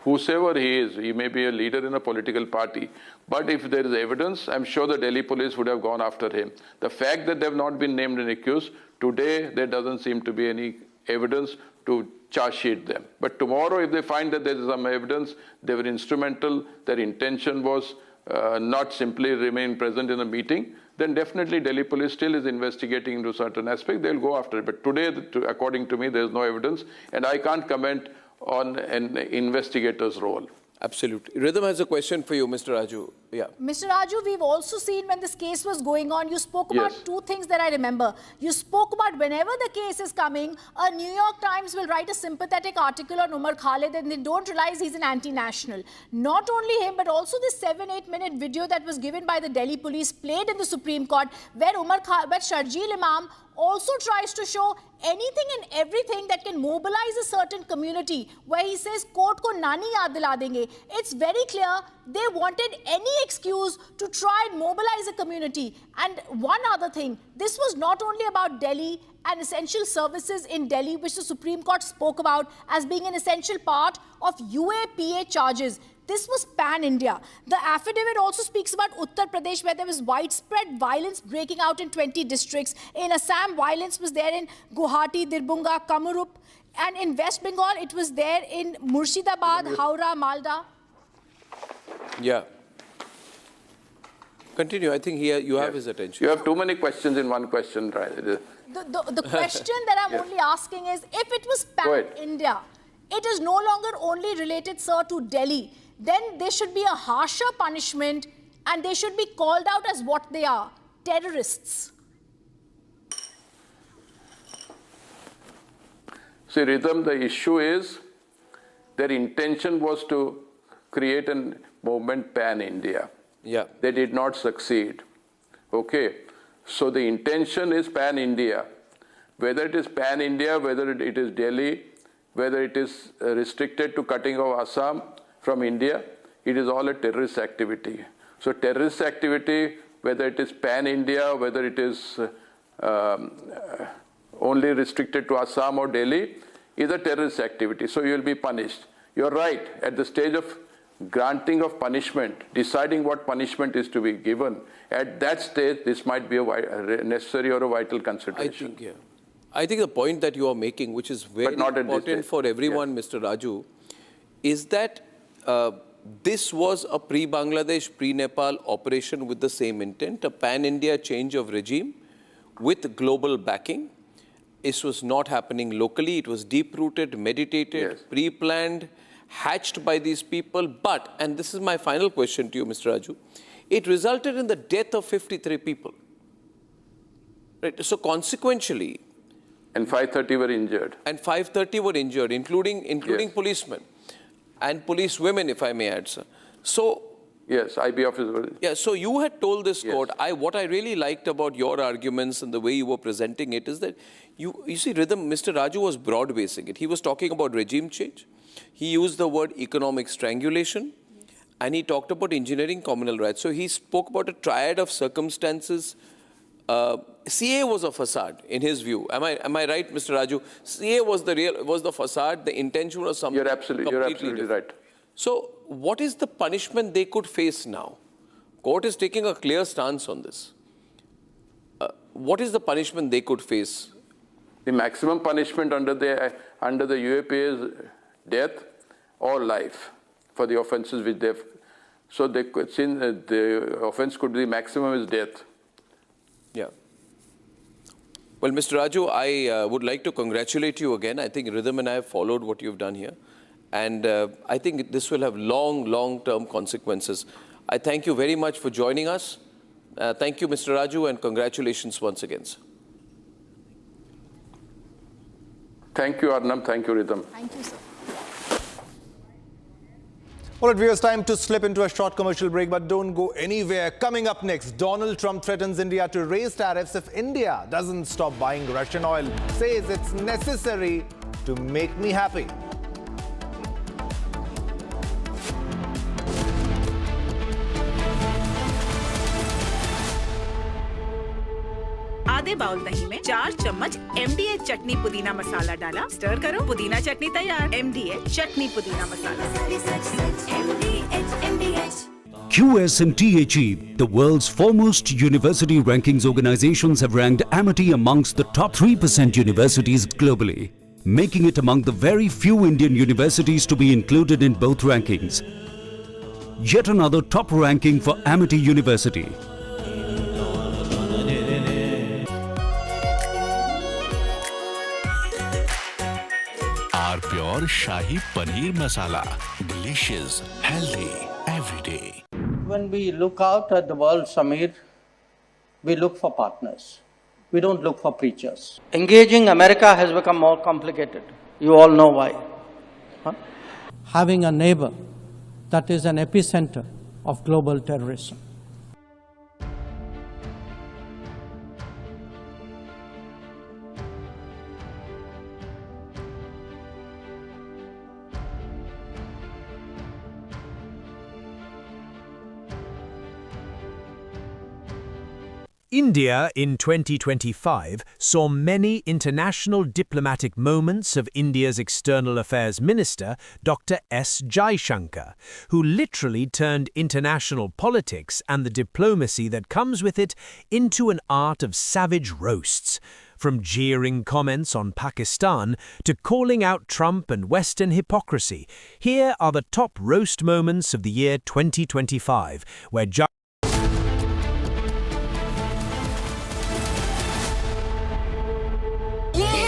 whosoever he is, he may be a leader in a political party, but if there is evidence, I'm sure the Delhi police would have gone after him. The fact that they have not been named and accused, today there doesn't seem to be any evidence to charge sheet them. But tomorrow, if they find that there is some evidence, they were instrumental, their intention was not simply remain present in a meeting, then definitely Delhi police still is investigating into certain aspects. They'll go after it. But today, according to me, there is no evidence, and I can't comment on an investigator's role. Absolutely. Rhythm has a question for you, Mr. Raju. Yeah. Mr. Raju, we've also seen when this case was going on, you spoke about two things that I remember. You spoke about whenever the case is coming, a New York Times will write a sympathetic article on Umar Khalid and they don't realize he's an anti-national. Not only him, but also this 7-8 minute video that was given by the Delhi police played in the Supreme Court where Shahjil Imam also tries to show anything and everything that can mobilize a certain community, where he says, court ko nani yaad dila denge. It's very clear they wanted any excuse to try and mobilize a community. And one other thing, this was not only about Delhi and essential services in Delhi, which the Supreme Court spoke about as being an essential part of UAPA charges. This was pan-India. The affidavit also speaks about Uttar Pradesh, where there was widespread violence breaking out in 20 districts. In Assam, violence was there in Guwahati, Dirbhunga, Kamurup. And in West Bengal, it was there in Murshidabad, Howrah, Malda. Yeah. Continue. I think you have his attention. You have too many questions in one question, right? The question that I'm only asking is, if it was pan-India, it is no longer only related, sir, to Delhi. Then there should be a harsher punishment and they should be called out as what they are, terrorists. See, Rhythm, the issue is their intention was to create a movement pan-India. Yeah. They did not succeed. Okay. So the intention is pan-India. Whether it is pan-India, whether it is Delhi, whether it is restricted to cutting of Assam from India, it is all a terrorist activity. So terrorist activity, whether it is pan-India, whether it is only restricted to Assam or Delhi, is a terrorist activity. So you will be punished. You're right. At the stage of granting of punishment, deciding what punishment is to be given, at that stage, this might be a necessary or a vital consideration. I think the point that you are making, which is very important for everyone, Mr. Raju, is that this was a pre-Bangladesh, pre-Nepal operation with the same intent, a pan-India change of regime with global backing. This was not happening locally. It was deep-rooted, meditated, pre-planned, hatched by these people. But, and this is my final question to you, Mr. Raju, it resulted in the death of 53 people. Right? So consequentially... And 530 were injured. And 530 were injured, including yes. Policemen and police women, if I may add, sir. So... Yes, IB officers. Yeah, so you had told this court, what I really liked about your arguments and the way you were presenting it is that, you see, Rhythm, Mr. Raju was broad-basing it. He was talking about regime change. He used the word economic strangulation, and he talked about engineering communal rights. So he spoke about a triad of circumstances. CA was a facade, in his view. Am I right, Mr. Raju? CA was the facade, the intention was something You're absolutely right. So, what is the punishment they could face now? Court is taking a clear stance on this. What is the punishment they could face? The maximum punishment under the UAP is death or life for the offences which they've. So the offence could be maximum is death. Yeah. Well, Mr. Raju, I would like to congratulate you again. I think Rhythm and I have followed what you've done here. And I think this will have long-term consequences. I thank you very much for joining us. Thank you, Mr. Raju, and congratulations once again, sir. Thank you, Arnab. Thank you, Rhythm. Thank you, sir. All right, viewers, time to slip into a short commercial break, but don't go anywhere. Coming up next, Donald Trump threatens India to raise tariffs if India doesn't stop buying Russian oil. Says it's necessary to make me happy. आधे bowl दही में 4 चम्मच MDH चटनी पुदीना मसाला डाला, stir करो, पुदीना चटनी तैयार। MDH चटनी पुदीना मसाला। QSMTHE, the world's foremost university rankings organizations, have ranked Amity amongst the top 3% universities globally, making it among the very few Indian universities to be included in both rankings. Yet another top ranking for Amity University. Pure Shahi Paneer Masala. Delicious, healthy, every day. When we look out at the world, Samir, we look for partners. We don't look for preachers. Engaging America has become more complicated. You all know why. Having a neighbor that is an epicenter of global terrorism. India in 2025 saw many international diplomatic moments of India's External Affairs Minister, Dr. S. Jaishankar, who literally turned international politics and the diplomacy that comes with it into an art of savage roasts. From jeering comments on Pakistan to calling out Trump and Western hypocrisy, here are the top roast moments of the year 2025, where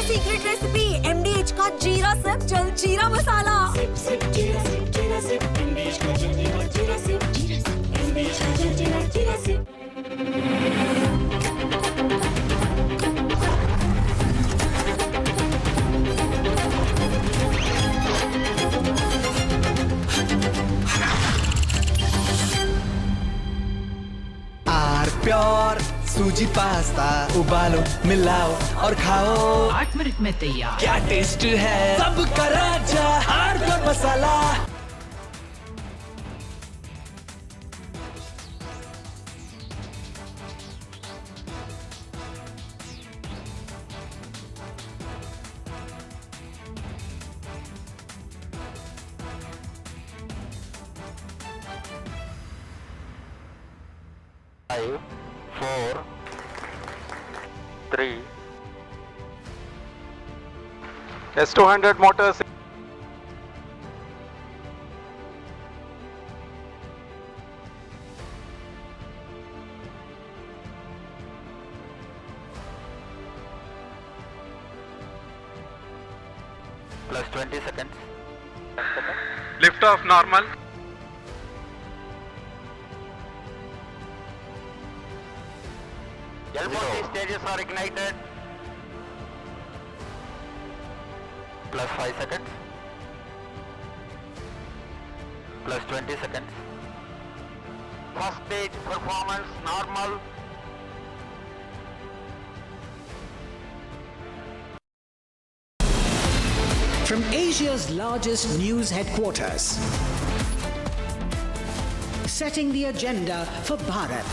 secret recipe MDH का जीरा SIP जल जीरा मसाला SIP SIP जीरा SIP MDH का जल जीरा SIP MDH का जल जीरा सिप प्योर सूजी पास्ता उबालो मिलाओ और खाओ 8 मिनट में तैयार। क्या टेस्ट है सबका राजा R pure masala. Five, 4, 3. S200 motors. Plus 20 seconds. Lift off normal. L40 stages are ignited. Plus 5 seconds. Plus 20 seconds. First stage performance normal. From Asia's largest news headquarters, setting the agenda for Bharat.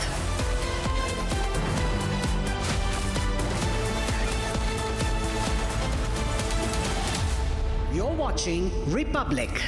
You're watching Republic.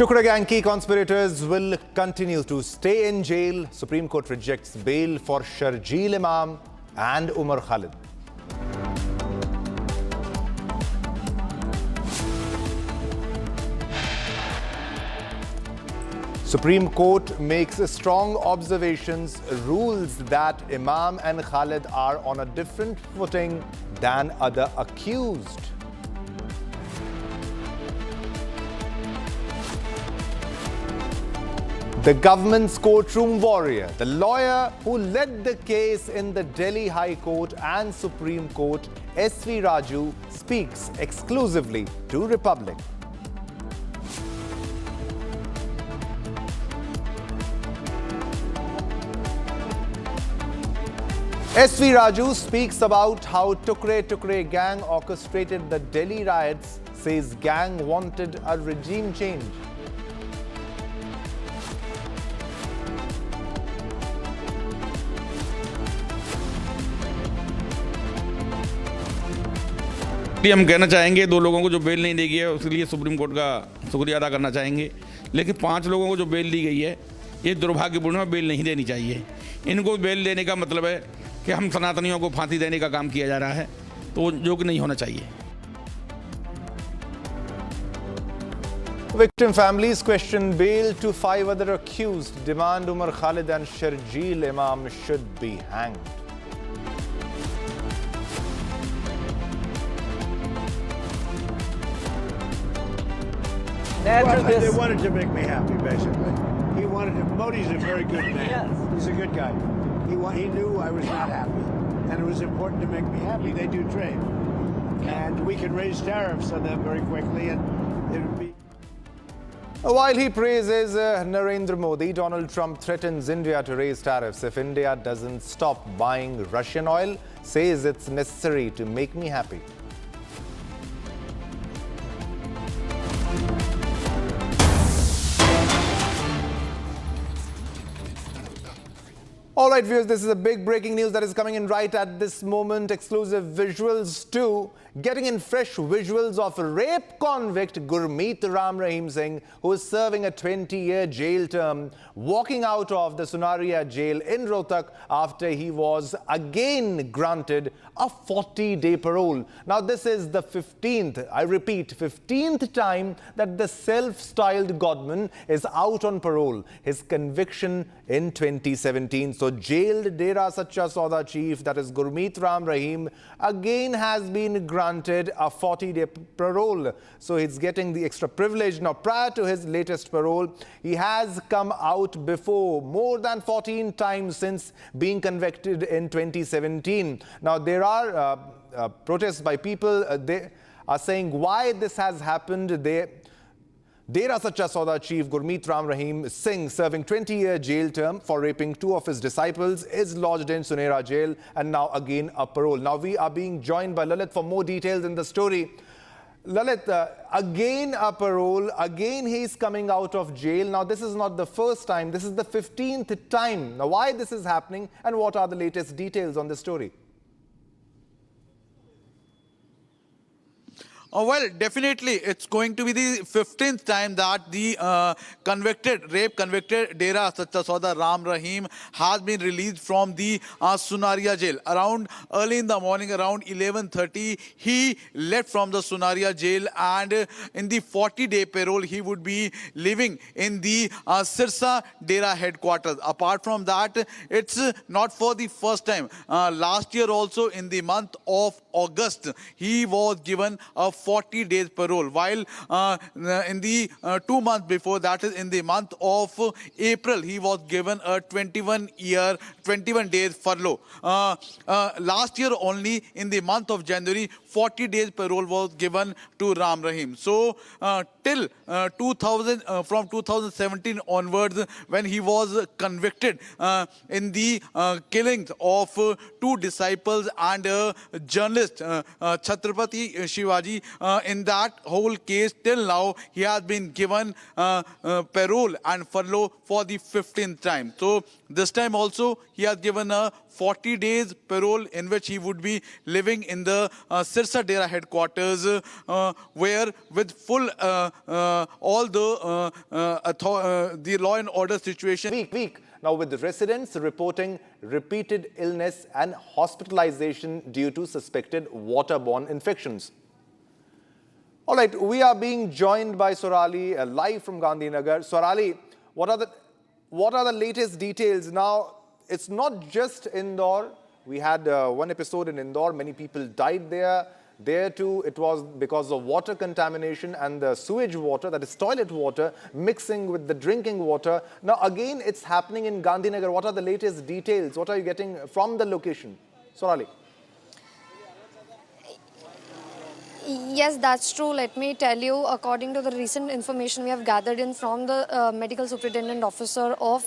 Tukra gang key conspirators will continue to stay in jail. Supreme Court rejects bail for Sharjeel Imam and Umar Khalid. Supreme Court makes strong observations, rules that Imam and Khalid are on a different footing than other accused. The government's courtroom warrior, the lawyer who led the case in the Delhi High Court and Supreme Court, S.V. Raju, speaks exclusively to Republic. S.V. Raju speaks about how Tukre gang orchestrated the Delhi riots, says gang wanted a regime change. हम कहना चाहेंगे 2 लोगों को जो bell नहीं दी गई है उसके लिए सुप्रीम कोर्ट का शुक्रिया अदा करना चाहेंगे, लेकिन 5 लोगों को जो बेल दी गई है ये दुर्भाग्यपूर्ण है, बेल नहीं देनी चाहिए। इनको बेल देने का मतलब है कि हम सनातनियों को फांसी देने का काम किया जा रहा है, तो जो कि नहीं होना चाहिए। Victim families question bail to 5 other accused, demand Umar Khalid and Sharjeel Imam should be hanged. They wanted to make me happy, basically. He wanted to. Modi's a very good man. Yes. He's a good guy. He knew I was not happy, and it was important to make me happy. They do trade, and we can raise tariffs on them very quickly, and it would be. While he praises Narendra Modi, Donald Trump threatens India to raise tariffs if India doesn't stop buying Russian oil, says it's necessary to make me happy. All right, viewers, this is a big breaking news that is coming in right at this moment. Exclusive visuals too. Getting in fresh visuals of rape convict Gurmit Rahim Singh, who is serving a 20-year jail term, walking out of the Sunaria jail in Rohtak after he was again granted a 40-day parole. Now, this is the 15th, I repeat, 15th time that the self-styled godman is out on parole. His conviction in 2017. So, jailed Dera Sacha Sauda chief, that is Gurmit Rahim, again has been granted a 40-day parole. So he's getting the extra privilege. Now, prior to his latest parole, he has come out before more than 14 times since being convicted in 2017. Now, there are protests by people. They are saying why this has happened. Dera Sacha Sauda chief Gurmit Rahim Singh, serving 20-year jail term for raping 2 of his disciples, is lodged in Sunera jail and now again a parole. Now we are being joined by Lalit for more details in the story. Lalit, again a parole, again he's coming out of jail. Now this is not the first time, this is the 15th time. Now why this is happening and what are the latest details on the story? Well, definitely, it's going to be the 15th time that the rape convicted Dera Sacha Sauda Ram Rahim has been released from the Sunaria jail. Around early in the morning, around 11:30, he left from the Sunaria jail, and in the 40-day parole, he would be living in the Sirsa Dera headquarters. Apart from that, it's not for the first time. Last year also, in the month of August, he was given a 40 days parole, while in the 2 months before, that is in the month of April, he was given a 21 days furlough. Last year only, in the month of January, 40 days parole was given to Ram Rahim. So till from 2017 onwards, when he was convicted in the killings of 2 disciples and a journalist, Chhatrapati Shivaji, in that whole case, till now, he has been given parole and furlough for the 15th time. So this time also, he has given a 40 days parole in which he would be living in the Sirsa Dera headquarters, where with full all the law and order situation. Now, with the residents reporting repeated illness and hospitalization due to suspected waterborne infections. All right, we are being joined by Sorali live from Gandhinagar. Sorali, what are the latest details? Now, it's not just Indore. We had one episode in Indore. Many people died there. There too, it was because of water contamination and the sewage water, that is toilet water, mixing with the drinking water. Now, again, it's happening in Gandhinagar. What are the latest details? What are you getting from the location? Sorali. Yes, that's true. Let me tell you, according to the recent information we have gathered in from the medical superintendent officer of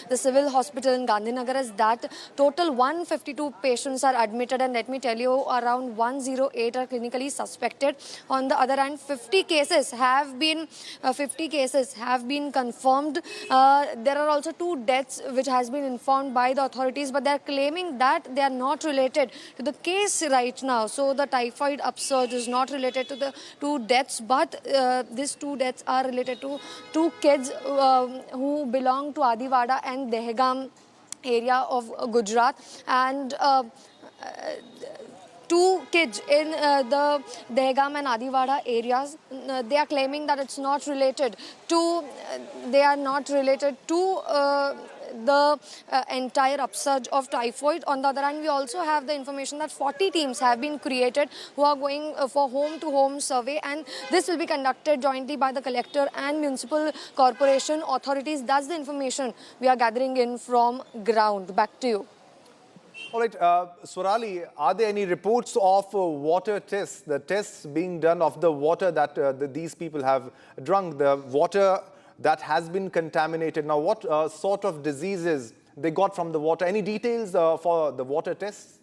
the civil hospital in Gandhinagar, is that total 152 patients are admitted, and let me tell you, around 108 are clinically suspected. On the other hand, 50 cases have been confirmed. There are also 2 deaths which has been informed by the authorities, but they are claiming that they are not related to the case right now. So the typhoid upsurge is not related to the 2 deaths, but these 2 deaths are related to 2 kids who belong to Adiwada and Dehgam area of Gujarat, and 2 kids in the Dehgam and Adiwada areas. They are claiming that it's not related to, the entire upsurge of typhoid. On the other hand, we also have the information that 40 teams have been created who are going for home-to-home survey, and this will be conducted jointly by the collector and municipal corporation authorities. That's the information we are gathering in from ground. Back to you. All right, Swarali, are there any reports of water tests, the tests being done of the water that these people have drunk, the water that has been contaminated? Now, what sort of diseases they got from the water? Any details for the water tests?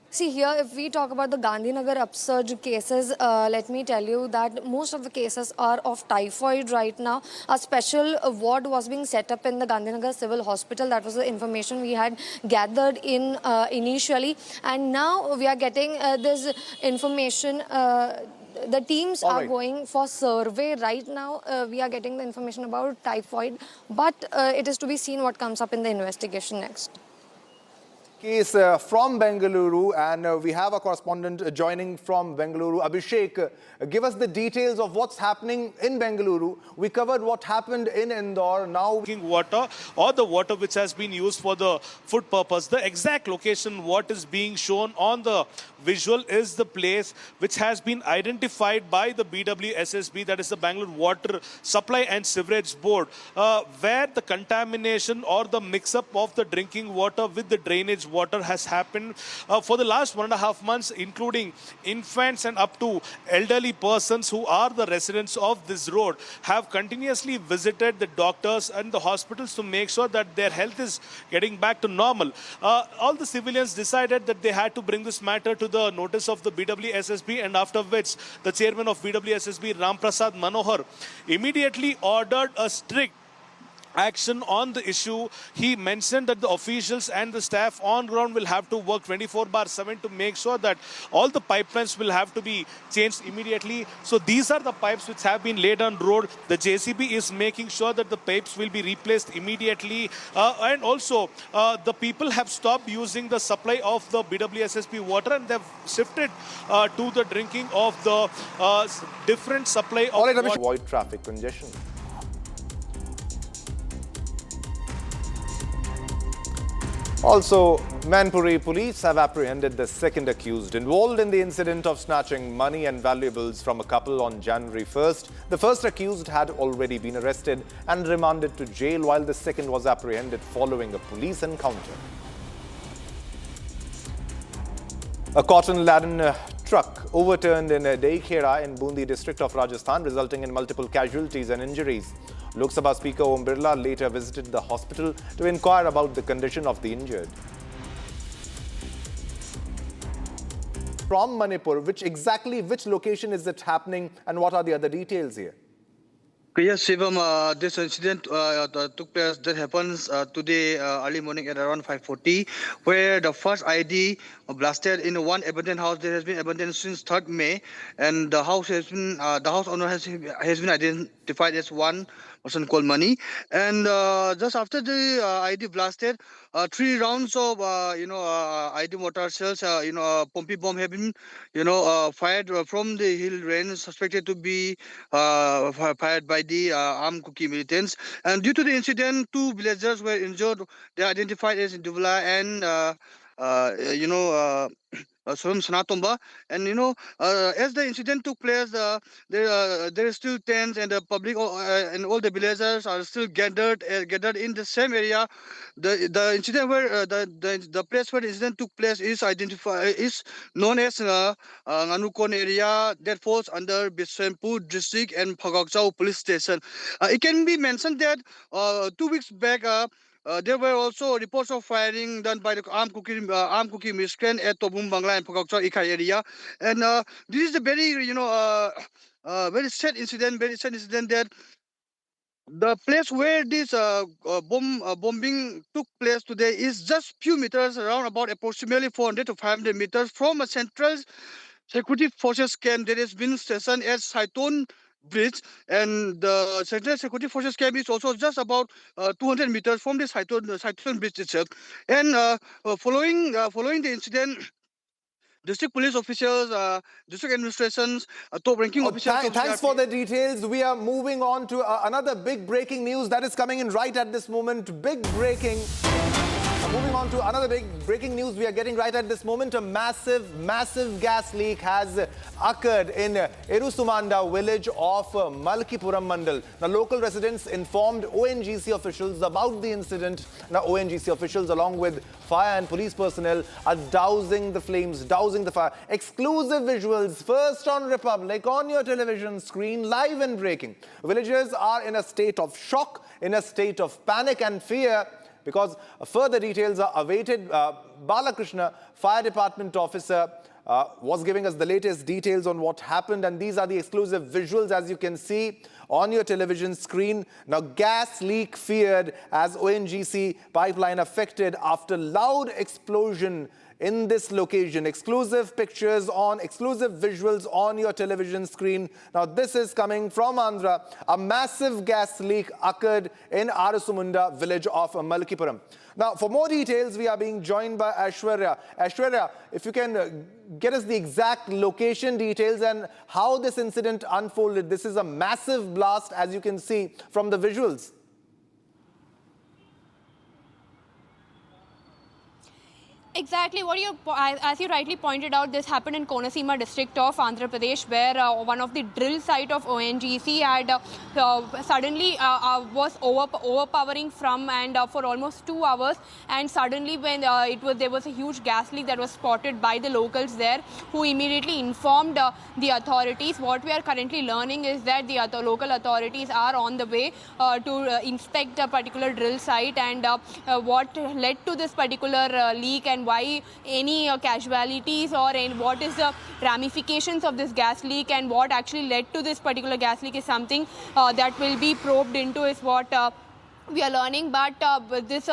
See, here, if we talk about the Gandhinagar upsurge cases, let me tell you that most of the cases are of typhoid right now. A special ward was being set up in the Gandhinagar Civil Hospital. That was the information we had gathered in initially. And now we are getting this information. The teams are going for survey right now. We are getting the information about typhoid, but it is to be seen what comes up in the investigation next. Case from Bengaluru, and we have a correspondent joining from Bengaluru. Abhishek, give us the details of what's happening in Bengaluru. We covered what happened in Indore. Now, drinking water or the water which has been used for the food purpose. The exact location, what is being shown on the visual, is the place which has been identified by the BWSSB, that is the Bangalore Water Supply and Sewerage Board, where the contamination or the mix-up of the drinking water with the drainage water has happened for the last 1.5 months, including infants and up to elderly persons who are the residents of this road have continuously visited the doctors and the hospitals to make sure that their health is getting back to normal. All the civilians decided that they had to bring this matter to the notice of the BWSSB, and after which the chairman of BWSSB, Ram Prasad Manohar, immediately ordered a strict action on the issue. He mentioned that the officials and the staff on ground will have to work 24/7 to make sure that all the pipelines will have to be changed immediately. So these are the pipes which have been laid on road. The JCB is making sure that the pipes will be replaced immediately. And also the people have stopped using the supply of the BWSSP water and they've shifted to the drinking of the different supply of water. Avoid traffic congestion. Also, Manipur police have apprehended the second accused involved in the incident of snatching money and valuables from a couple on January 1st. The first accused had already been arrested and remanded to jail, while the second was apprehended following a police encounter. A cotton-laden truck overturned in Deikhera in Bundi district of Rajasthan, resulting in multiple casualties and injuries. Lok Sabha Speaker Om Birla later visited the hospital to inquire about the condition of the injured. From Manipur, which location is it happening and what are the other details here? Yes, Shivam, this incident took place, that happens today early morning at around 5:40, where the first ID blasted in one abandoned house that has been abandoned since 3rd May, and the house has been the house owner has been identified as one person called Money, and just after the ID blasted, 3 rounds of ID mortar shells, Pompey bomb have been fired from the hill range, suspected to be fired by the armed Kuki militants. And due to the incident, 2 villagers were injured. They are identified as Induvla and Sorum Sanatomba. And as the incident took place, there is still tents, and the public and all the villagers are still gathered in the same area. The incident where the place where the incident took place is known as Nanukon area that falls under Bijapur district and Phagakchau police station. It can be mentioned that 2 weeks back, there were also reports of firing done by the armed Kuki miscreant at Tobum Bangla and Phagakchau Ikai area, and this is a very very sad incident that the place where this bombing took place today is just few meters, around about approximately 400 to 500 meters from a central security forces camp that has been stationed at Saiton Bridge, and the Central Security Forces camp is also just about 200 meters from the Saiton Bridge itself. And following the incident, district police officials, district administrations, top-ranking officials. Thanks for the details. We are moving on to another big breaking news that is coming in right at this moment. Big breaking. Moving on to another big breaking news we are getting right at this moment. A massive gas leak has occurred in Irusumanda village of Malkipuram Mandal. Now, local residents informed ONGC officials about the incident. Now, ONGC officials along with fire and police personnel are dousing the flames, dousing the fire. Exclusive visuals first on Republic on your television screen, live and breaking. Villagers are in a state of shock, in a state of panic and fear, because further details are awaited. Balakrishna, fire department officer, was giving us the latest details on what happened, and these are the exclusive visuals as you can see on your television screen. Now, gas leak feared as ONGC pipeline affected after loud explosion in this location. Exclusive pictures on, exclusive visuals on your television screen. Now, this is coming from Andhra. A massive gas leak occurred in Arasumunda village of Malkipuram. Now, for more details, we are being joined by Aishwarya. Aishwarya, if you can get us the exact location details and how this incident unfolded. This is a massive blast, as you can see from the visuals. Exactly what as you rightly pointed out, this happened in Konaseema district of Andhra Pradesh, where one of the drill site of ONGC had suddenly was overpowering from and for almost 2 hours, and suddenly when there was a huge gas leak that was spotted by the locals there, who immediately informed the authorities. What we are currently learning is that the local authorities are on the way to inspect a particular drill site, and what led to this particular leak and why any casualties or what is the ramifications of this gas leak and what actually led to this particular gas leak is something that will be probed into, is what we are learning, but this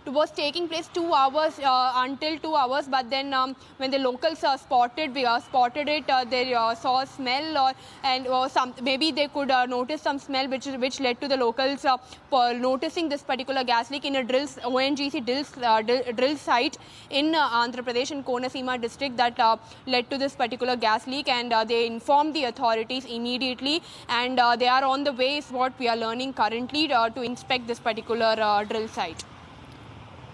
was taking place 2 hours until 2 hours, but then when the locals spotted it, they saw a smell, maybe they could notice some smell which led to the locals noticing this particular gas leak in a ONGC drill site in Andhra Pradesh in Konaseema district that led to this particular gas leak, and they informed the authorities immediately, and they are on the way is what we are learning currently to inspect this particular drill site.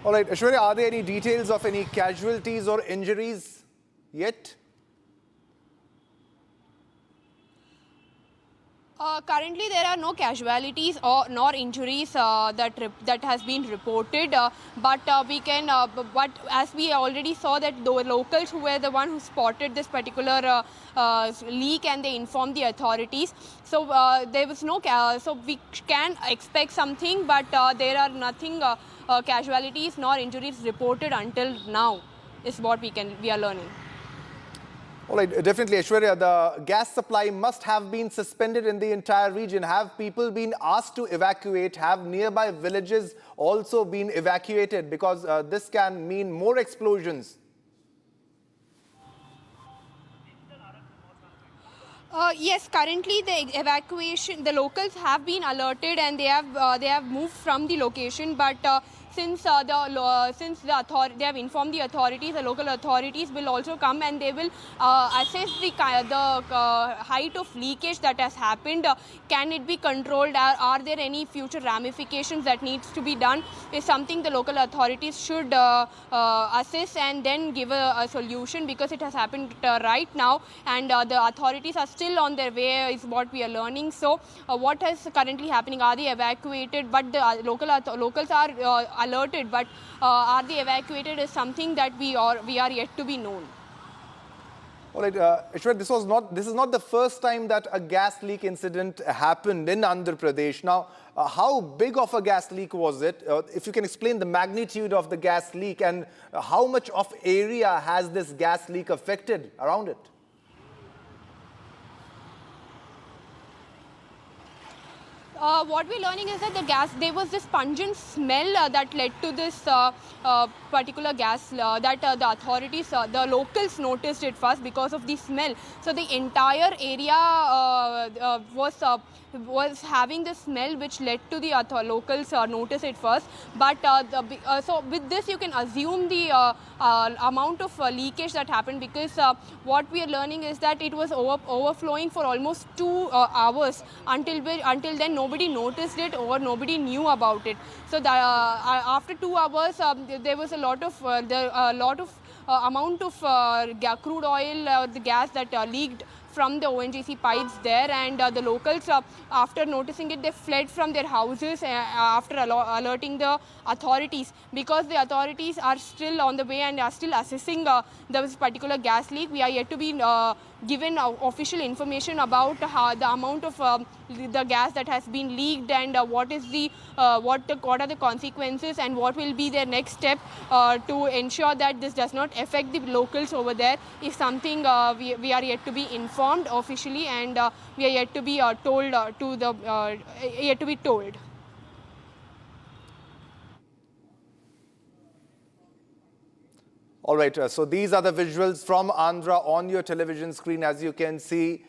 All right, Aishwarya, are there any details of any casualties or injuries yet? Currently, there are no casualties nor injuries that has been reported. But as we already saw that the locals who were the one who spotted this particular leak and they informed the authorities. So there was no. So we can expect something, but there are nothing casualties nor injuries reported until now. Is what we are learning. All right, definitely, Aishwarya, the gas supply must have been suspended in the entire region. Have people been asked to evacuate? Have nearby villages also been evacuated? Because this can mean more explosions. Yes, currently the locals have been alerted and they have moved from the location, but since they have informed the authorities, the local authorities will also come and they will assess the height of leakage that has happened. Can it be controlled? Are there any future ramifications that needs to be done? Is something the local authorities should assess and then give a solution, because it has happened right now and the authorities are still on their way is what we are learning. So what is currently happening? Are they evacuated? But the locals are alerted, but are they evacuated is something that we are yet to be known. All right, Aishwarya, this is not the first time that a gas leak incident happened in Andhra Pradesh. Now, how big of a gas leak was it? If you can explain the magnitude of the gas leak and how much of area has this gas leak affected around it? What we're learning is that there was this pungent smell that led to this particular gas that the authorities, the locals noticed it first because of the smell. So the entire area was having the smell which led to the locals notice it first. But so with this you can assume the amount of leakage that happened, because what we are learning is that it was overflowing for almost 2 hours. Until then nobody noticed it or nobody knew about it. So after 2 hours there was a lot of amount of crude oil, the gas that leaked from the ONGC pipes there, and the locals, after noticing it, they fled from their houses after alerting the authorities, because the authorities are still on the way and are still assessing this particular gas leak. We are yet to be given official information about the amount of the gas that has been leaked and what are the consequences and what will be their next step to ensure that this does not affect the locals over there is something we are yet to be informed officially, and we are yet to be told All right, so these are the visuals from Andhra on your television screen. As you can see,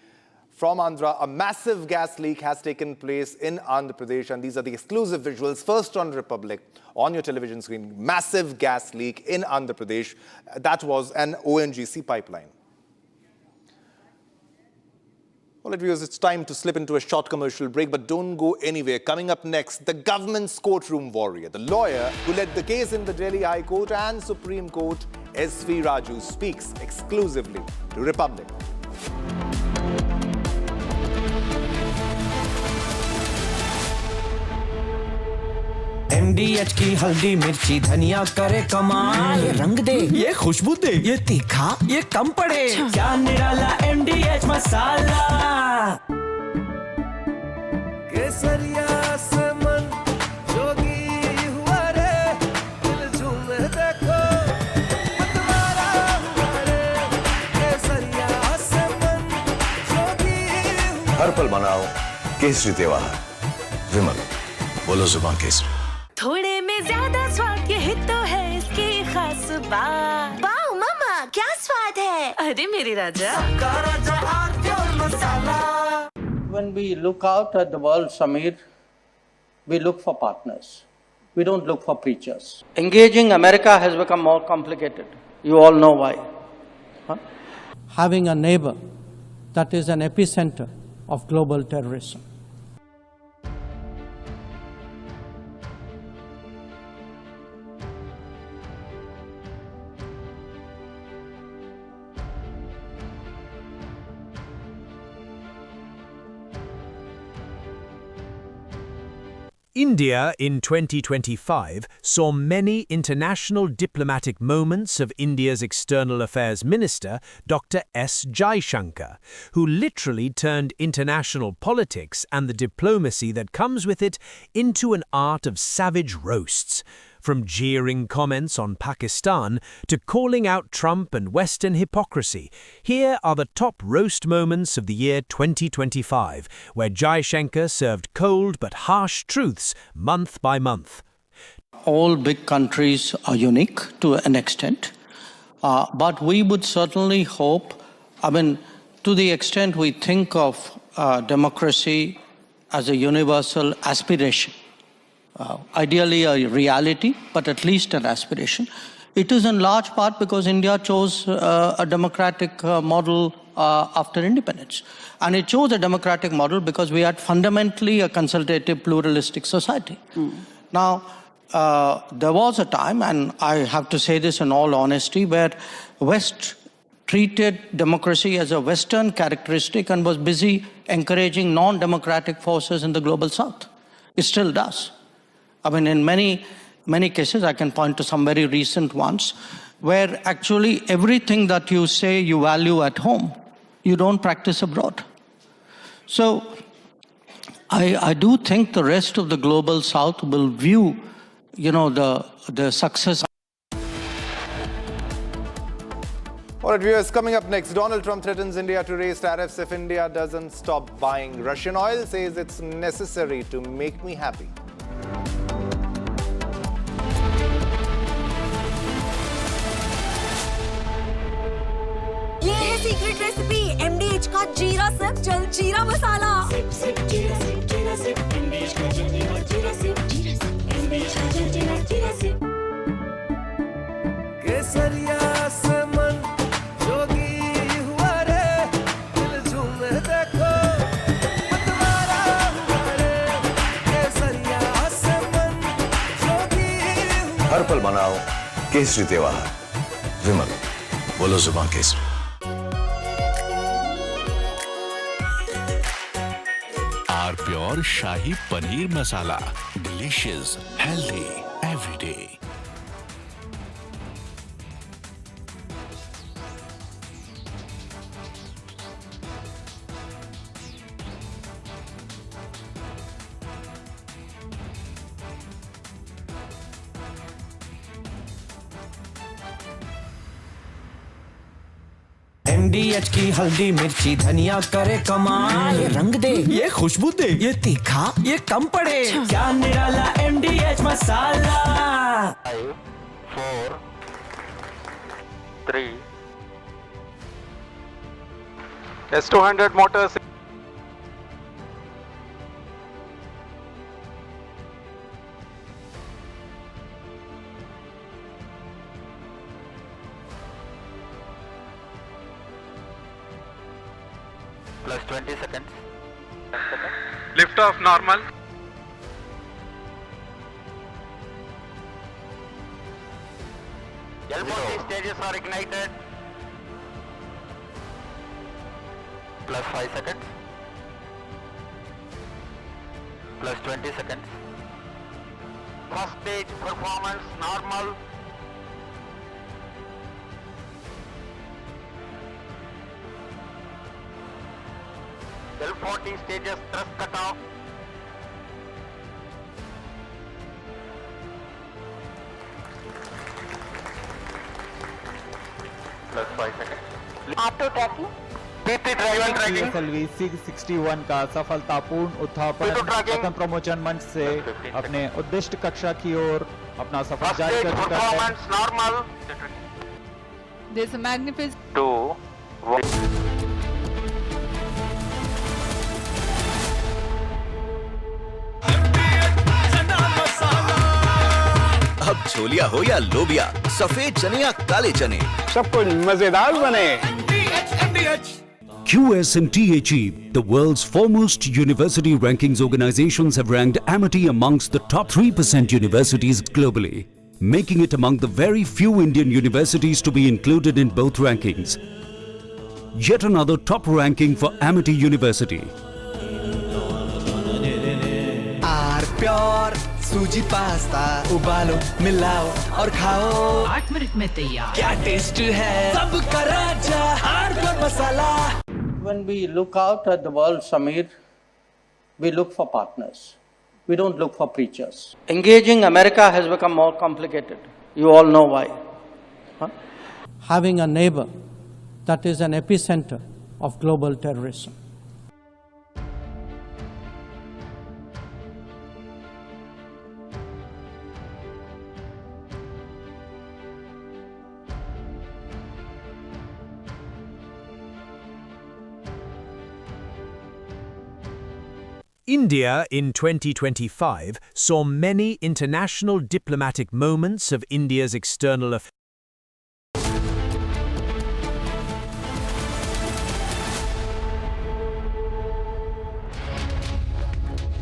from Andhra, a massive gas leak has taken place in Andhra Pradesh, and these are the exclusive visuals. First on Republic, on your television screen, massive gas leak in Andhra Pradesh. That was an ONGC pipeline. All right, viewers, it's time to slip into a short commercial break, but don't go anywhere. Coming up next, the government's courtroom warrior, the lawyer who led the case in the Delhi High Court and Supreme Court, S.V. Raju, speaks exclusively to Republic. MDH की हल्दी मिर्ची धनिया करे कमाल, ये रंग दे, ये खुशबू दे, ये तीखा, ये कम पड़े, क्या निराला MDH मसाला। केसरिया से मन जोगी हुआ रे, दिल झूमे देखो, मतवारा हुआ रे, केसरिया से मन जोगी हुआ। हर पल मनाओ केसरी त्योहार, विमल। बोलो जुबान केसरी। थोड़े में ज्यादा स्वाद ये तो है इसकी खास बात। वाओ मामा क्या स्वाद है। अरे मेरे राजा। When we look out at the world, Samir, we look for partners. We don't look for preachers. Engaging America has become more complicated. You all know why. Having a neighbor that is an epicenter of global terrorism. India in 2025 saw many international diplomatic moments of India's External Affairs Minister, Dr. S. Jaishankar, who literally turned international politics and the diplomacy that comes with it into an art of savage roasts. From jeering comments on Pakistan to calling out Trump and Western hypocrisy, here are the top roast moments of the year 2025, where Jaishankar served cold but harsh truths month by month. All big countries are unique to an extent, but we would certainly hope, to the extent we think of democracy as a universal aspiration, ideally a reality, but at least an aspiration. It is in large part because India chose a democratic model after independence. And it chose a democratic model because we had fundamentally a consultative, pluralistic society. Now, there was a time, and I have to say this in all honesty, where West treated democracy as a Western characteristic and was busy encouraging non-democratic forces in the global South. It still does. In many cases, I can point to some very recent ones, where actually everything that you say you value at home, you don't practice abroad. So I do think the rest of the global South will view, the success. All right, viewers, coming up next, Donald Trump threatens India to raise tariffs if India doesn't stop buying Russian oil, says it's necessary to make me happy. ये है secret recipe MDH का जीरा SIP जल जीरा मसाला। SIP SIP जीरा SIP MDH का जल जीरा सिप MDH का जल जीरा सिप। केसरिया से मन जोगी हुआ रे, दिल झूमे देखो मतवारा हुआ रे। केसरिया से मन जोगी हुआ। हर पल मनाओ केसरी त्योहार। विमल, बोलो जुबान केसरी। प्योर शाही paneer masala, delicious, healthy, everyday. MDH की हल्दी मिर्ची धनिया करे कमाल। ये रंग दे, ये खुशबू दे, ये तीखा, ये कम पड़े। क्या निराला MDH masala. 5, 4, 3. S200 motors. Plus 20 seconds. Lift off normal. L40 stages are ignited. Plus 5 seconds. Plus 20 seconds. First stage performance normal. L40 stages thrust cut off. Plus 5 seconds. Auto tracking. PSLV 661 का सफलतापूर्ण उत्थापन पतन प्रमोचन मंच से अपने उद्दिष्ट कक्षा की ओर अपना सफर जारी कर चुका है। There's a magnificent 2 अब छोलिया हो या लोबिया, सफेद चने या काले चने, सब कुछ मजेदार बने। QS and THE, the world's foremost university rankings organizations, have ranked Amity amongst the top 3% universities globally, making it among the very few Indian universities to be included in both rankings. Yet another top ranking for Amity University. Pure सूजी pasta उबालो मिलाओ और खाओ 8 minute में तैयार। क्या taste है सबका राजा hardcore masala. When we look out at the world, Samir, we look for partners. We don't look for preachers. Engaging America has become more complicated. You all know why. Having a neighbor that is an epicenter of global terrorism. India in 2025 saw many international diplomatic moments of India's external affairs.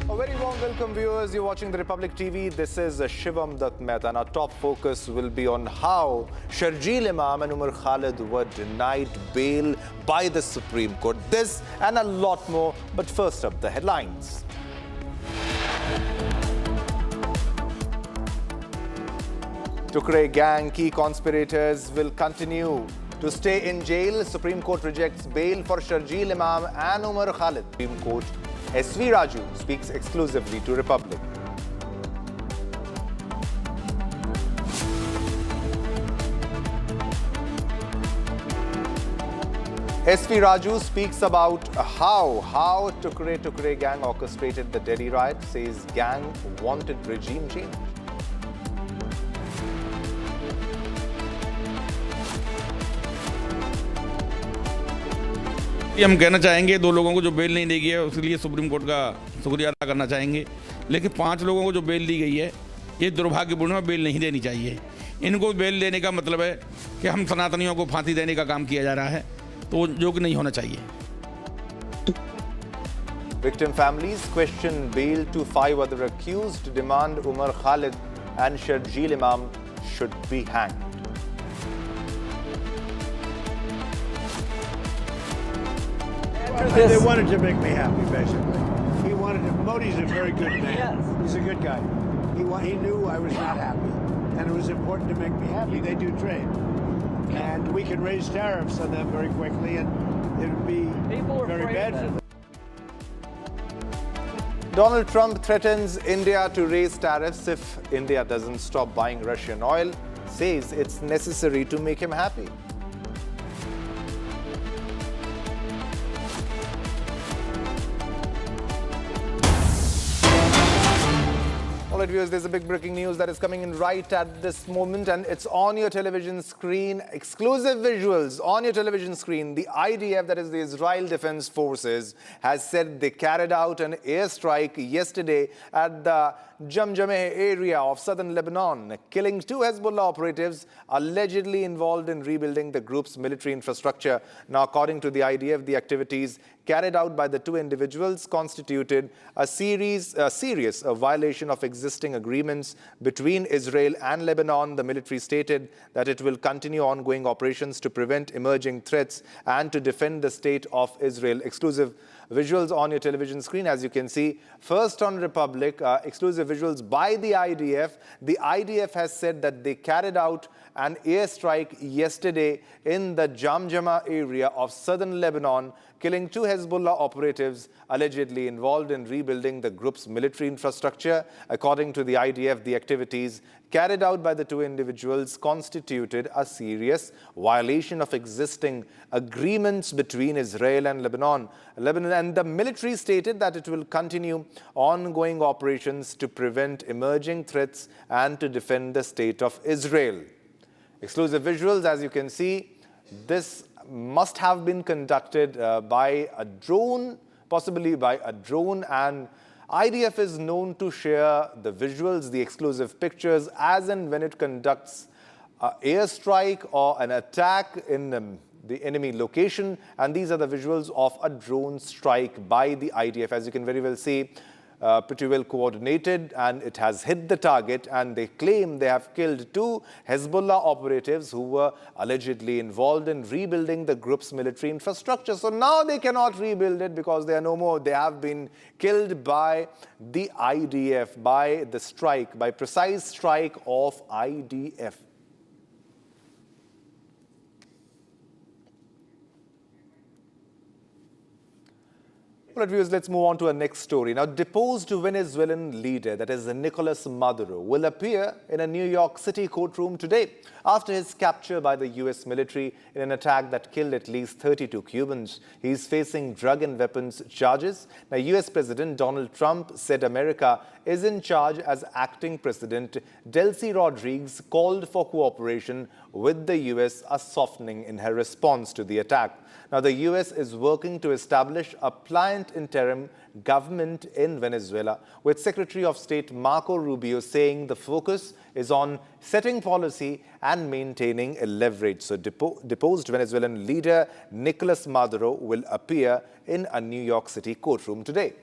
A very warm welcome, viewers. You're watching the Republic TV. This is Shivam Dutt Mehta, and our top focus will be on how Sharjeel Imam and Umar Khalid were denied bail by the Supreme Court. This and a lot more. But first up, the headlines. Tukre gang key conspirators will continue to stay in jail. Supreme Court rejects bail for Sharjeel Imam and Umar Khalid. Supreme Court SV Raju speaks exclusively to Republic. SV Raju speaks about how Tukre gang orchestrated the Delhi riot, says gang wanted regime change. हम कहना चाहेंगे 2 लोगों को जो bell नहीं दी गई है उसके लिए सुप्रीम कोर्ट का शुक्रिया अदा करना चाहेंगे, लेकिन 5 लोगों को जो बेल दी गई है ये दुर्भाग्यपूर्ण है, बेल नहीं देनी चाहिए। इनको बेल देने का मतलब है कि हम सनातनियों को फांसी देने का काम किया जा रहा है, तो जो कि नहीं होना चाहिए। Victim families question bail to 5 other accused, demand Umar Khalid and Sharjeel Imam should be hanged. They wanted to make me happy, basically. He wanted to. Modi's a very good man. He's a good guy. He knew I was not happy, and it was important to make me happy. They do trade, and we can raise tariffs on them very quickly, and it would be very bad for them. Donald Trump threatens India to raise tariffs if India doesn't stop buying Russian oil, says it's necessary to make him happy. All right, viewers, there's a big breaking news that is coming in right at this moment, and it's on your television screen. Exclusive visuals on your television screen. The IDF, that is the Israel Defense Forces, has said they carried out an airstrike yesterday at the Jamjameh area of southern Lebanon, killing 2 Hezbollah operatives allegedly involved in rebuilding the group's military infrastructure. Now, according to the IDF, the activities carried out by the 2 individuals constituted a serious violation of existing agreements between Israel and Lebanon. The military stated that it will continue ongoing operations to prevent emerging threats and to defend the state of Israel. Exclusive visuals on your television screen, as you can see. First on Republic, exclusive visuals by the IDF. The IDF has said that they carried out an airstrike yesterday in the Jamjama area of southern Lebanon, killing 2 Hezbollah operatives allegedly involved in rebuilding the group's military infrastructure. According to the IDF, the activities carried out by the two individuals constituted a serious violation of existing agreements between Israel and Lebanon. And the military stated that it will continue ongoing operations to prevent emerging threats and to defend the state of Israel. Exclusive visuals, as you can see, this must have been conducted by a drone, possibly by a drone, and IDF is known to share the visuals, the exclusive pictures, as and when it conducts an airstrike or an attack in the enemy location. And these are the visuals of a drone strike by the IDF. As you can very well see, pretty well coordinated, and it has hit the target, and they claim they have killed two Hezbollah operatives who were allegedly involved in rebuilding the group's military infrastructure. So now they cannot rebuild it because they are no more. They have been killed by the IDF, by the strike, by precise strike of IDF. Well, viewers, let's move on to our next story. Now, deposed Venezuelan leader, that is Nicolas Maduro, will appear in a New York City courtroom today after his capture by the U.S. military in an attack that killed at least 32 Cubans. He's facing drug and weapons charges. Now, U.S. President Donald Trump said America is in charge as acting president. Delcy Rodriguez called for cooperation with the U.S., a softening in her response to the attack. Now, the U.S. is working to establish a pliant interim government in Venezuela, with Secretary of State Marco Rubio saying the focus is on setting policy and maintaining a leverage. So, deposed Venezuelan leader Nicolas Maduro will appear in a New York City courtroom today.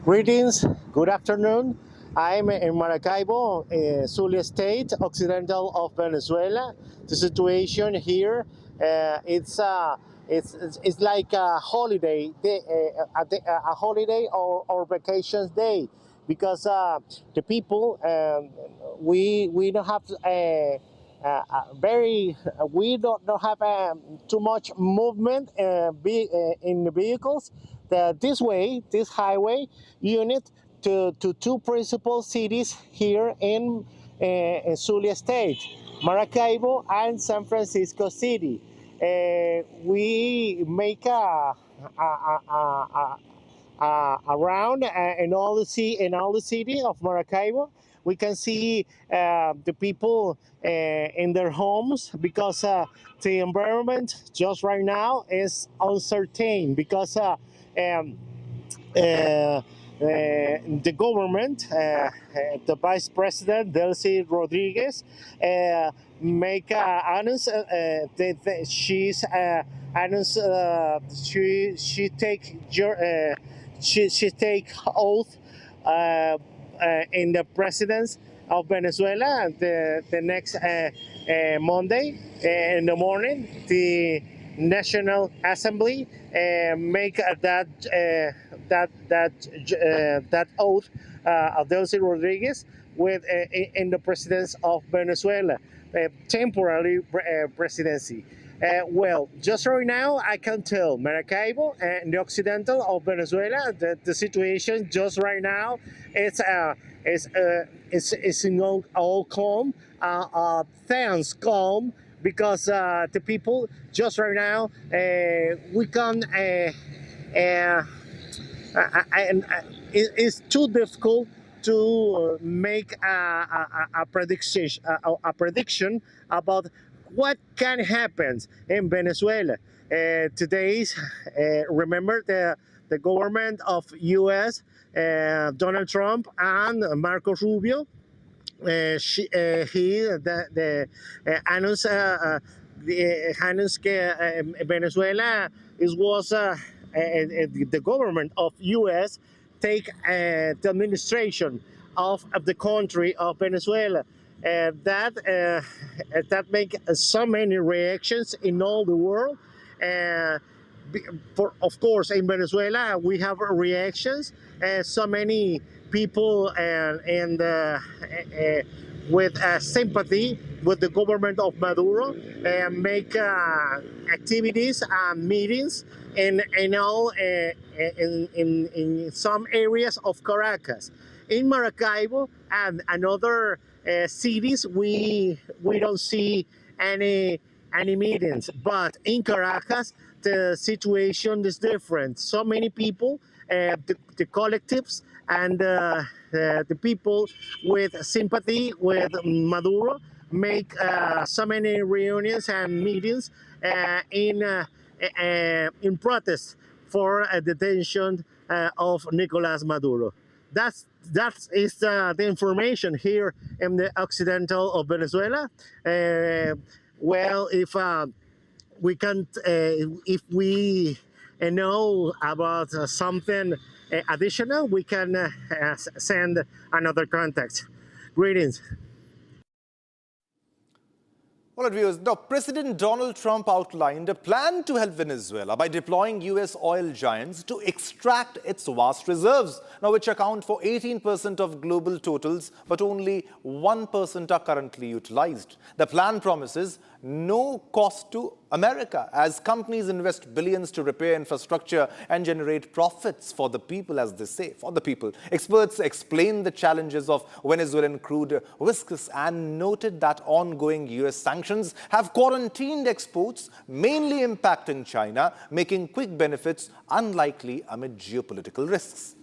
Greetings, good afternoon. I'm in Maracaibo, Zulia State, occidental of Venezuela. The situation here, it's like a holiday day, a holiday or vacation day, because the people we don't have we don't have too much movement in the vehicles. This highway unit to two principal cities here in Zulia State, Maracaibo and San Francisco City. We make a round in all the city of Maracaibo. We can see the people in their homes, because the environment just right now is uncertain, because the government, the Vice President Delcy Rodriguez, make announce that she's announced she take oath in the presidency of Venezuela the next Monday in the morning. The National Assembly make that oath of Delcy Rodriguez with in the presidency of Venezuela, temporary presidency. Well, just right now, I can tell Maracaibo and the occidental of Venezuela that the situation just right now is in all calm, thanks calm, because the people just right now we can it's too difficult to make a prediction about what can happen in Venezuela. Today's remember the government of U.S. Donald Trump and Marco Rubio. He announced Venezuela was the government of U.S. take the administration of the country of Venezuela. That make so many reactions in all the world. Of course, in Venezuela we have reactions. So many people and with sympathy with the government of Maduro and make activities and meetings in some areas of Caracas. In Maracaibo and other cities, we don't see any meetings, but in Caracas the situation is different. So many people, the collectives and the people with sympathy with Maduro make so many reunions and meetings in protest for detention of Nicolás Maduro. That is the information here in the occidental of Venezuela. Well, if we can, if we know about something additional, we can send another contact. Greetings. All right, viewers. Now, President Donald Trump outlined a plan to help Venezuela by deploying U.S. oil giants to extract its vast reserves, now which account for 18% of global totals, but only 1% are currently utilized. The plan promises no cost to America as companies invest billions to repair infrastructure and generate profits for the people, as they say, for the people. Experts explain the challenges of Venezuelan crude risks and noted that ongoing U.S. sanctions have quarantined exports, mainly impacting China, making quick benefits unlikely amid geopolitical risks.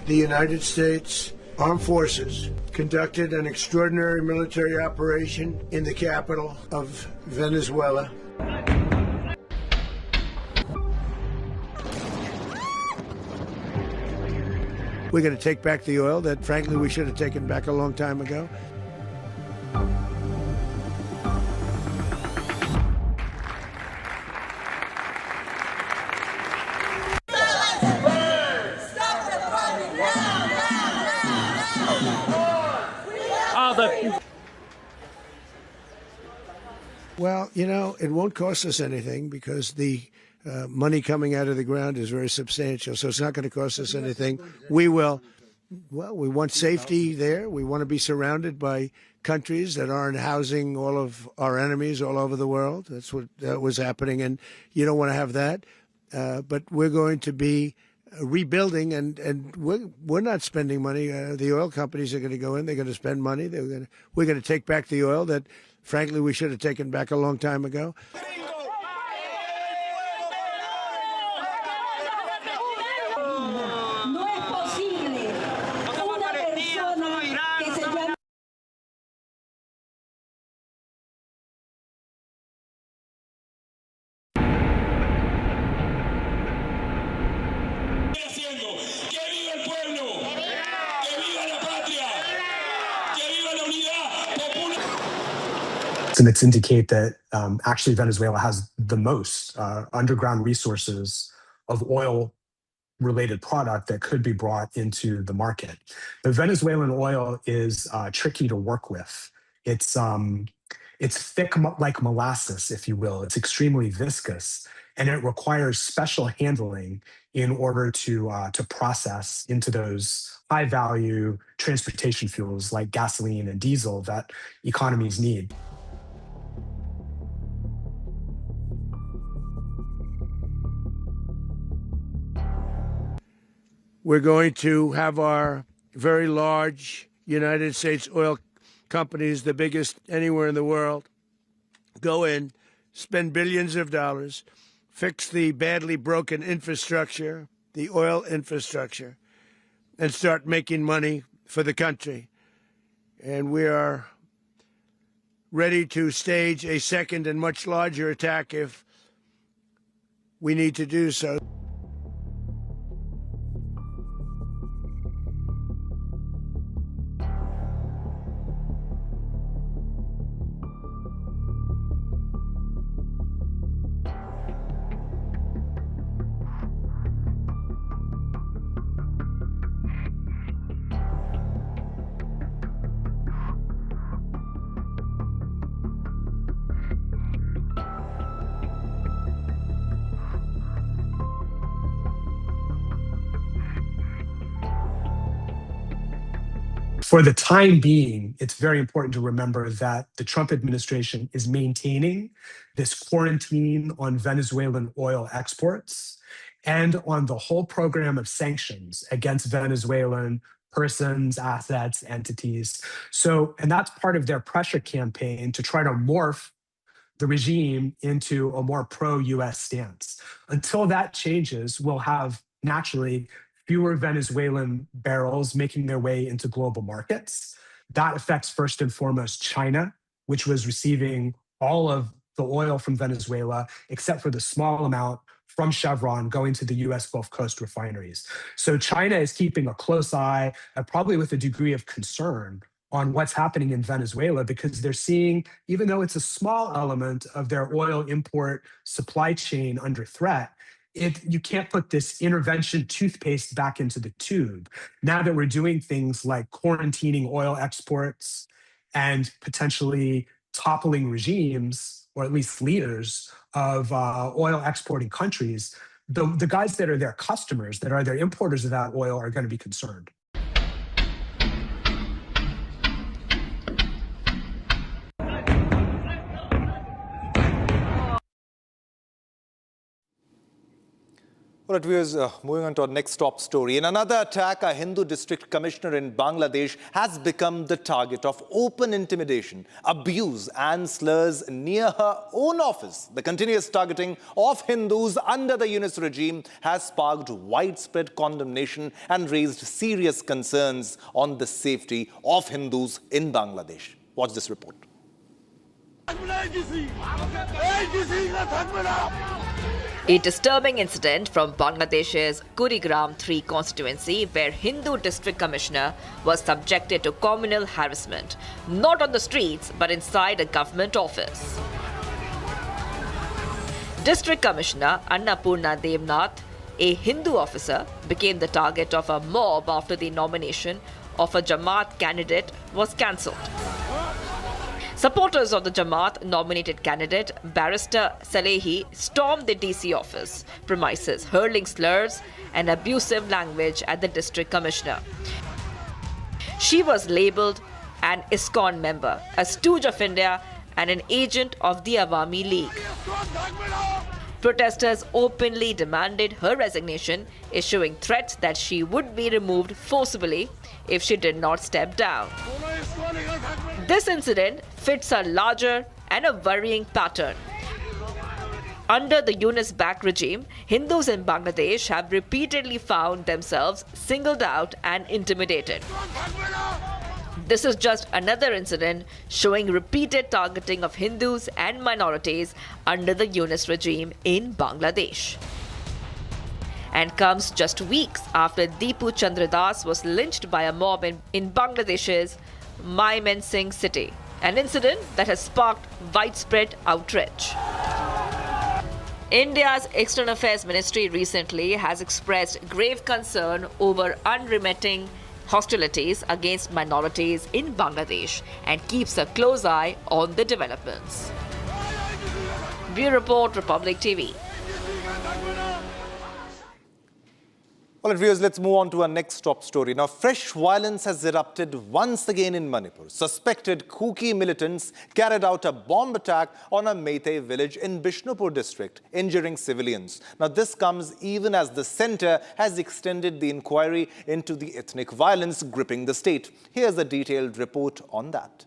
The United States Armed Forces conducted an extraordinary military operation in the capital of Venezuela. We're going to take back the oil that, frankly, we should have taken back a long time ago. Well, you know, it won't cost us anything because the money coming out of the ground is very substantial. So it's not going to cost us anything. We will. Well, we want safety there. We want to be surrounded by countries that aren't housing all of our enemies all over the world. That's what was happening. And you don't want to have that. But we're going to be rebuilding, and we're not spending money. The oil companies are going to go in. They're going to spend money. We're going to take back the oil that, frankly, we should have taken back a long time ago. Estimates indicate that actually Venezuela has the most underground resources of oil-related product that could be brought into the market. The Venezuelan oil is tricky to work with. It's thick like molasses, if you will. It's extremely viscous, and it requires special handling in order to process into those high-value transportation fuels like gasoline and diesel that economies need. We're going to have our very large United States oil companies, the biggest anywhere in the world, go in, spend billions of dollars, fix the badly broken infrastructure, the oil infrastructure, and start making money for the country. And we are ready to stage a second and much larger attack if we need to do so. For the time being, it's very important to remember that the Trump administration is maintaining this quarantine on Venezuelan oil exports and on the whole program of sanctions against Venezuelan persons, assets, entities. So, and that's part of their pressure campaign to try to morph the regime into a more pro-US stance. Until that changes, we'll have naturally fewer Venezuelan barrels making their way into global markets. That affects first and foremost China, which was receiving all of the oil from Venezuela, except for the small amount from Chevron going to the US Gulf Coast refineries. So China is keeping a close eye, probably with a degree of concern, on what's happening in Venezuela, because they're seeing, even though it's a small element of their oil import supply chain under threat, you can't put this intervention toothpaste back into the tube. Now that we're doing things like quarantining oil exports and potentially toppling regimes, or at least leaders of oil exporting countries, the guys that are their customers, that are their importers of that oil, are going to be concerned. All right, viewers, moving on to our next top story. In another attack, a Hindu district commissioner in Bangladesh has become the target of open intimidation, abuse and slurs near her own office. The continuous targeting of Hindus under the Yunus regime has sparked widespread condemnation and raised serious concerns on the safety of Hindus in Bangladesh. Watch this report. A disturbing incident from Bangladesh's Kurigram 3 constituency, where Hindu district commissioner was subjected to communal harassment, not on the streets but inside a government office. District Commissioner Annapurna Devnath, a Hindu officer, became the target of a mob after the nomination of a Jamaat candidate was cancelled. Supporters of the Jamaat-nominated candidate, Barrister Salehi, stormed the DC office premises, hurling slurs and abusive language at the district commissioner. She was labelled an ISKCON member, a stooge of India and an agent of the Awami League. Protesters openly demanded her resignation, issuing threats that she would be removed forcibly if she did not step down. This incident fits a larger and a worrying pattern. Under the Yunus-backed regime, Hindus in Bangladesh have repeatedly found themselves singled out and intimidated. This is just another incident showing repeated targeting of Hindus and minorities under the Yunus regime in Bangladesh. And comes just weeks after Deepu Chandradas was lynched by a mob in Bangladesh's Mymensingh city, an incident that has sparked widespread outrage. India's External Affairs Ministry recently has expressed grave concern over unremitting hostilities against minorities in Bangladesh and keeps a close eye on the developments. Bureau Report, Republic TV. All right, viewers, let's move on to our next top story. Now, fresh violence has erupted once again in Manipur. Suspected Kuki militants carried out a bomb attack on a Meitei village in Bishnupur district, injuring civilians. Now, this comes even as the centre has extended the inquiry into the ethnic violence gripping the state. Here's a detailed report on that.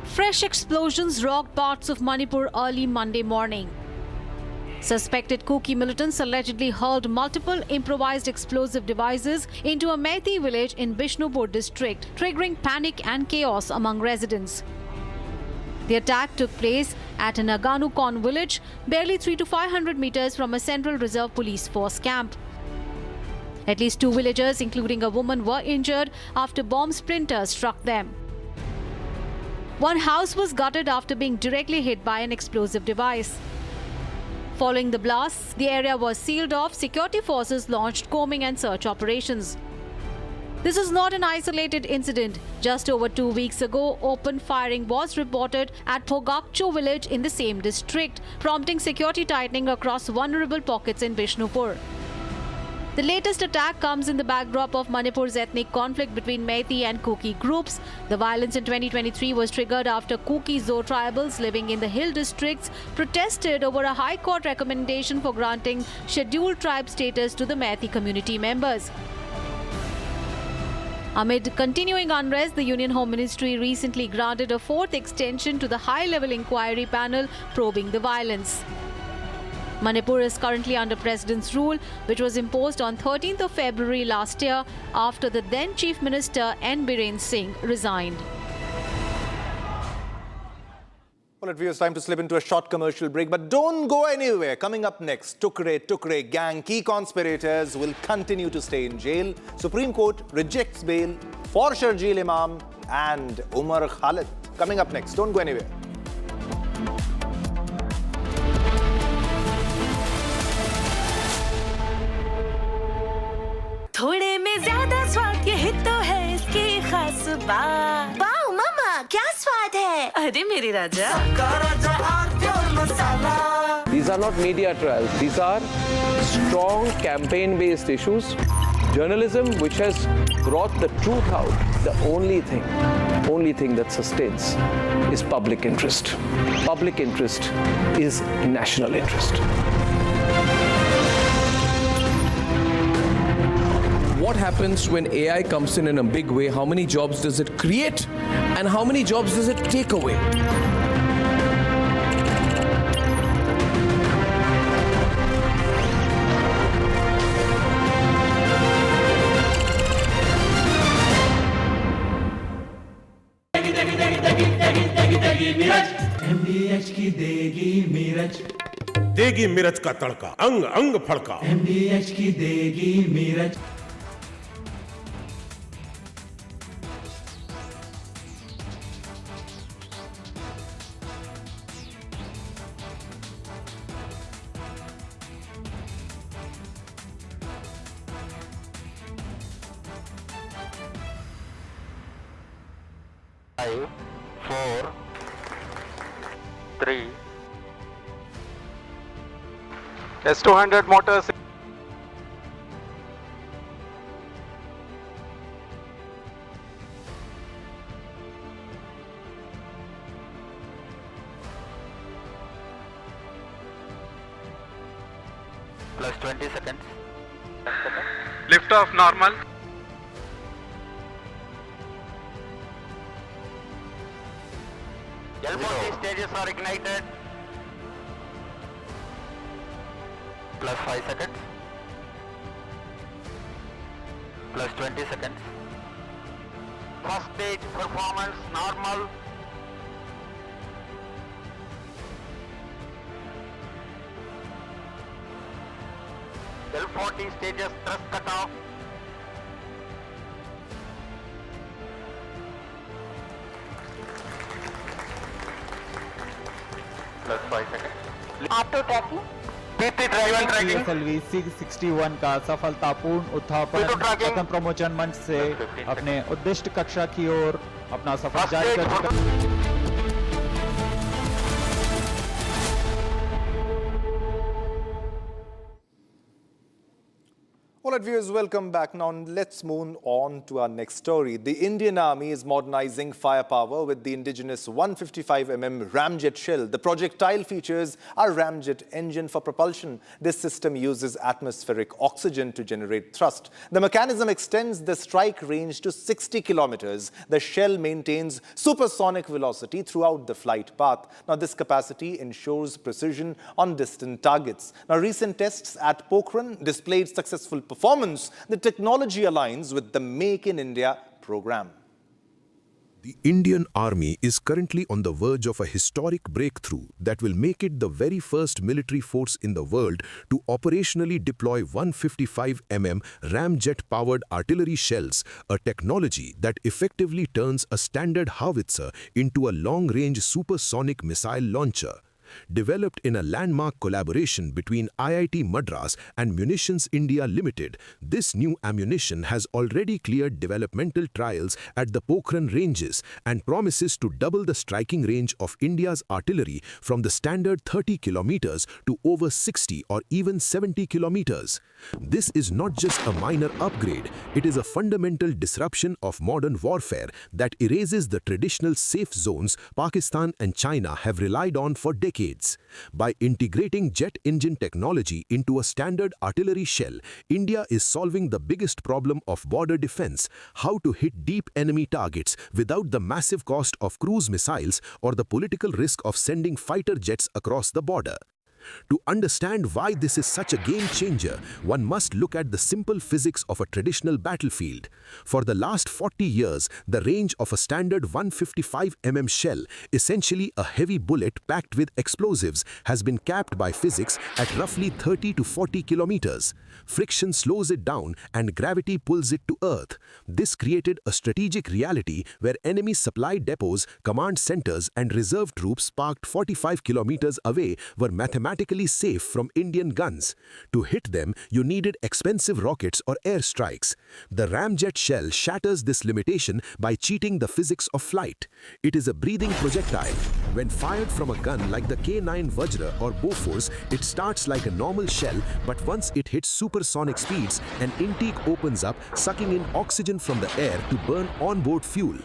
Fresh explosions rocked parts of Manipur early Monday morning. Suspected Kuki militants allegedly hurled multiple improvised explosive devices into a Meitei village in Bishnupur district, triggering panic and chaos among residents. The attack took place at an Aganukon village, barely 300 to 500 meters from a Central Reserve Police Force camp. At least 2 villagers, including a woman, were injured after bomb splinters struck them. One house was gutted after being directly hit by an explosive device. Following the blasts, the area was sealed off. Security forces launched combing and search operations. This is not an isolated incident. Just over 2 weeks ago, open firing was reported at Phogakcho village in the same district, prompting security tightening across vulnerable pockets in Bishnupur. The latest attack comes in the backdrop of Manipur's ethnic conflict between Meitei and Kuki groups. The violence in 2023 was triggered after Kuki Zo tribals living in the hill districts protested over a High Court recommendation for granting scheduled tribe status to the Meitei community members. Amid continuing unrest, the Union Home Ministry recently granted a fourth extension to the high-level inquiry panel probing the violence. Manipur is currently under President's rule, which was imposed on 13th of February last year after the then Chief Minister N. Biren Singh resigned. Well, it's time to slip into a short commercial break, but don't go anywhere. Coming up next, Tukre gang key conspirators will continue to stay in jail. Supreme Court rejects bail for Sharjeel Imam and Umar Khalid. Coming up next, don't go anywhere. थोड़े में ज्यादा स्वाद यही तो है इसकी खास बात। वाओ मामा क्या स्वाद है? अरे मेरे राजा। These are not media trials. These are strong campaign-based issues. Journalism which has brought the truth out. The only thing that sustains is public interest. Public interest is national interest. What happens when AI comes in a big way? How many jobs does it create? And how many jobs does it take away? MDH की देगी मीरज, देगी मिर्च का तड़का, अंग अंग फड़का। MDH की देगी Miraj. Five, 4, 3. S200 motors. Plus 20 seconds. Lift off normal. L40 stages are ignited. Plus 5 seconds. Plus 20 seconds. First stage performance normal. L40 stages thrust cut off. Plus 5 seconds. Auto tracking. PT driving tracking. PSLV 661 का सफलतापूर्ण उत्थापन पतन प्रमोचन मंच से अपने उद्दिष्ट कक्षा की ओर अपना सफर जारी कर चुका। All right, viewers, welcome back. Now, let's move on to our next story. The Indian Army is modernizing firepower with the indigenous 155mm ramjet shell. The projectile features a ramjet engine for propulsion. This system uses atmospheric oxygen to generate thrust. The mechanism extends the strike range to 60 kilometers. The shell maintains supersonic velocity throughout the flight path. Now, this capacity ensures precision on distant targets. Now, recent tests at Pokhran displayed successful performance. The technology aligns with the Make in India program. The Indian Army is currently on the verge of a historic breakthrough that will make it the very first military force in the world to operationally deploy 155mm ramjet-powered artillery shells, a technology that effectively turns a standard howitzer into a long-range supersonic missile launcher. Developed in a landmark collaboration between IIT Madras and Munitions India Limited, this new ammunition has already cleared developmental trials at the Pokhran ranges and promises to double the striking range of India's artillery from the standard 30 kilometers to over 60 or even 70 kilometers. This is not just a minor upgrade, it is a fundamental disruption of modern warfare that erases the traditional safe zones Pakistan and China have relied on for decades. By integrating jet engine technology into a standard artillery shell, India is solving the biggest problem of border defense: how to hit deep enemy targets without the massive cost of cruise missiles or the political risk of sending fighter jets across the border. To understand why this is such a game changer, one must look at the simple physics of a traditional battlefield. For the last 40 years, the range of a standard 155 mm shell, essentially a heavy bullet packed with explosives, has been capped by physics at roughly 30 to 40 kilometers. Friction slows it down and gravity pulls it to earth. This created a strategic reality where enemy supply depots, command centers, and reserve troops parked 45 kilometers away were mathematically safe from Indian guns. To hit them, you needed expensive rockets or airstrikes. The ramjet shell shatters this limitation by cheating the physics of flight. It is a breathing projectile. When fired from a gun like the K9 Vajra or Bofors, it starts like a normal shell, but once it hits supersonic speeds, an intake opens up, sucking in oxygen from the air to burn onboard fuel.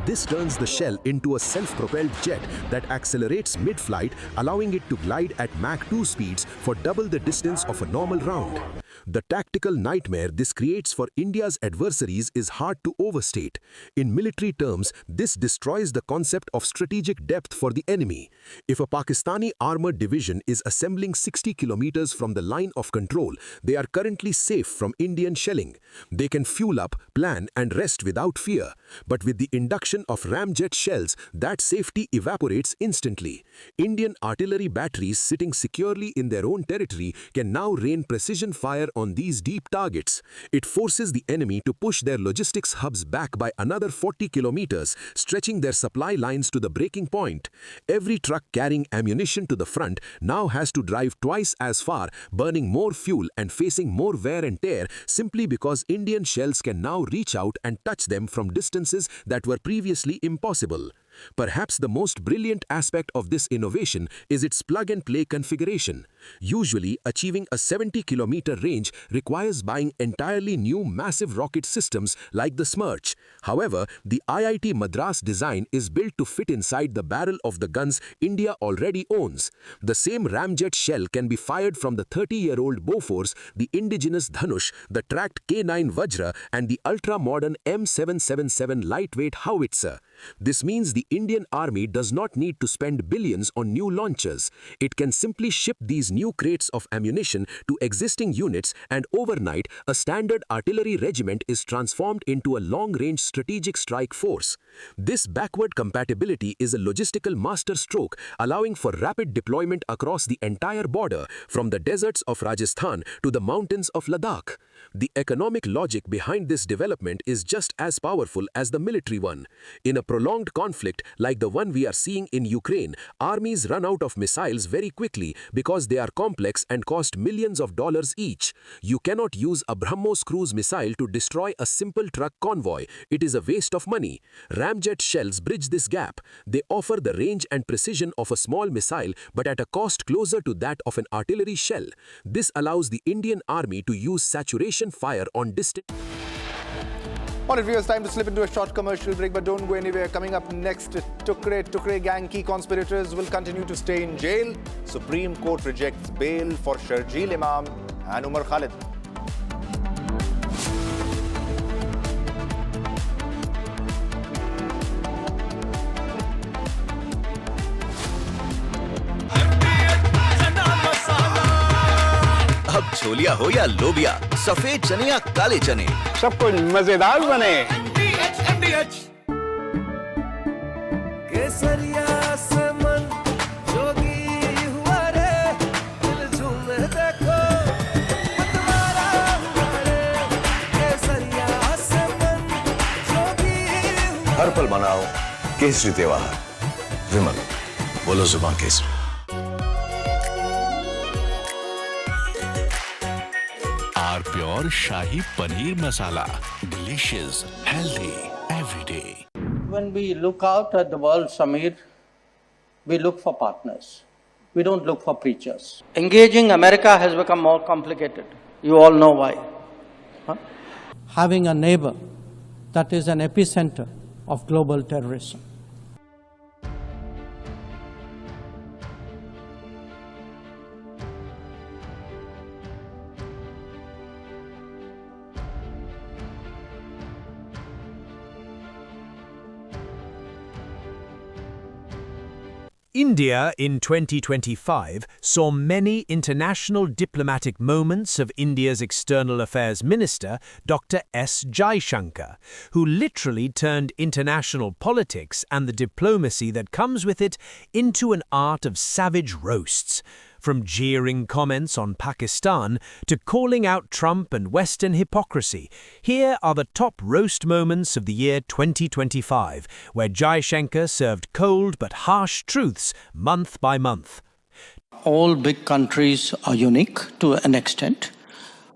This turns the shell into a self-propelled jet that accelerates mid-flight, allowing it to glide at Mach 2 speeds for double the distance of a normal round. The tactical nightmare this creates for India's adversaries is hard to overstate. In military terms, this destroys the concept of strategic depth for the enemy. If a Pakistani armored division is assembling 60 kilometers from the line of control, they are currently safe from Indian shelling. They can fuel up, plan, and rest without fear. But with the induction of ramjet shells, that safety evaporates instantly. Indian artillery batteries sitting securely in their own territory can now rain precision fire on these deep targets. It forces the enemy to push their logistics hubs back by another 40 kilometers, stretching their supply lines to the breaking point. Every truck carrying ammunition to the front now has to drive twice as far, burning more fuel and facing more wear and tear simply because Indian shells can now reach out and touch them from distances that were previously impossible. Perhaps the most brilliant aspect of this innovation is its plug-and-play configuration. Usually, achieving a 70-kilometer range requires buying entirely new massive rocket systems like the Smerch. However, the IIT Madras design is built to fit inside the barrel of the guns India already owns. The same ramjet shell can be fired from the 30-year-old Bofors, the indigenous Dhanush, the tracked K9 Vajra, and the ultra-modern M777 lightweight howitzer. This means the Indian Army does not need to spend billions on new launchers. It can simply ship these new crates of ammunition to existing units, and overnight, a standard artillery regiment is transformed into a long-range strategic strike force. This backward compatibility is a logistical masterstroke, allowing for rapid deployment across the entire border, from the deserts of Rajasthan to the mountains of Ladakh. The economic logic behind this development is just as powerful as the military one. In a prolonged conflict like the one we are seeing in Ukraine, armies run out of missiles very quickly because they are complex and cost millions of dollars each. You cannot use a BrahMos cruise missile to destroy a simple truck convoy. It is a waste of money. Ramjet shells bridge this gap. They offer the range and precision of a small missile, but at a cost closer to that of an artillery shell. This allows the Indian Army to use saturation fire on distant... All right, viewers, time to slip into a short commercial break, but don't go anywhere. Coming up next, Tukre gang key conspirators will continue to stay in jail. Supreme Court rejects bail for Sharjeel Imam and Umar Khalid. अब छोलिया हो या लोबिया, सफेद चने या काले चने, सब कुछ मजेदार बने। केसरिया से मन जोगी हुआ रे, दिल झूमे देखो मतवारा हुआ रे। केसरिया से मन जोगी हुआ। हर पल मनाओ केसरी त्योहार। विमल, बोलो जुबान केसरी। और शाही paneer masala, delicious, healthy, everyday. When we look out at the world, Samir, we look for partners. We don't look for preachers. Engaging America has become more complicated. You all know why. Huh? Having a neighbor that is an epicenter of global terrorism. India in 2025 saw many international diplomatic moments of India's External Affairs Minister, Dr. S. Jaishankar, who literally turned international politics and the diplomacy that comes with it into an art of savage roasts. From jeering comments on Pakistan to calling out Trump and Western hypocrisy, here are the top roast moments of the year 2025, where Jaishankar served cold but harsh truths month by month. All big countries are unique to an extent,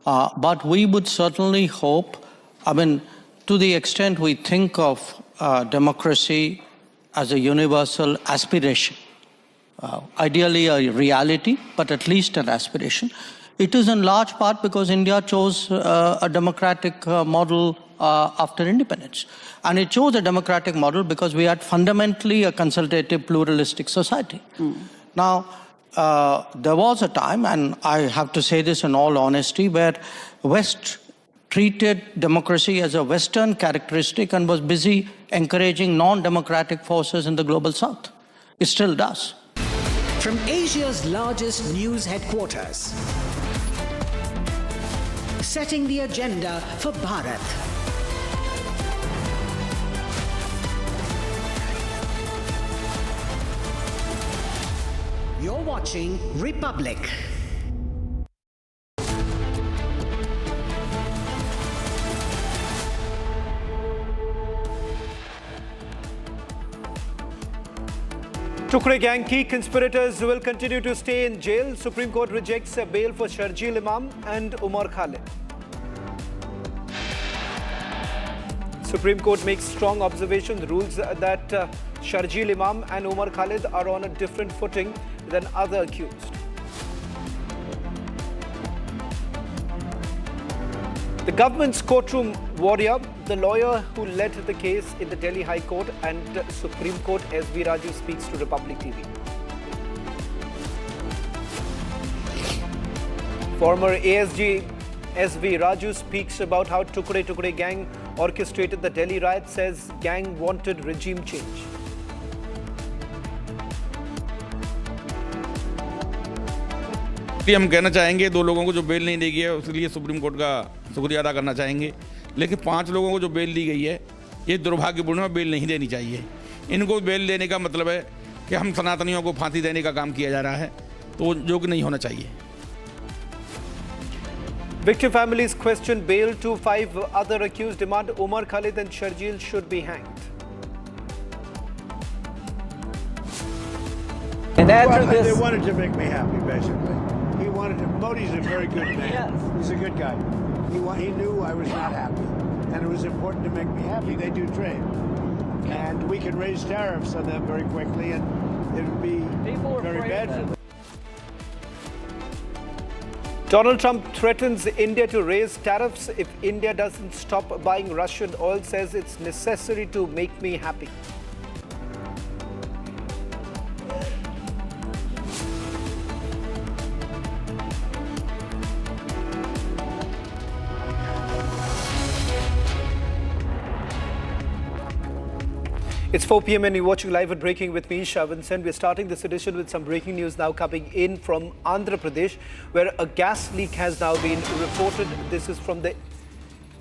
but we would certainly hope, to the extent we think of democracy as a universal aspiration, ideally a reality, but at least an aspiration. It is in large part because India chose a democratic model after independence. And it chose a democratic model because we had fundamentally a consultative, pluralistic society. Now, there was a time, and I have to say this in all honesty, where West treated democracy as a Western characteristic and was busy encouraging non-democratic forces in the global South. It still does. From Asia's largest news headquarters, setting the agenda for Bharat. You're watching Republic. Tukre gang key conspirators will continue to stay in jail. Supreme Court rejects a bail for Sharjeel Imam and Umar Khalid. Supreme Court makes strong observation, rules that Sharjeel Imam and Umar Khalid are on a different footing than other accused. The government's courtroom warrior, the lawyer who led the case in the Delhi High Court and Supreme Court, S.V. Raju, speaks to Republic TV. Former ASG S.V. Raju speaks about how Tukre gang orchestrated the Delhi riot, says gang wanted regime change. हम कहना चाहेंगे 2 लोगों को जो bell नहीं दी गई है उसके लिए सुप्रीम कोर्ट का शुक्रिया अदा करना चाहेंगे, लेकिन 5 लोगों को जो बेल दी गई है ये दुर्भाग्यपूर्ण है, बेल नहीं देनी चाहिए। इनको बेल देने का मतलब है कि हम सनातनियों को फांसी देने का काम किया जा रहा है, तो जो कि नहीं होना चाहिए। Victim families question bail to 5 other accused, demand Umar Khalid and Sharjeel should be hanged. And after this, they wanted to make me happy, basically. He wanted to. Modi's a very good man. Yes. He's a good guy. He knew I was not happy, and it was important to make me happy. They do trade, and we can raise tariffs on them very quickly, and it would be very bad for them. Donald Trump threatens India to raise tariffs if India doesn't stop buying Russian oil, says it's necessary to make me happy. It's 4 p.m. and you're watching Live at Breaking with me, Shavan Sen. We're starting this edition with some breaking news now coming in from Andhra Pradesh, where a gas leak has now been reported. This is from the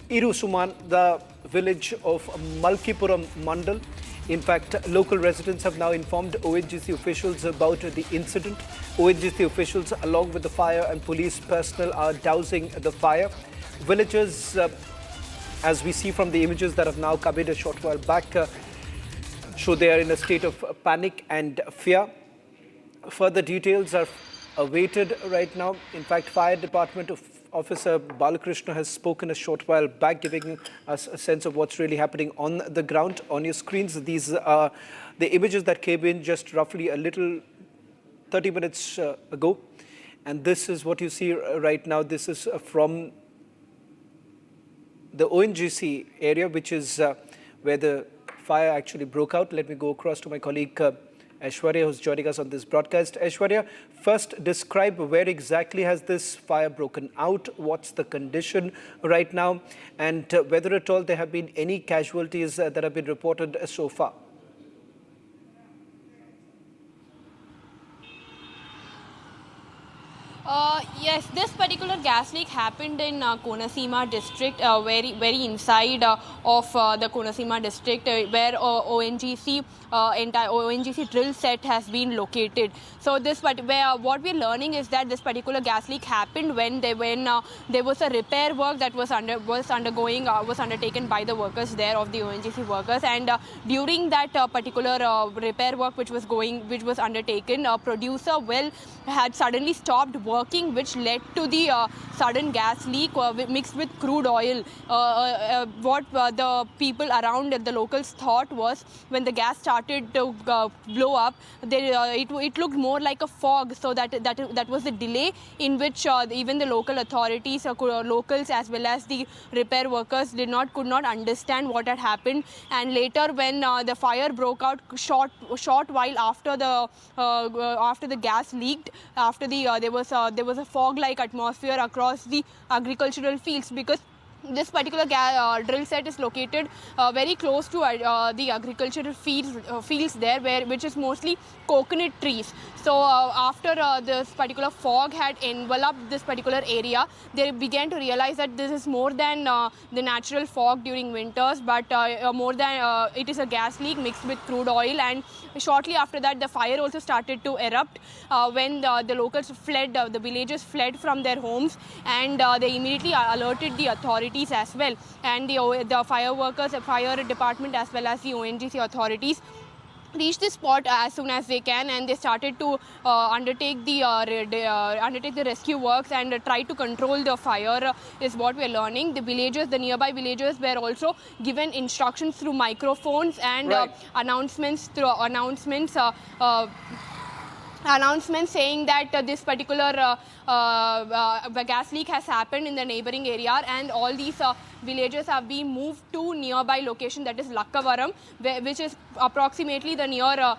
Irusuman, the village of Malkipuram Mandal. In fact, local residents have now informed ONGC officials about the incident. ONGC officials, along with the fire and police personnel, are dousing the fire. Villagers, as we see from the images that have now come in a short while back, show they are in a state of panic and fear. Further details are awaited right now. In fact, fire department Officer Balakrishna has spoken a short while back, giving us a sense of what's really happening on the ground. On your screens, these are the images that came in just roughly 30 minutes ago. And this is what you see right now. This is from the ONGC area, which is where the fire actually broke out. Let me go across to my colleague Aishwarya, who's joining us on this broadcast. Aishwarya, first describe where exactly has this fire broken out, what's the condition right now, and whether at all there have been any casualties that have been reported so far. Yes, this particular gas leak happened in Konasima district, very inside of the Konasima district, where ONGC entire ONGC drill set has been located. So this, what we're learning is that this particular gas leak happened when there was a repair work that was undertaken by the workers there, of the ONGC workers, and during that particular repair work which was undertaken, a producer well had suddenly stopped working, which led to the sudden gas leak mixed with crude oil. What the people around, the locals, thought was, when the gas started to blow up, it looked more like a fog. So that was the delay in which even the local authorities, locals as well as the repair workers could not understand what had happened. And later, when the fire broke out short while after the gas leaked, after there was a fog-like atmosphere across the agricultural fields, because this particular drill set is located very close to the agricultural fields there, which is mostly coconut trees. So after this particular fog had enveloped this particular area, they began to realize that this is more than the natural fog during winters, but more than it is a gas leak mixed with crude oil. And shortly after that, the fire also started to erupt when the locals fled, the villagers fled from their homes, and they immediately alerted the authorities as well. And the fire workers, the fire department as well as the ONGC authorities reached the spot as soon as they can, and they started to undertake the rescue works and try to control the fire, is what we are learning. The nearby villagers were also given instructions through microphones and announcements saying that this particular gas leak has happened in the neighboring area, and all these villagers have been moved to nearby location, that is Lakkavaram, which is approximately the near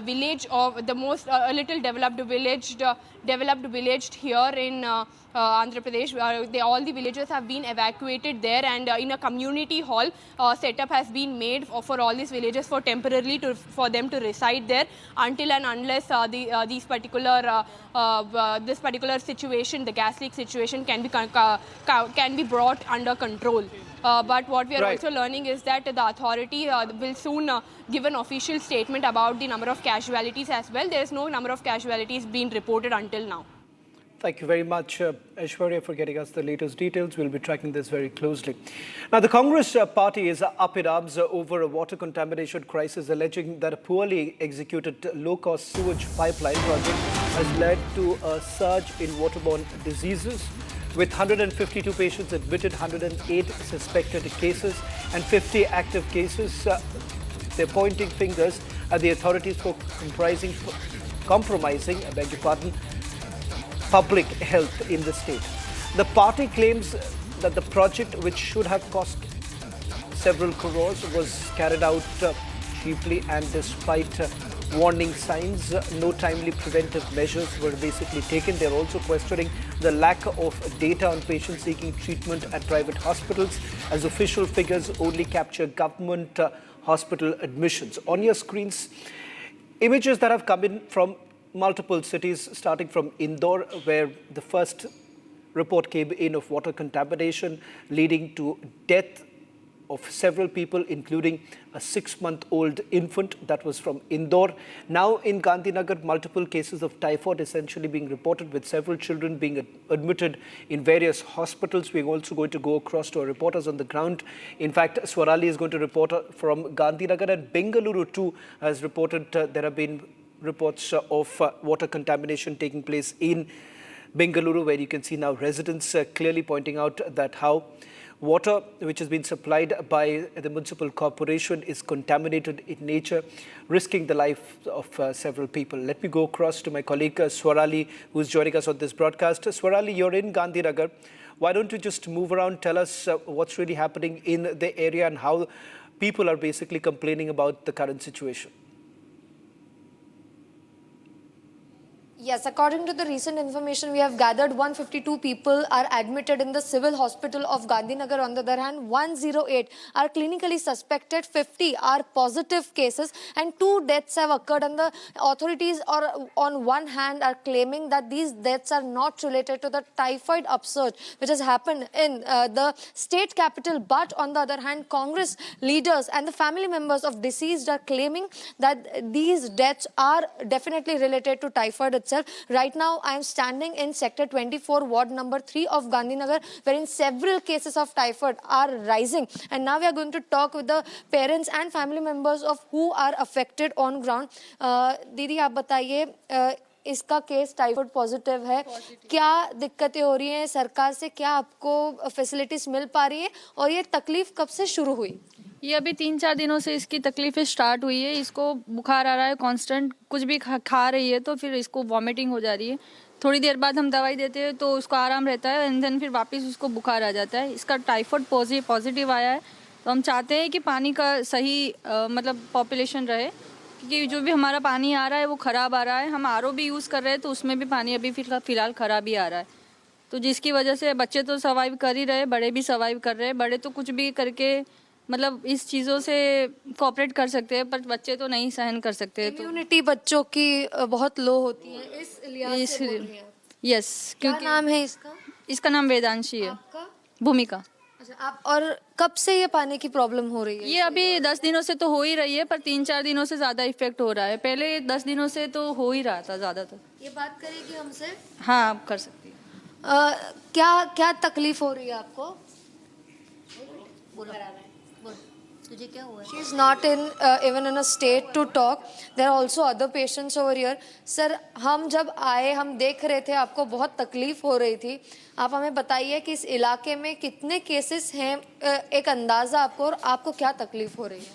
village of the most little developed village here in Andhra Pradesh. All the villagers have been evacuated there, and in a community hall setup has been made for all these villagers for them to reside there until and unless this particular situation, the gas leak situation, can be brought under control. But what we are also learning is that the authority will soon give an official statement about the number of casualties as well. There is no number of casualties being reported until now. Thank you very much, Aishwarya, for getting us the latest details. We'll be tracking this very closely. Now, the Congress party is up in arms over a water contamination crisis, alleging that a poorly executed low-cost sewage pipeline project has led to a surge in waterborne diseases. With 152 patients admitted, 108 suspected cases and 50 active cases, they're pointing fingers at the authorities for compromising, I beg your pardon, public health in the state. The party claims that the project, which should have cost several crores, was carried out cheaply, and despite warning signs, no timely preventive measures were basically taken. They're also questioning the lack of data on patients seeking treatment at private hospitals, as official figures only capture government hospital admissions. On your screens, images that have come in from multiple cities, starting from Indore, where the first report came in of water contamination leading to death of several people, including a 6-month-old infant. That was from Indore. Now in Gandhinagar, multiple cases of typhoid essentially being reported, with several children being admitted in various hospitals. We're also going to go across to our reporters on the ground. In fact, Swarali is going to report from Gandhinagar, and Bengaluru too has reported there have been reports of water contamination taking place in Bengaluru, where you can see now residents clearly pointing out that how water which has been supplied by the municipal corporation is contaminated in nature, risking the life of several people. Let me go across to my colleague Swarali, who is joining us on this broadcast. Swarali, you're in Gandhinagar. Why don't you just move around, tell us what's really happening in the area and how people are basically complaining about the current situation? Yes, according to the recent information we have gathered, 152 people are admitted in the civil hospital of Gandhinagar. On the other hand, 108 are clinically suspected, 50 are positive cases, and 2 deaths have occurred. And the authorities are, on one hand, are claiming that these deaths are not related to the typhoid upsurge which has happened in the state capital. But on the other hand, Congress leaders and the family members of deceased are claiming that these deaths are definitely related to typhoid itself. Right now, I am standing in Sector 24, Ward number 3 of Gandhinagar, wherein several cases of typhoid are rising. And now we are going to talk with the parents and family members of who are affected on ground. Didi, आप बताइए, इसका case typhoid positive है, क्या दिक्कतें हो रही हैं सरकार से, क्या आपको फैसिलिटीज मिल पा रही है और ये तकलीफ कब से शुरू हुई? ये अभी 3-4 दिनों से इसकी तकलीफें स्टार्ट हुई है। इसको बुखार आ रहा है, कांस्टेंट कुछ भी खा रही है तो फिर इसको वॉमिटिंग हो जा रही है। थोड़ी देर बाद हम दवाई देते हैं तो उसको आराम रहता है एंड देन फिर वापस उसको बुखार आ जाता है। इसका टाइफाइड पॉजिटिव आया है तो हम चाहते हैं कि पानी का सही मतलब पॉपुलेशन रहे, क्योंकि जो भी हमारा पानी आ रहा है वो ख़राब आ रहा है। हम आरओ भी यूज़ कर रहे हैं तो उसमें भी पानी अभी फ़िलहाल ख़राब ही आ रहा है, तो जिसकी वजह से बच्चे तो सर्वाइव कर ही रहे, बड़े भी सर्वाइव कर रहे हैं। बड़े तो कुछ भी करके मतलब इस चीज़ों से कोऑपरेट कर सकते हैं, पर बच्चे तो नहीं सहन कर सकते। इम्यूनिटी बच्चों की बहुत लो होती है, इस लिहाज से बोल रही हैं। यस, क्या नाम है इसका? इसका नाम वेदांशी है। आपका? भूमिका। अच्छा, आप और कब से ये पानी की प्रॉब्लम हो रही है? ये अभी 10 दिनों से तो हो ही रही है, पर 3-4 दिनों से ज़्यादा इफेक्ट हो रहा है। पहले 10 दिनों से तो हो ही रहा था ज़्यादातर। ये बात करेगी हमसे? हाँ, आप कर सकती हैं। क्या तकलीफ हो रही है आपको? तुझे क्या हुआ? She is not even in a state to talk. There are also other patients over here. Sir, हम जब आए हम देख रहे थे आपको बहुत तकलीफ हो रही थी। आप हमें बताइए कि इस इलाके में कितने केसेस हैं, एक अंदाज़ा आपको, और आपको क्या तकलीफ हो रही है?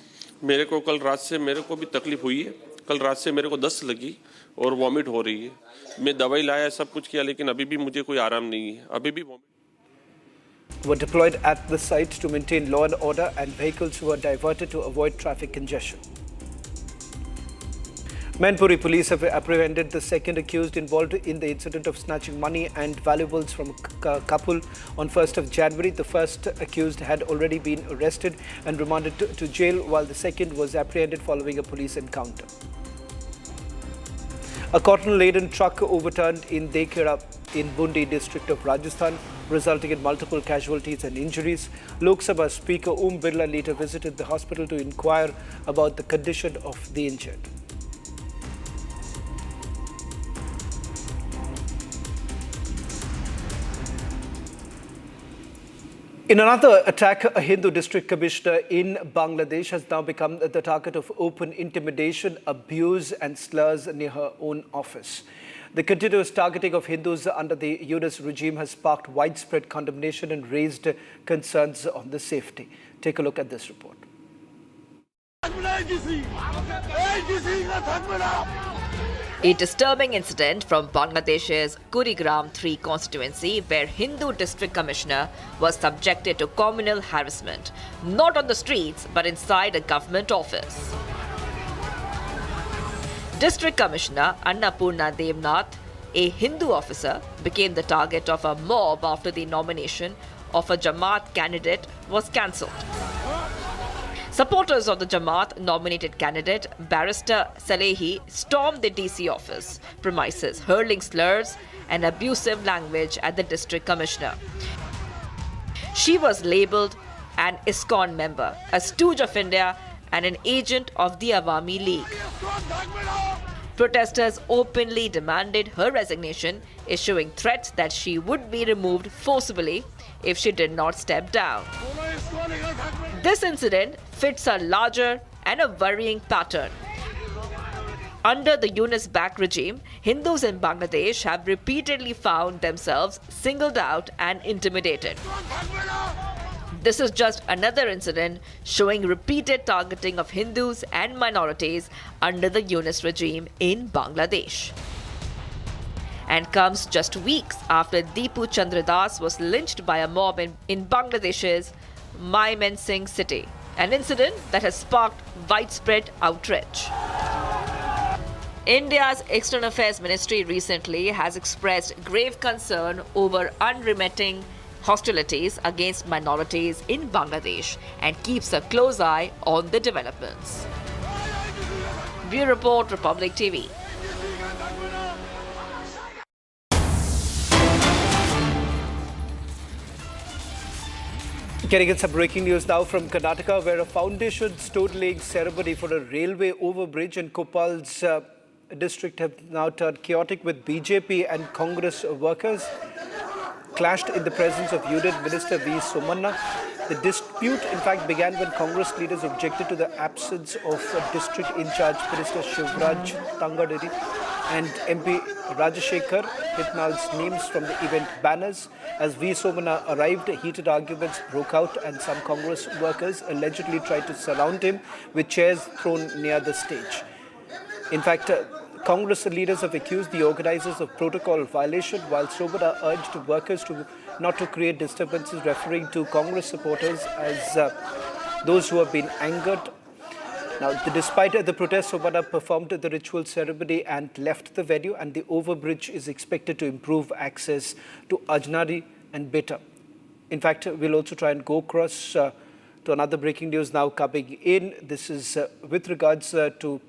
मेरे को कल रात से मेरे को भी तकलीफ हुई है। कल रात से मेरे को दस्त लगी और वॉमिट हो रही है। मैं दवाई लाया, सब कुछ किया, लेकिन अभी भी मुझे कोई आराम नहीं है। अभी भी were deployed at the site to maintain law and order, and vehicles were diverted to avoid traffic congestion. Manipur police have apprehended the second accused involved in the incident of snatching money and valuables from a couple on 1st of January. The first accused had already been arrested and remanded to jail, while the second was apprehended following a police encounter. A cotton-laden truck overturned in Dekera in Bundi district of Rajasthan, resulting in multiple casualties and injuries. Lok Sabha Speaker Om Birla later visited the hospital to inquire about the condition of the injured. In another attack, a Hindu district commissioner in Bangladesh has now become the target of open intimidation, abuse and slurs near her own office. The continuous targeting of Hindus under the Yunus regime has sparked widespread condemnation and raised concerns on the safety. Take a look at this report. A disturbing incident from Bangladesh's Kurigram 3 constituency, where Hindu district commissioner was subjected to communal harassment, not on the streets but inside a government office. District Commissioner Annapurna Devnath, a Hindu officer, became the target of a mob after the nomination of a Jamaat candidate was cancelled. Supporters of the Jamaat-nominated candidate, Barrister Salehi, stormed the DC office premises, hurling slurs and abusive language at the district commissioner. She was labelled an ISKCON member, a stooge of India and an agent of the Awami League. Protesters openly demanded her resignation, issuing threats that she would be removed forcibly if she did not step down. This incident fits a larger and a worrying pattern. Under the Yunus-backed regime, Hindus in Bangladesh have repeatedly found themselves singled out and intimidated. This is just another incident showing repeated targeting of Hindus and minorities under the Yunus regime in Bangladesh. And comes just weeks after Deepu Chandradas was lynched by a mob in Bangladesh's Mymensingh city, an incident that has sparked widespread outrage. India's External Affairs Ministry recently has expressed grave concern over unremitting hostilities against minorities in Bangladesh and keeps a close eye on the developments. Bureau Report, Republic TV. Getting in some breaking news now from Karnataka, where a foundation stone-laying ceremony for a railway overbridge in Koppal's district have now turned chaotic, with BJP and Congress workers clashed in the presence of Union Minister V. Somanna. The dispute, in fact, began when Congress leaders objected to the absence of District In-Charge Minister Shivraj Tangaderi and MP Rajashekhar Hitnal's names from the event banners. As V. Somanna arrived, heated arguments broke out and some Congress workers allegedly tried to surround him with chairs thrown near the stage. In fact, Congress leaders have accused the organizers of protocol violation, while Somanna urged workers not to create disturbances, referring to Congress supporters as those who have been angered. Now, despite the protest, Somanna performed the ritual ceremony and left the venue, and the overbridge is expected to improve access to Ajnari and Beta. In fact, we'll also try and go across to another breaking news now coming in. This is with regards to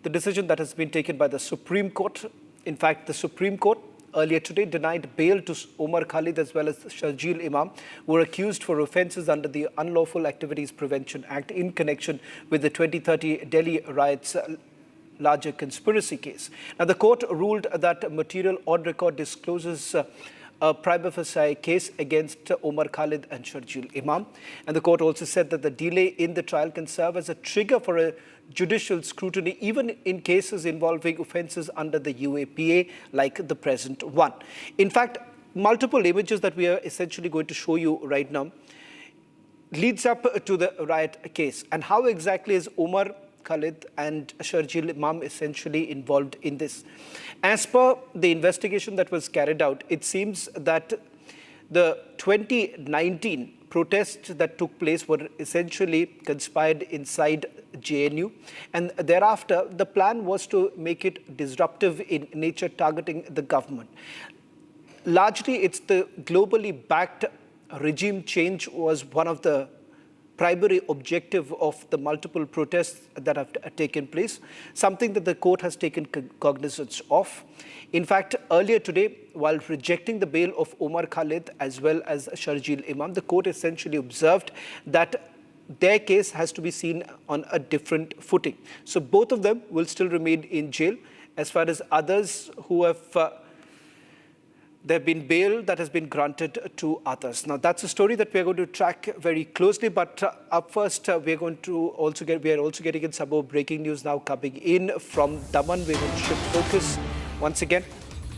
the decision that has been taken by the Supreme Court. In fact, the Supreme Court earlier today denied bail to Omar Khalid as well as Sharjeel Imam, who were accused for offences under the Unlawful Activities Prevention Act in connection with the 2030 Delhi riots larger conspiracy case. Now, the court ruled that material on record discloses a prima facie case against Omar Khalid and Sharjeel Imam. And the court also said that the delay in the trial can serve as a trigger for a judicial scrutiny, even in cases involving offences under the UAPA, like the present one. In fact, multiple images that we are essentially going to show you right now leads up to the riot case. And how exactly is Omar Khalid and Sharjeel Imam essentially involved in this? As per the investigation that was carried out, it seems that the 2019 protests that took place were essentially conspired inside JNU, and thereafter the plan was to make it disruptive in nature, targeting the government. Largely, it's the globally backed regime change was one of the primary objective of the multiple protests that have taken place, something that the court has taken cognizance of. In fact, earlier today, while rejecting the bail of Omar Khalid as well as Sharjeel Imam, the court essentially observed that their case has to be seen on a different footing. So both of them will still remain in jail. As far as others who have there have been bail that has been granted to others. Now, that's a story that we are going to track very closely. But up first, we are also getting in some more breaking news now coming in from Daman. We will shift focus once again.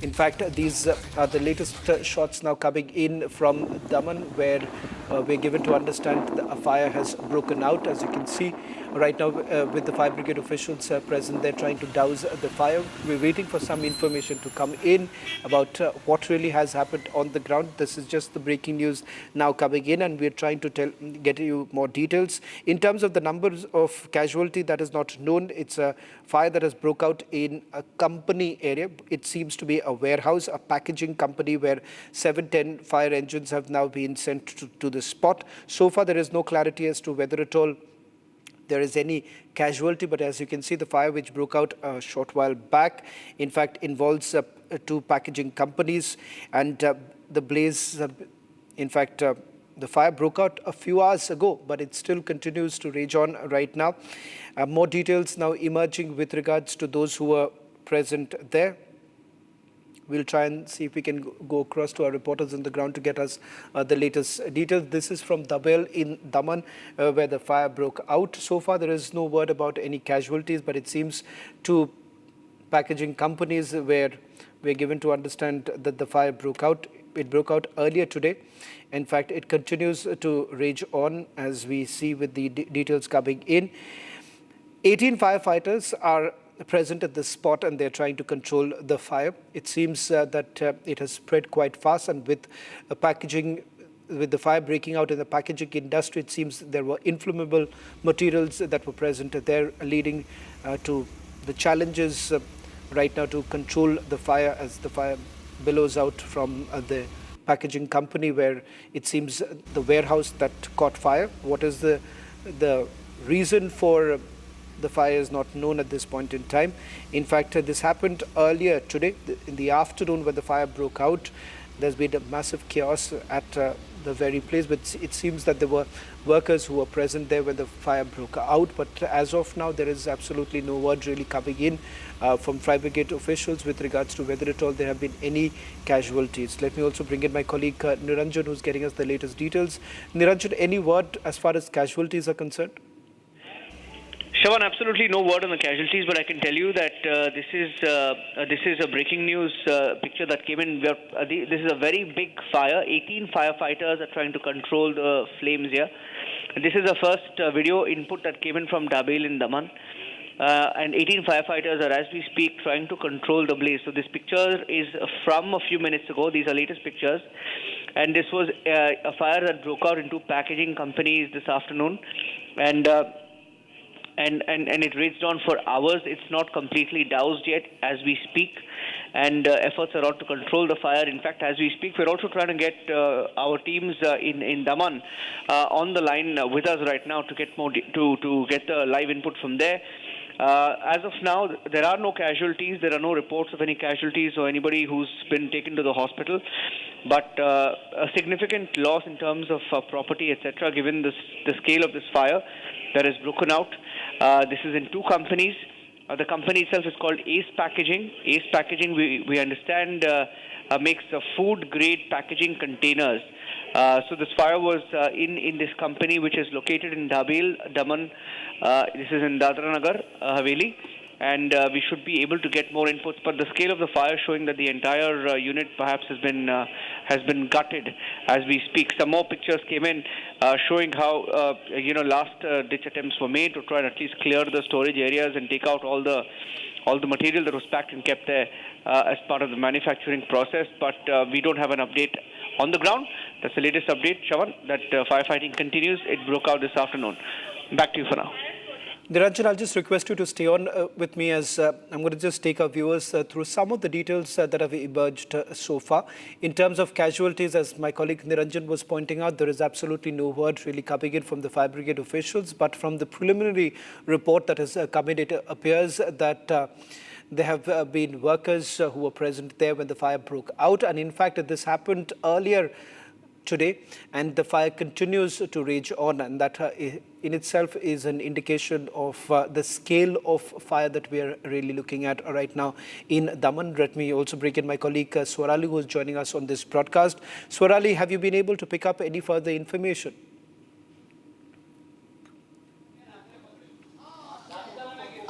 In fact, these are the latest shots now coming in from Daman, where we're given to understand that a fire has broken out. As you can see right now, with the fire brigade officials present there trying to douse the fire. We're waiting for some information to come in about what really has happened on the ground. This is just the breaking news now coming in, and we're trying to get you more details. In terms of the numbers of casualty, that is not known. It's a fire that has broke out in a company area. It seems to be a warehouse, a packaging company, where 710 fire engines have now been sent to the spot. So far, there is no clarity as to whether at all there is any casualty, but as you can see, the fire which broke out a short while back, in fact, involves two packaging companies, and the blaze, in fact, the fire broke out a few hours ago, but it still continues to rage on right now. More details now emerging with regards to those who were present there. We'll try and see if we can go across to our reporters on the ground to get us the latest details. This is from Dabel in Daman, where the fire broke out. So far, there is no word about any casualties, but it seems to packaging companies where we're given to understand that the fire broke out. It broke out earlier today. In fact, it continues to rage on as we see with the details coming in. 18 firefighters are present at the spot and they're trying to control the fire. It seems that it has spread quite fast, and with the fire breaking out in the packaging industry, it seems there were inflammable materials that were present there, leading to the challenges right now to control the fire as the fire billows out from the packaging company, where it seems the warehouse that caught fire. What is the reason for the fire is not known at this point in time. In fact, this happened earlier today in the afternoon when the fire broke out. There's been a massive chaos at the very place, but it seems that there were workers who were present there when the fire broke out. But as of now, there is absolutely no word really coming in from fire brigade officials with regards to whether at all there have been any casualties. Let me also bring in my colleague Niranjan, who's getting us the latest details. Niranjan, any word as far as casualties are concerned? Shawan, absolutely no word on the casualties, but I can tell you that this is a breaking news picture that came in. This is a very big fire. 18 firefighters are trying to control the flames here. This is the first video input that came in from Dabil in Daman. And 18 firefighters are, as we speak, trying to control the blaze. So this picture is from a few minutes ago. These are latest pictures. And this was a fire that broke out in two packaging companies this afternoon. And it raged on for hours. It's not completely doused yet as we speak, and efforts are on to control the fire. In fact, as we speak, we're also trying to get our teams in Daman on the line with us right now to get more to get the live input from there. As of now, there are no casualties. There are no reports of any casualties or anybody who's been taken to the hospital. But a significant loss in terms of property, etc., given the scale of this fire that has broken out. This is in two companies. The company itself is called Ace Packaging. Ace Packaging, we understand, makes food-grade packaging containers. So this fire was in this company, which is located in Dabil, Daman. This is in Dadra Nagar Haveli, and we should be able to get more inputs. But the scale of the fire showing that the entire unit perhaps has been gutted as we speak. Some more pictures came in showing how last ditch attempts were made to try and at least clear the storage areas and take out all the material that was packed and kept there as part of the manufacturing process. But we don't have an update on the ground. That's the latest update, Shawan, that firefighting continues. It broke out this afternoon. Back to you for now. Niranjan, I'll just request you to stay on with me as I'm going to just take our viewers through some of the details that have emerged so far. In terms of casualties, as my colleague Niranjan was pointing out, there is absolutely no word really coming in from the fire brigade officials. But from the preliminary report that has come in, it appears that there have been workers who were present there when the fire broke out. And in fact, this happened earlier today, and the fire continues to rage on, and that in itself is an indication of the scale of fire that we are really looking at right now in Daman. Let me also bring in my colleague Swarali, who is joining us on this broadcast. Swarali, have you been able to pick up any further information?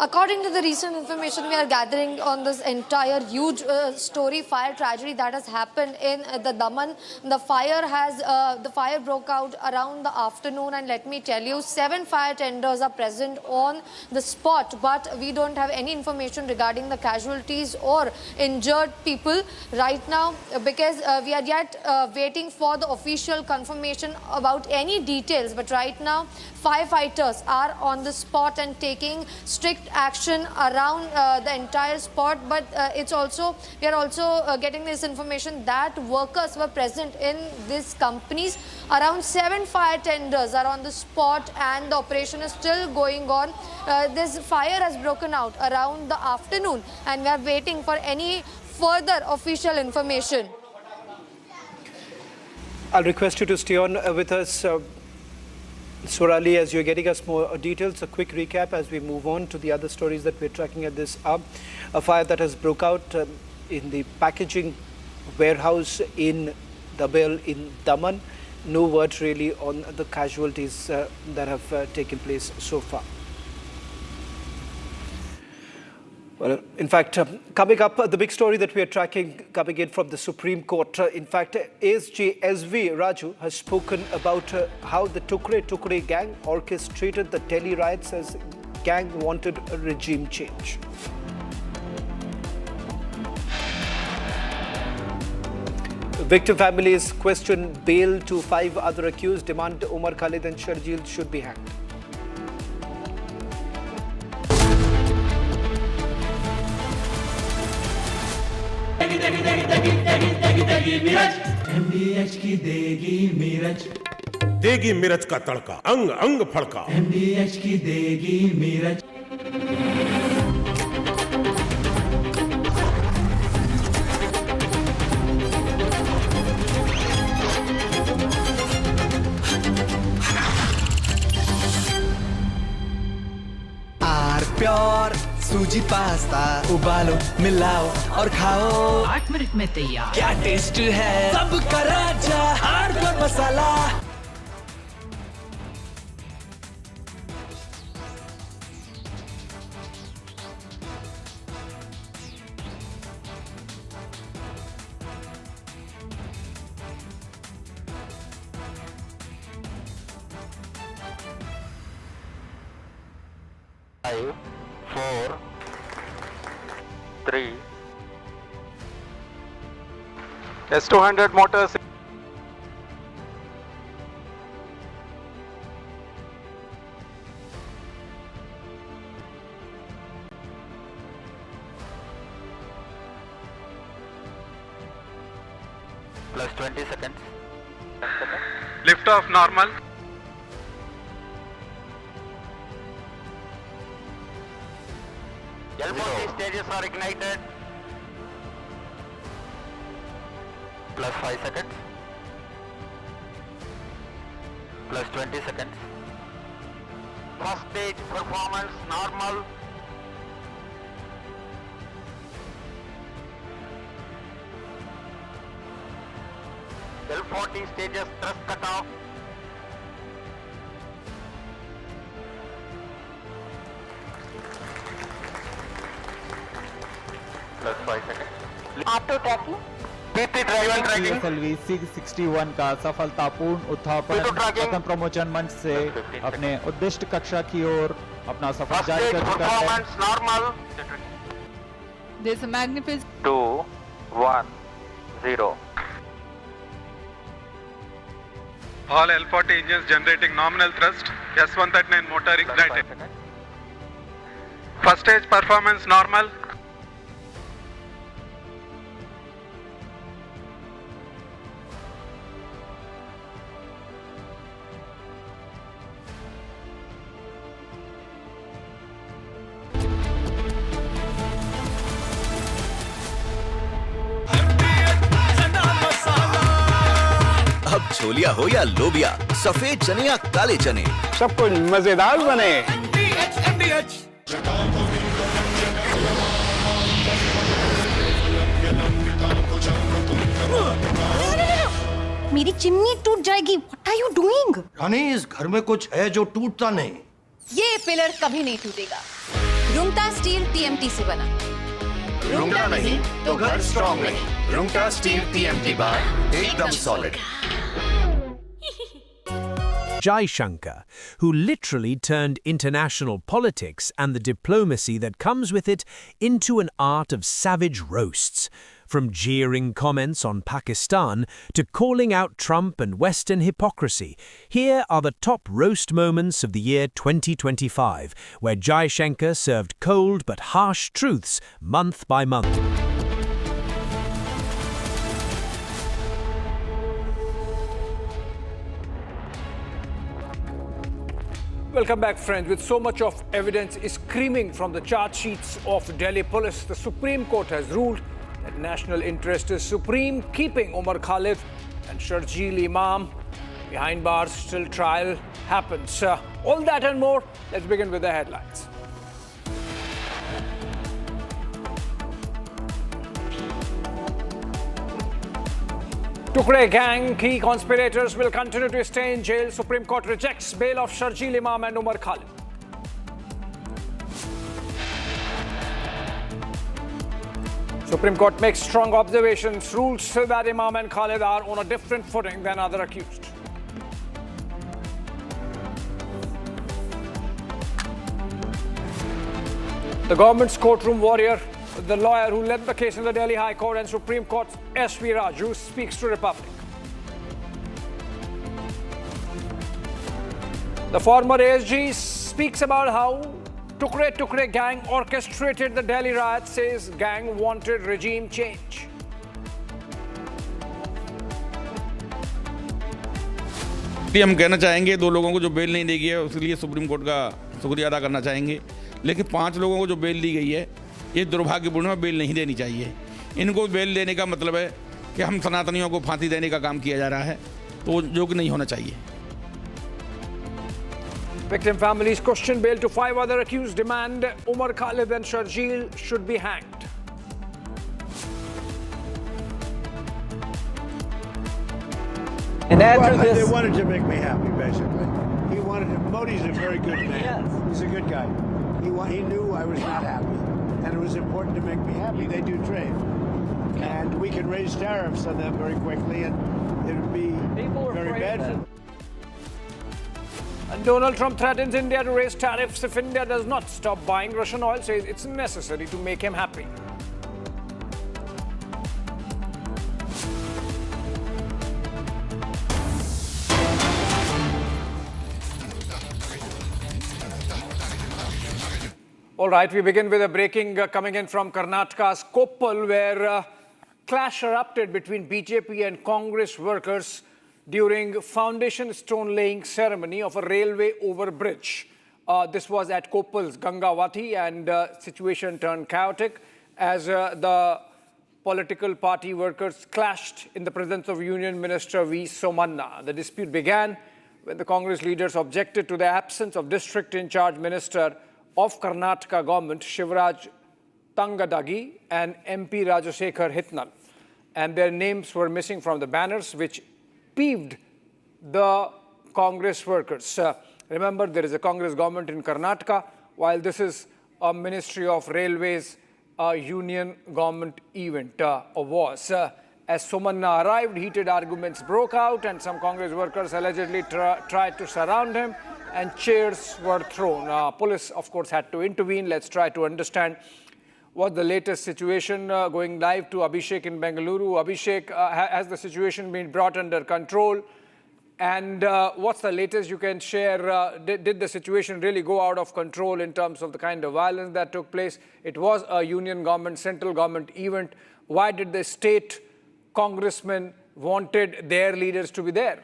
According to the recent information we are gathering on this entire huge story, fire tragedy that has happened in the Daman, the fire broke out around the afternoon, and let me tell you, 7 fire tenders are present on the spot, but we don't have any information regarding the casualties or injured people right now, because we are yet waiting for the official confirmation about any details. But right now, firefighters are on the spot and taking strict action around the entire spot. But we are also getting this information that workers were present in these companies. Around 7 fire tenders are on the spot, and the operation is still going on. This fire has broken out around the afternoon, and we are waiting for any further official information. I'll request you to stay on with us, Swarali, as you're getting us more details. A quick recap as we move on to the other stories that we're tracking at this hour. A fire that has broke out in the packaging warehouse in Dabil in Daman. No word really on the casualties that have taken place so far. Well, in fact, coming up, the big story that we are tracking coming in from the Supreme Court. In fact, ASG SV Raju has spoken about how the Tukre gang orchestrated the Delhi riots as gang wanted a regime change. Victim families question bail to 5 other accused, demand Umar Khalid and Sharjeel should be hanged. MDH की देगी मीरज, देगी मिर्च का तड़का, अंग अंग फड़का। MDH की देगी मीरज। प्योर सूजी पास्ता उबालो मिलाओ और खाओ 8 मिनट में तैयार। क्या टेस्ट है सबका राजा art masala. Five, 4, 3. S200 motors. Plus 20 seconds. Lift off normal. L40 stages are ignited. Plus 5 seconds. Plus 20 seconds. First stage performance normal. L40 stages thrust cut off. Plus 5 seconds. Auto tracking. PT driver tracking. PSLV 661 का सफलतापूर्ण उत्थापन पतन प्रमोचन मंच से अपने उद्दिष्ट कक्षा की ओर अपना सफर जारी कर चुका है। Performance normal. There's a magnificent 2, 1, 0. All L40 engines generating nominal thrust. S139 motor ignited. First stage performance normal. अब छोलिया हो या लोबिया, सफेद चने या काले चने, सब कुछ मजेदार बने। मेरी चिमनी टूट जाएगी। What are you doing? रानी, इस घर में कुछ है जो टूटता नहीं। ये पिलर कभी नहीं टूटेगा। रुंगटा स्टील TMT से बना। रुंगटा नहीं तो घर स्ट्रॉन्ग नहीं। रुंगटा स्टील TMT बार एकदम solid. Jaishankar, who literally turned international politics and the diplomacy that comes with it into an art of savage roasts, from jeering comments on Pakistan to calling out Trump and Western hypocrisy. Here are the top roast moments of the year 2025, where Jaishankar served cold but harsh truths month by month. Welcome back, friends. With so much of evidence screaming from the charge sheets of Delhi police, the Supreme Court has ruled that national interest is supreme, keeping Umar Khalid and Sharjeel Imam behind bars till trial happens. All that and more. Let's begin with the headlines. Tukre gang key conspirators will continue to stay in jail. Supreme Court rejects bail of Sharjeel Imam and Umar Khalid. Supreme Court makes strong observations, rules that Imam and Khalid are on a different footing than other accused. The government's courtroom warrior, the lawyer who led the case in the Delhi High Court and Supreme Court's S.V. Raju, speaks to Republic. The former ASG speaks about how Tukre gang orchestrated the Delhi riot, says gang wanted regime change. हम कहना चाहेंगे 2 लोगों को जो bell नहीं दी गई है उसके लिए सुप्रीम कोर्ट का शुक्रिया अदा करना चाहेंगे, लेकिन 5 लोगों को जो बेल दी गई है ये दुर्भाग्यपूर्ण है, बेल नहीं देनी चाहिए। इनको बेल देने का मतलब है कि हम सनातनियों को फांसी देने का काम किया जा रहा है, तो जो कि नहीं होना चाहिए। Victim families question bail to 5 other accused, demand Umar Khalid and Sharjeel should be hanged. And after this, they wanted to make me happy, basically. He wanted to. Modi's a very good man. Yes. He's a good guy. He knew I was not happy, and it was important to make me happy. They do trade, and we can raise tariffs on them very quickly, and it would be very bad for them. And Donald Trump threatens India to raise tariffs if India does not stop buying Russian oil, says it's necessary to make him happy. All right, we begin with a breaking coming in from Karnataka's Koppal, where clash erupted between BJP and Congress workers during foundation stone laying ceremony of a railway overbridge. This was at Koppal's Gangavati, and situation turned chaotic as the political party workers clashed in the presence of Union Minister V. Somanna. The dispute began when the Congress leaders objected to the absence of district in charge minister of Karnataka government, Shivraj Tangadagi, and MP Rajasekhar Hitnal. And their names were missing from the banners, which peeved the Congress workers. Remember, there is a Congress government in Karnataka, while this is a Ministry of Railways union government event was. As Somanna arrived, heated arguments broke out, and some Congress workers allegedly tried to surround him, and chairs were thrown. Police, of course, had to intervene. Let's try to understand what the latest situation. Going live to Abhishek in Bengaluru. Abhishek, has the situation been brought under control? And what's the latest you can share? Did the situation really go out of control in terms of the kind of violence that took place? It was a union government, central government event. Why did the state congressmen wanted their leaders to be there?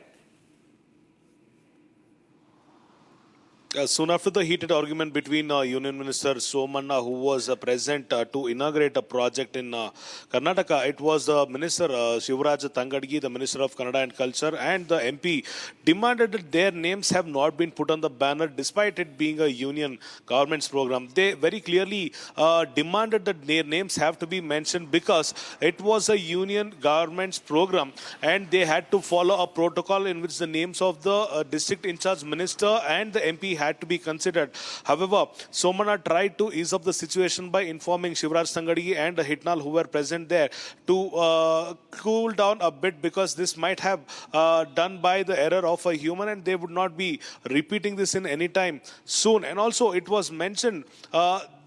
Soon after the heated argument between Union Minister Somanna, who was present to inaugurate a project in Karnataka, it was the Minister Shivraj Tangadgi, the Minister of Kannada and Culture, and the MP demanded that their names have not been put on the banner despite it being a union government's program. They very clearly demanded that their names have to be mentioned because it was a union government's program, and they had to follow a protocol in which the names of the district in charge minister and the MP had to be considered. However, Somanna tried to ease up the situation by informing Shivraj Tangadgi and Hitnal, who were present there, to cool down a bit, because this might have done by the error of a human, and they would not be repeating this in any time soon. And also, it was mentioned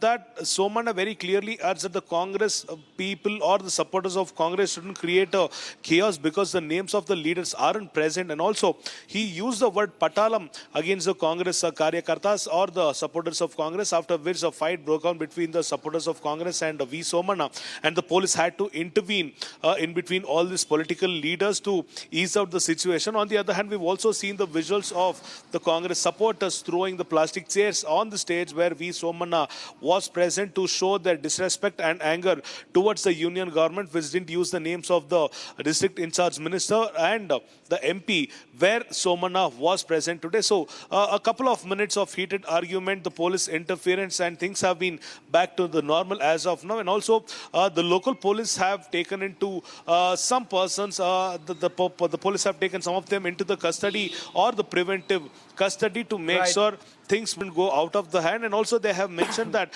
that Somanna very clearly urged that the Congress people or the supporters of Congress shouldn't create a chaos because the names of the leaders aren't present. And also, he used the word patalam against the Congress karyakartas or the supporters of Congress, after which a fight broke out between the supporters of Congress and V. Somanna. And the police had to intervene in between all these political leaders to ease out the situation. On the other hand, we've also seen the visuals of the Congress supporters throwing the plastic chairs on the stage where V. Somanna was present to show their disrespect and anger towards the union government, which didn't use the names of the district in charge minister and the MP where Somanna was present today. So a couple of minutes of heated argument, the police interference, and things have been back to the normal as of now. And also the local police have taken into some persons, the police have taken some of them into the custody or the preventive custody to make sure things will go out of the hand. And also they have mentioned that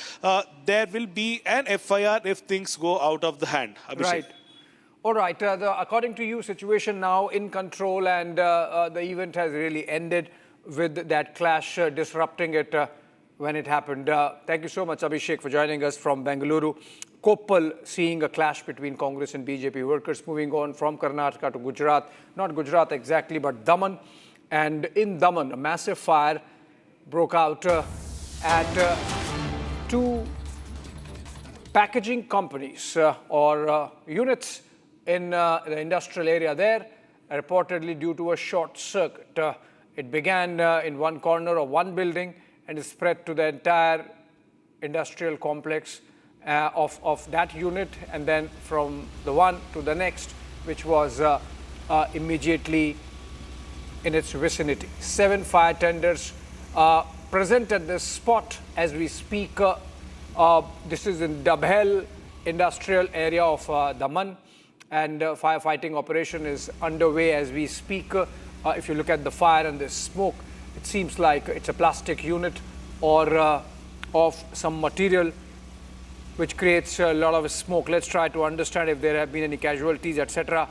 there will be an FIR if things go out of the hand. Abhishek. Right. All right. According to you, situation now in control, and the event has really ended with that clash disrupting it when it happened. Thank you so much, Abhishek, for joining us from Bengaluru. Koppal seeing a clash between Congress and BJP workers, moving on from Karnataka to Gujarat. Not Gujarat exactly, but Daman. And in Daman, a massive fire broke out at two packaging companies or units in the industrial area there, reportedly due to a short circuit. It began in one corner of one building and is spread to the entire industrial complex of that unit, and then from the one to the next, which was immediately in its vicinity. 7 fire tenders present at this spot as we speak. This is in Dabhel industrial area of Daman, and firefighting operation is underway as we speak. If you look at the fire and the smoke, it seems like it's a plastic unit or of some material which creates a lot of smoke. Let's try to understand if there have been any casualties, etc.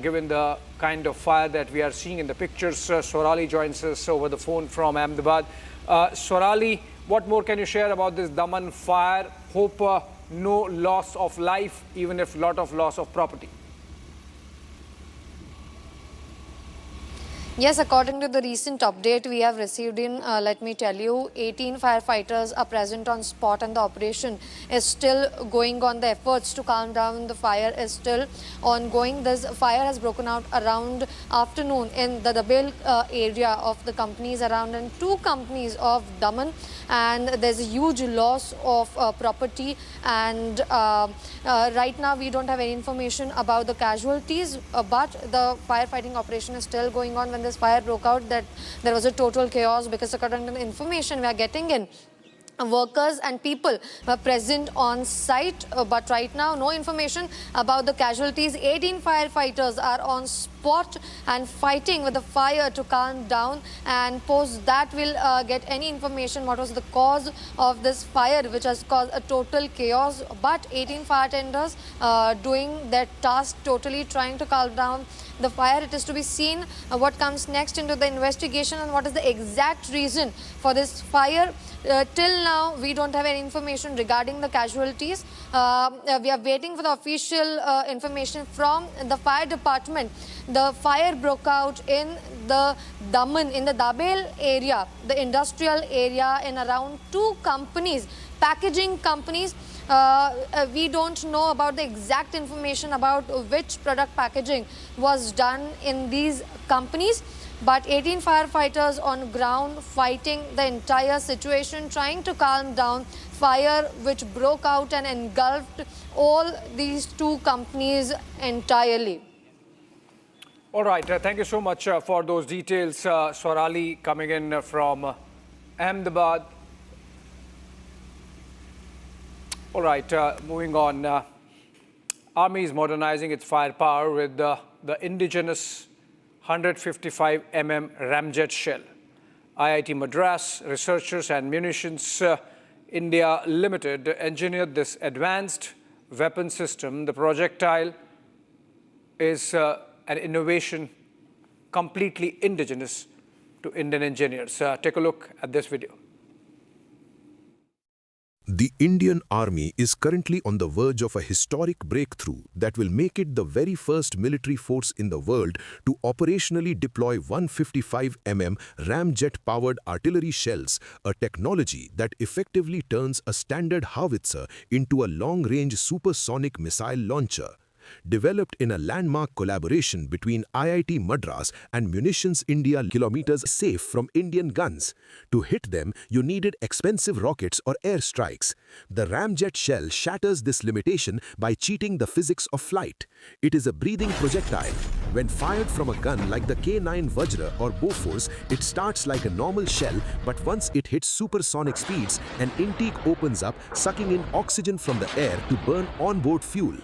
Given the kind of fire that we are seeing in the pictures. Swarali joins us over the phone from Ahmedabad. Swarali, what more can you share about this Daman fire? Hope no loss of life, even if lot of loss of property. Yes, according to the recent update we have received in, let me tell you, 18 firefighters are present on spot and the operation is still going on. The efforts to calm down the fire is still ongoing. This fire has broken out around afternoon in the Dabhel area of the companies around and two companies of Daman, and there's a huge loss of property, and right now we don't have any information about the casualties, but the firefighting operation is still going on. When this fire broke out, that there was a total chaos, because according to the information we are getting in, workers and people were present on site, but right now no information about the casualties. 18 firefighters are on spot and fighting with the fire to calm down, and post that we'll get any information what was the cause of this fire, which has caused a total chaos. But 18 fire tenders doing their task, totally trying to calm down the fire. It is to be seen what comes next into the investigation and what is the exact reason for this fire. Till now, we don't have any information regarding the casualties. We are waiting for the official information from the fire department. The fire broke out in the Daman, in the Dabhel area, the industrial area, in around two companies, packaging companies. We don't know about the exact information about which product packaging was done in these companies. But 18 firefighters on ground fighting the entire situation, trying to calm down fire which broke out and engulfed all these two companies entirely. All right, thank you so much for those details. Swarali coming in from Ahmedabad. All right, moving on. Army is modernizing its firepower with the indigenous 155 ramjet shell. IIT Madras researchers and munitions India Limited engineered this advanced weapon system. The projectile is an innovation completely indigenous to Indian engineers. Take a look at this video. The Indian Army is currently on the verge of a historic breakthrough that will make it the very first military force in the world to operationally deploy 155 ramjet-powered artillery shells, a technology that effectively turns a standard howitzer into a long-range supersonic missile launcher. Developed in a landmark collaboration between IIT Madras and Munitions India, kilometers safe from Indian guns. To hit them, you needed expensive rockets or airstrikes. The ramjet shell shatters this limitation by cheating the physics of flight. It is a breathing projectile. When fired from a gun like the K9 Vajra or Bofors, it starts like a normal shell, but once it hits supersonic speeds, an intake opens up, sucking in oxygen from the air to burn onboard fuel.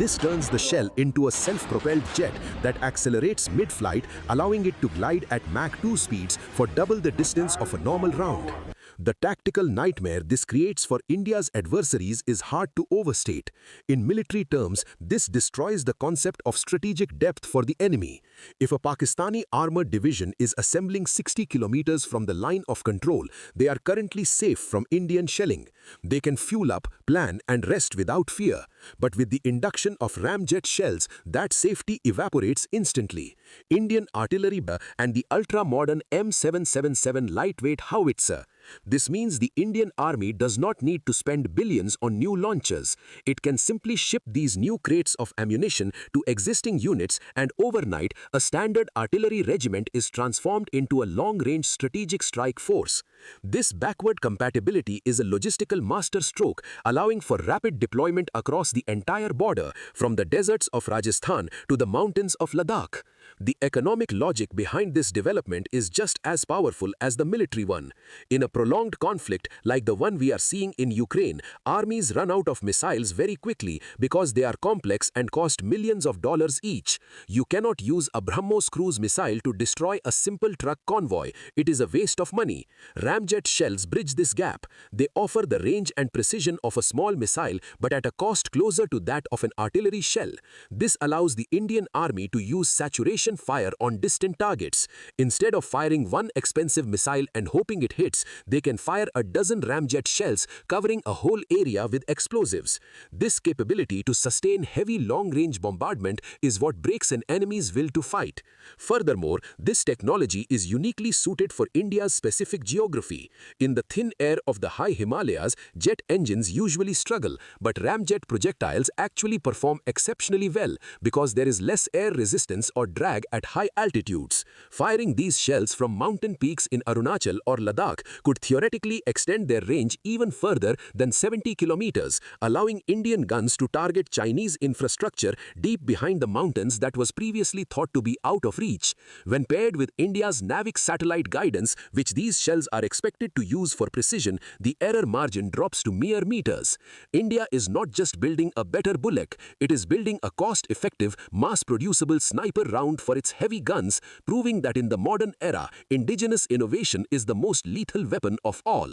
This turns the shell into a self-propelled jet that accelerates mid-flight, allowing it to glide at Mach 2 speeds for double the distance of a normal round. The tactical nightmare this creates for India's adversaries is hard to overstate. In military terms, this destroys the concept of strategic depth for the enemy. If a Pakistani armored division is assembling 60 kilometers from the line of control, they are currently safe from Indian shelling. They can fuel up, plan, and rest without fear. But with the induction of ramjet shells, that safety evaporates instantly. Indian artillery and the ultra-modern M777 lightweight howitzer. This means the Indian Army does not need to spend billions on new launchers. It can simply ship these new crates of ammunition to existing units, and overnight, a standard artillery regiment is transformed into a long-range strategic strike force. This backward compatibility is a logistical masterstroke, allowing for rapid deployment across the entire border, from the deserts of Rajasthan to the mountains of Ladakh. The economic logic behind this development is just as powerful as the military one. In a prolonged conflict like the one we are seeing in Ukraine, armies run out of missiles very quickly because they are complex and cost millions of dollars each. You cannot use a BrahMos cruise missile to destroy a simple truck convoy. It is a waste of money. Ramjet shells bridge this gap. They offer the range and precision of a small missile, but at a cost closer to that of an artillery shell. This allows the Indian Army to use saturation fire on distant targets. Instead of firing one expensive missile and hoping it hits, they can fire a dozen ramjet shells covering a whole area with explosives. This capability to sustain heavy long-range bombardment is what breaks an enemy's will to fight. Furthermore, this technology is uniquely suited for India's specific geography. In the thin air of the high Himalayas, jet engines usually struggle, but ramjet projectiles actually perform exceptionally well because there is less air resistance or drag at high altitudes. Firing these shells from mountain peaks in Arunachal or Ladakh could theoretically extend their range even further than 70 kilometers, allowing Indian guns to target Chinese infrastructure deep behind the mountains that was previously thought to be out of reach. When paired with India's NAVIC satellite guidance, which these shells are expected to use for precision, the error margin drops to mere meters. India is not just building a better bullet, it is building a cost-effective, mass-producible sniper round for its heavy guns, proving that in the modern era, indigenous innovation is the most lethal weapon of all.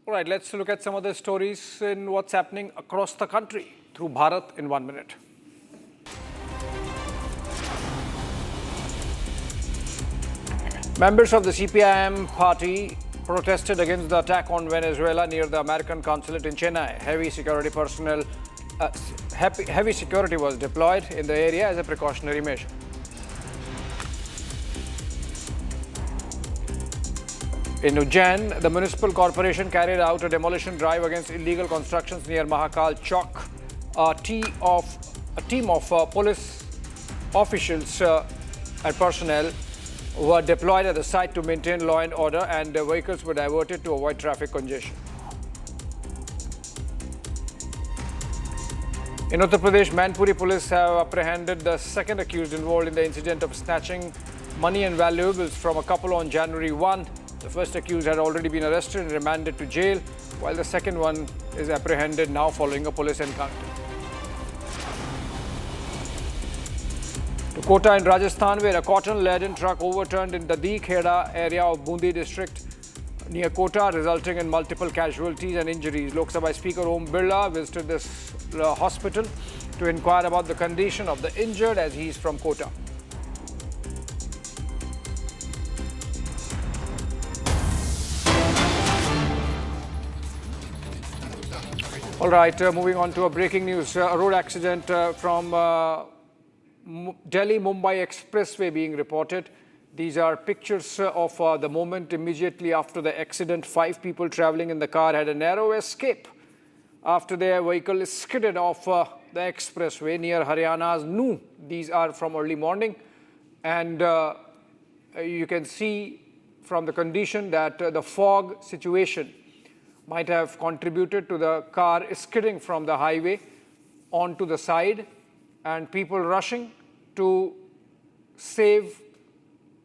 All right, let's look at some of the stories in what's happening across the country through Bharat in 1 minute. Members of the CPIM party protested against the attack on Venezuela near the American consulate in Chennai. Heavy security was deployed in the area as a precautionary measure. In Ujjain, the municipal corporation carried out a demolition drive against illegal constructions near Mahakal Chowk. A team of police officials and personnel were deployed at the site to maintain law and order, and the vehicles were diverted to avoid traffic congestion. In Uttar Pradesh, Manipur police have apprehended the second accused involved in the incident of snatching money and valuables from a couple on January 1. The first accused had already been arrested and remanded to jail, while the second one is apprehended now following a police encounter. To Kota in Rajasthan, where a cotton-laden truck overturned in the Kheda area of Bundi district near Kota, resulting in multiple casualties and injuries. Lok Sabha Speaker Om Birla visited this hospital to inquire about the condition of the injured, as he is from Kota. All right, moving on to a breaking news. A road accident from Delhi-Mumbai expressway being reported. These are pictures of the moment immediately after the accident. 5 people traveling in the car had a narrow escape after their vehicle skidded off the expressway near Haryana's Nuh. These are from early morning, and you can see from the condition that the fog situation might have contributed to the car skidding from the highway onto the side, and people rushing to save